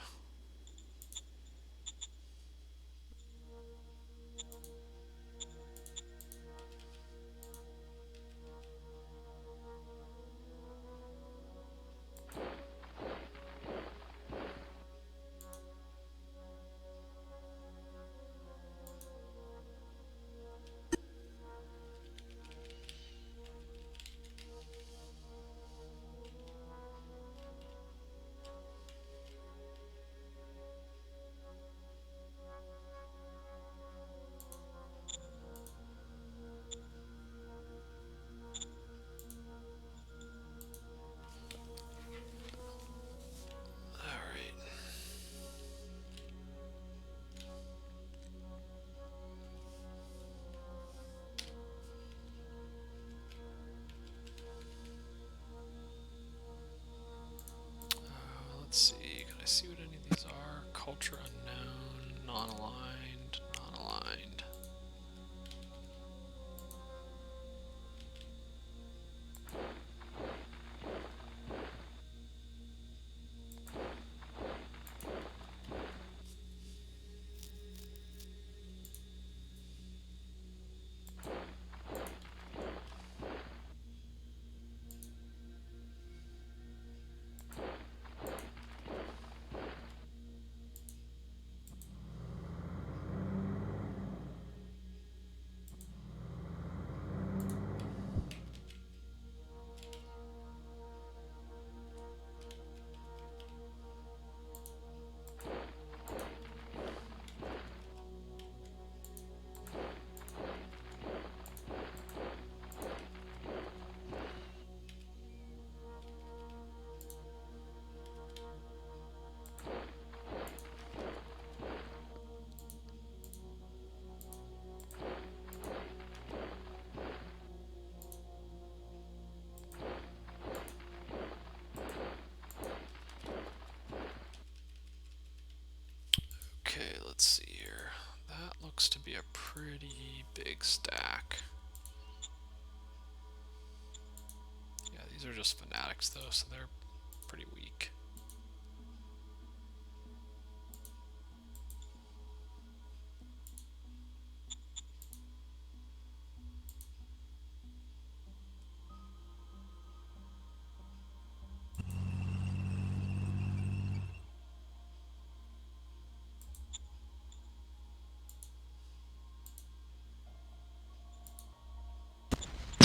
Speaker 1: I see what any of these are? Culture unknown, non-aligned, non-aligned. Okay, let's see here. That looks to be a pretty big stack. Yeah, these are just fanatics though, so they're pretty weak.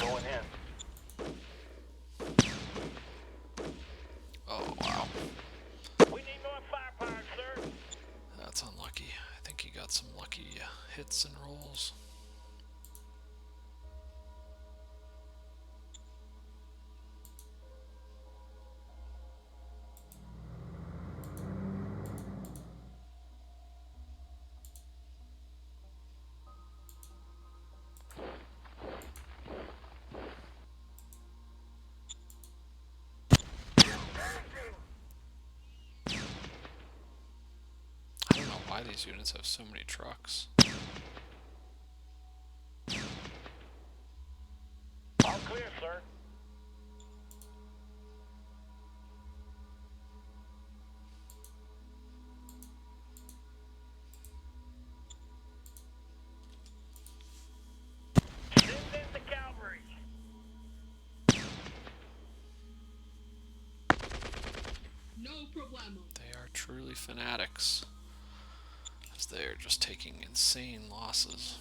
Speaker 2: Going in.
Speaker 1: Oh, wow.
Speaker 2: We need more firepower, sir.
Speaker 1: That's unlucky. I think he got some lucky hits and rolls. I don't know why these units have so many trucks.
Speaker 2: All clear, sir. Send in the cavalry.
Speaker 4: No problemo.
Speaker 1: They are truly fanatics, as they are just taking insane losses.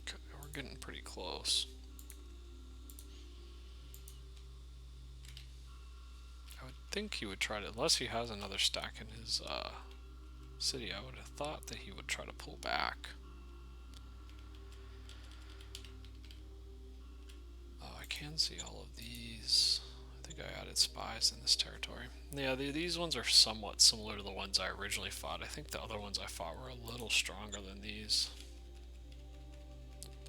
Speaker 1: Okay, we're getting pretty close. I would think he would try to, unless he has another stack in his city, I would have thought that he would try to pull back. Oh, I can see all of these. I think I added spies in this territory. Yeah, these ones are somewhat similar to the ones I originally fought. I think the other ones I fought were a little stronger than these.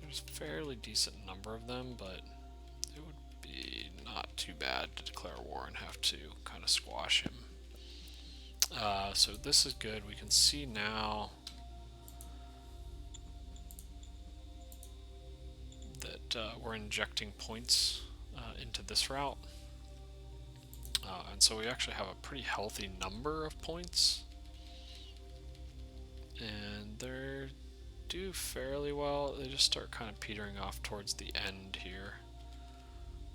Speaker 1: There's a fairly decent number of them, but it would be not too bad to declare war and have to kind of squash him. So this is good. We can see now that we're injecting points into this route. And so we actually have a pretty healthy number of points. And they're do fairly well. They just start kind of petering off towards the end here.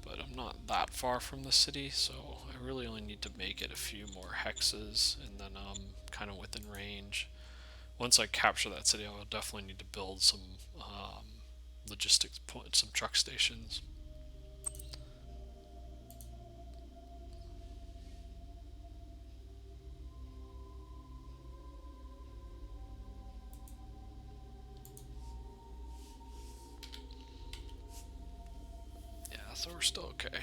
Speaker 1: But I'm not that far from the city, so I really only need to make it a few more hexes, and then I'm kind of within range. Once I capture that city, I will definitely need to build some logistics points, some truck stations. Yeah, so we're still okay.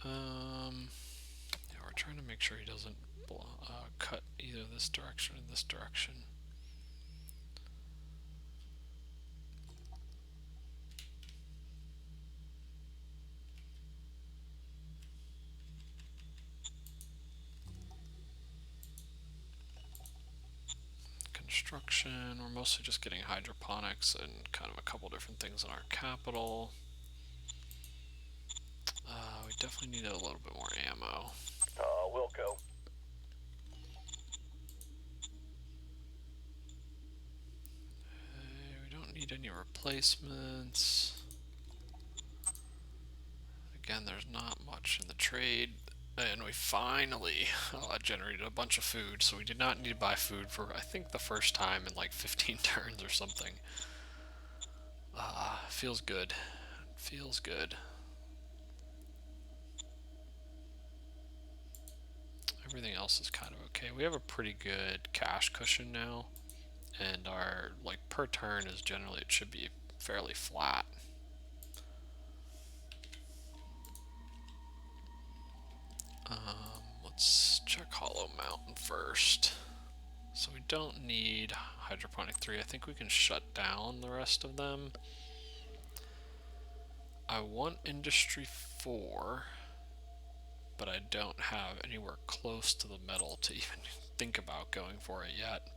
Speaker 1: Yeah, we're trying to make sure he doesn't cut either this direction or this direction. Construction, we're mostly just getting hydroponics and kind of a couple different things in our capital. We definitely need a little bit more ammo.
Speaker 2: Wilco.
Speaker 1: We don't need any replacements. Again, there's not much in the trade. And we finally generated a bunch of food, so we did not need to buy food for, I think, the first time in like 15 turns or something. Feels good. Feels good. Everything else is kind of okay. We have a pretty good cash cushion now, and our per turn is generally, it should be fairly flat. Let's check Hollow Mountain first. So we don't need Hydroponic 3. I think we can shut down the rest of them. I want Industry 4, but I don't have anywhere close to the metal to even think about going for it yet.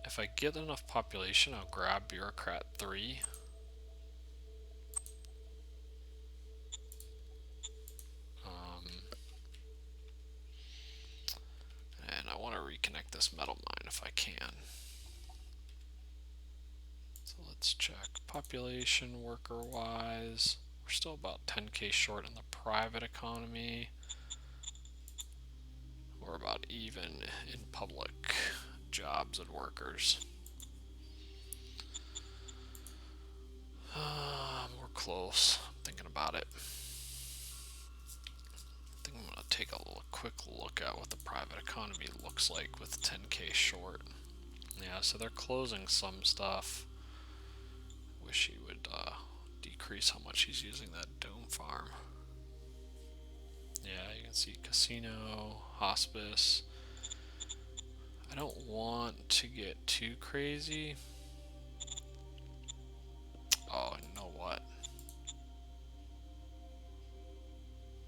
Speaker 1: If I get enough population, I'll grab Bureaucrat 3. And I want to reconnect this metal mine if I can. So let's check population worker wise. We're still about 10k short in the private economy. We're about even in public jobs and workers. We're close. I'm thinking about it. I think I'm going to take a quick look at what the private economy looks like with 10k short. Yeah, so they're closing some stuff. Wish he would decrease how much he's using that dome farm. Yeah, you can see casino, hospice. I don't want to get too crazy. Oh, you know what?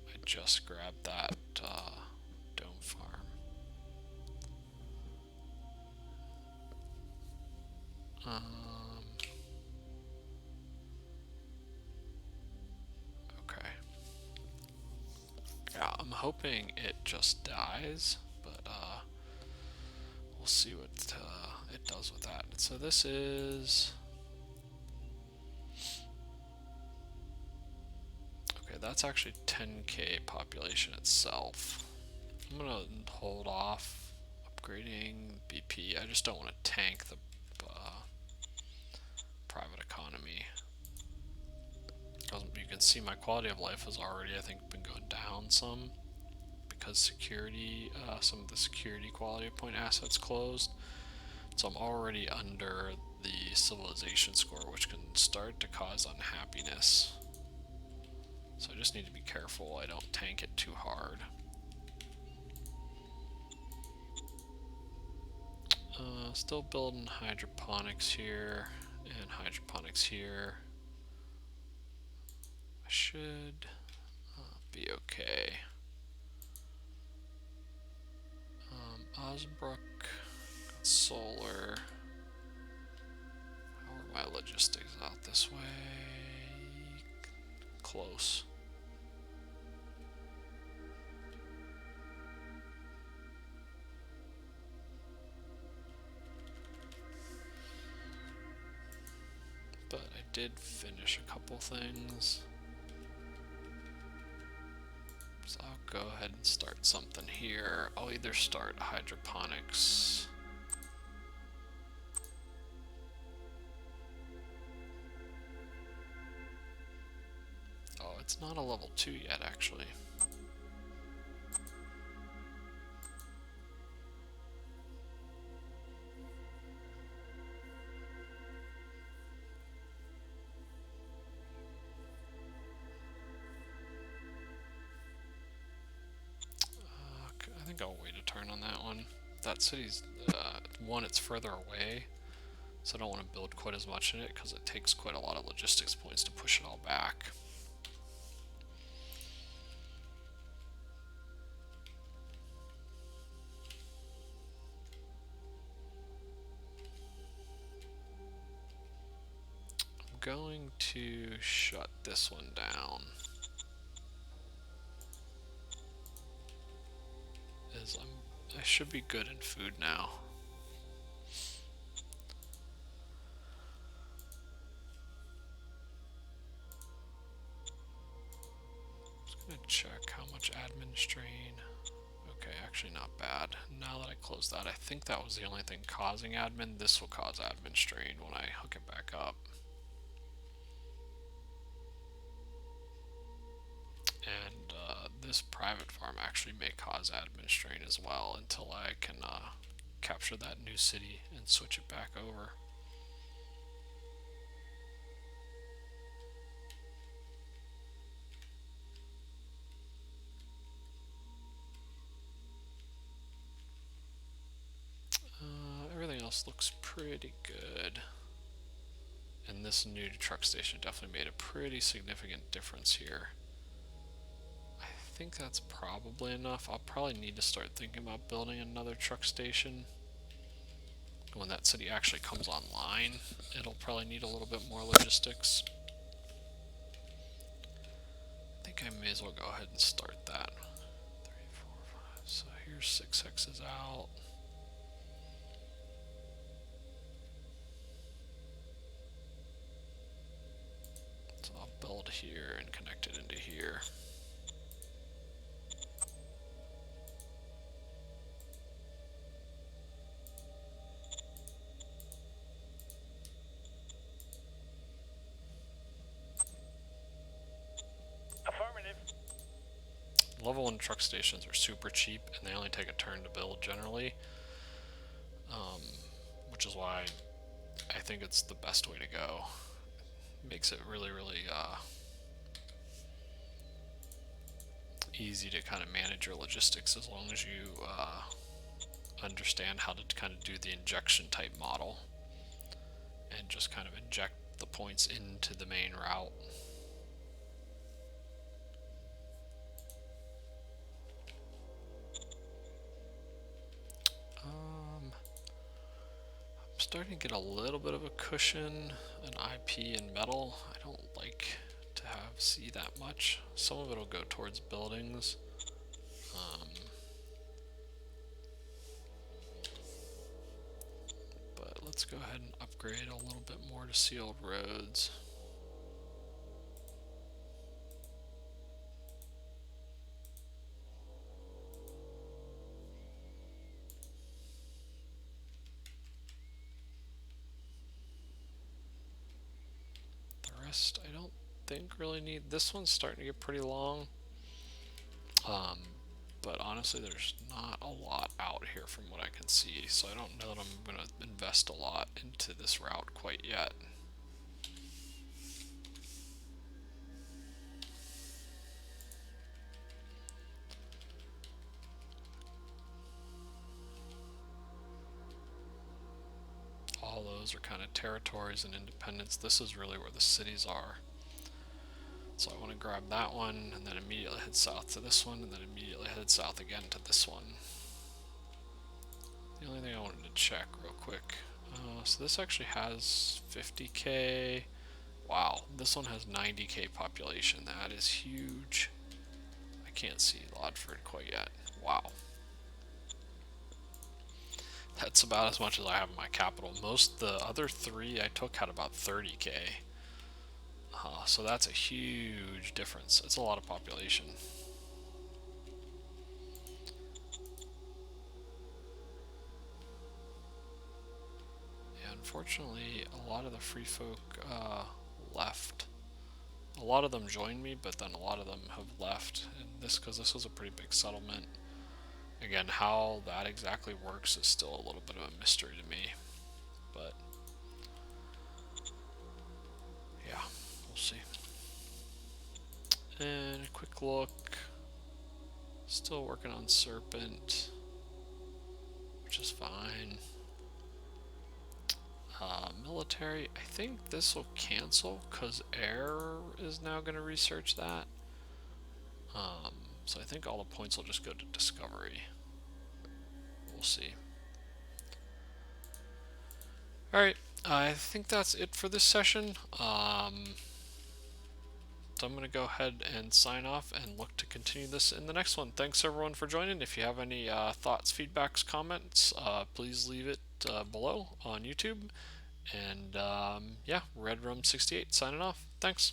Speaker 1: I just grabbed that dome farm. Okay. Yeah, I'm hoping it just dies, but we'll see what it does with that. So this is... Okay, that's actually 10k population itself. I'm gonna hold off upgrading BP. I just don't want to tank the private economy. You can see my quality of life has already, I think, been going down some because security, some of the security quality point assets closed. So I'm already under the civilization score, which can start to cause unhappiness. So I just just need to be careful I don't tank it too hard. Still building hydroponics here and hydroponics here. I should be okay. Osbrook, got solar. How are my logistics out this way? Close. But I did finish a couple things. So I'll go ahead and start something here. I'll either start hydroponics. Oh, it's not a level 2 yet, actually. I think I'll wait a turn on that one. That city's, one, it's further away, so I don't want to build quite as much in it because it takes quite a lot of logistics points to push it all back. I'm going to shut this one down. As I should be good in food now. Just gonna check how much admin strain. Okay, actually not bad. Now that I close that, I think that was the only thing causing admin. This will cause admin strain when I hook it back up. And this private farm actually may cause admin strain as well until I can capture that new city and switch it back over. Everything else looks pretty good. And this new truck station definitely made a pretty significant difference here. I think that's probably enough. I'll probably need to start thinking about building another truck station. When that city actually comes online, it'll probably need a little bit more logistics. I think I may as well go ahead and start that. 3, 4, 5. So here's 6 hexes out. So I'll build here and connect it into here. Level 1 truck stations are super cheap and they only take a turn to build generally, which is why I think it's the best way to go. It makes it really easy to kind of manage your logistics as long as you understand how to kind of do the injection type model and just kind of inject the points into the main route. I'm starting to get a little bit of a cushion, an IP and metal. I don't like to see that much. Some of it will go towards buildings. But let's go ahead and upgrade a little bit more to sealed roads. I don't think really need. This one's starting to get pretty long, but honestly there's not a lot out here from what I can see, so I don't know that I'm going to invest a lot into this route quite yet. those are kind of territories and independence. This is really where the cities are. So I want to grab that one and then immediately head south to this one and then immediately head south again to this one. The only thing I wanted to check real quick. So this actually has 50k. Wow, this one has 90k population. That is huge. I can't see Lodford quite yet. Wow. That's about as much as I have in my capital. Most the other three I took had about 30k. So that's a huge difference. It's a lot of population. Yeah, unfortunately, a lot of the free folk left. A lot of them joined me, but then a lot of them have left. And because this was a pretty big settlement. Again, how that exactly works is still a little bit of a mystery to me. But yeah, we'll see. And a quick look. Still working on Serpent, which is fine. Military, I think this will cancel because Air is now going to research that. So I think all the points will just go to Discovery. We'll see. Alright, I think that's it for this session. So I'm going to go ahead and sign off and look to continue this in the next one. Thanks everyone for joining. If you have any thoughts, feedbacks, comments, please leave it below on YouTube. And yeah, RedRum68 signing off. Thanks.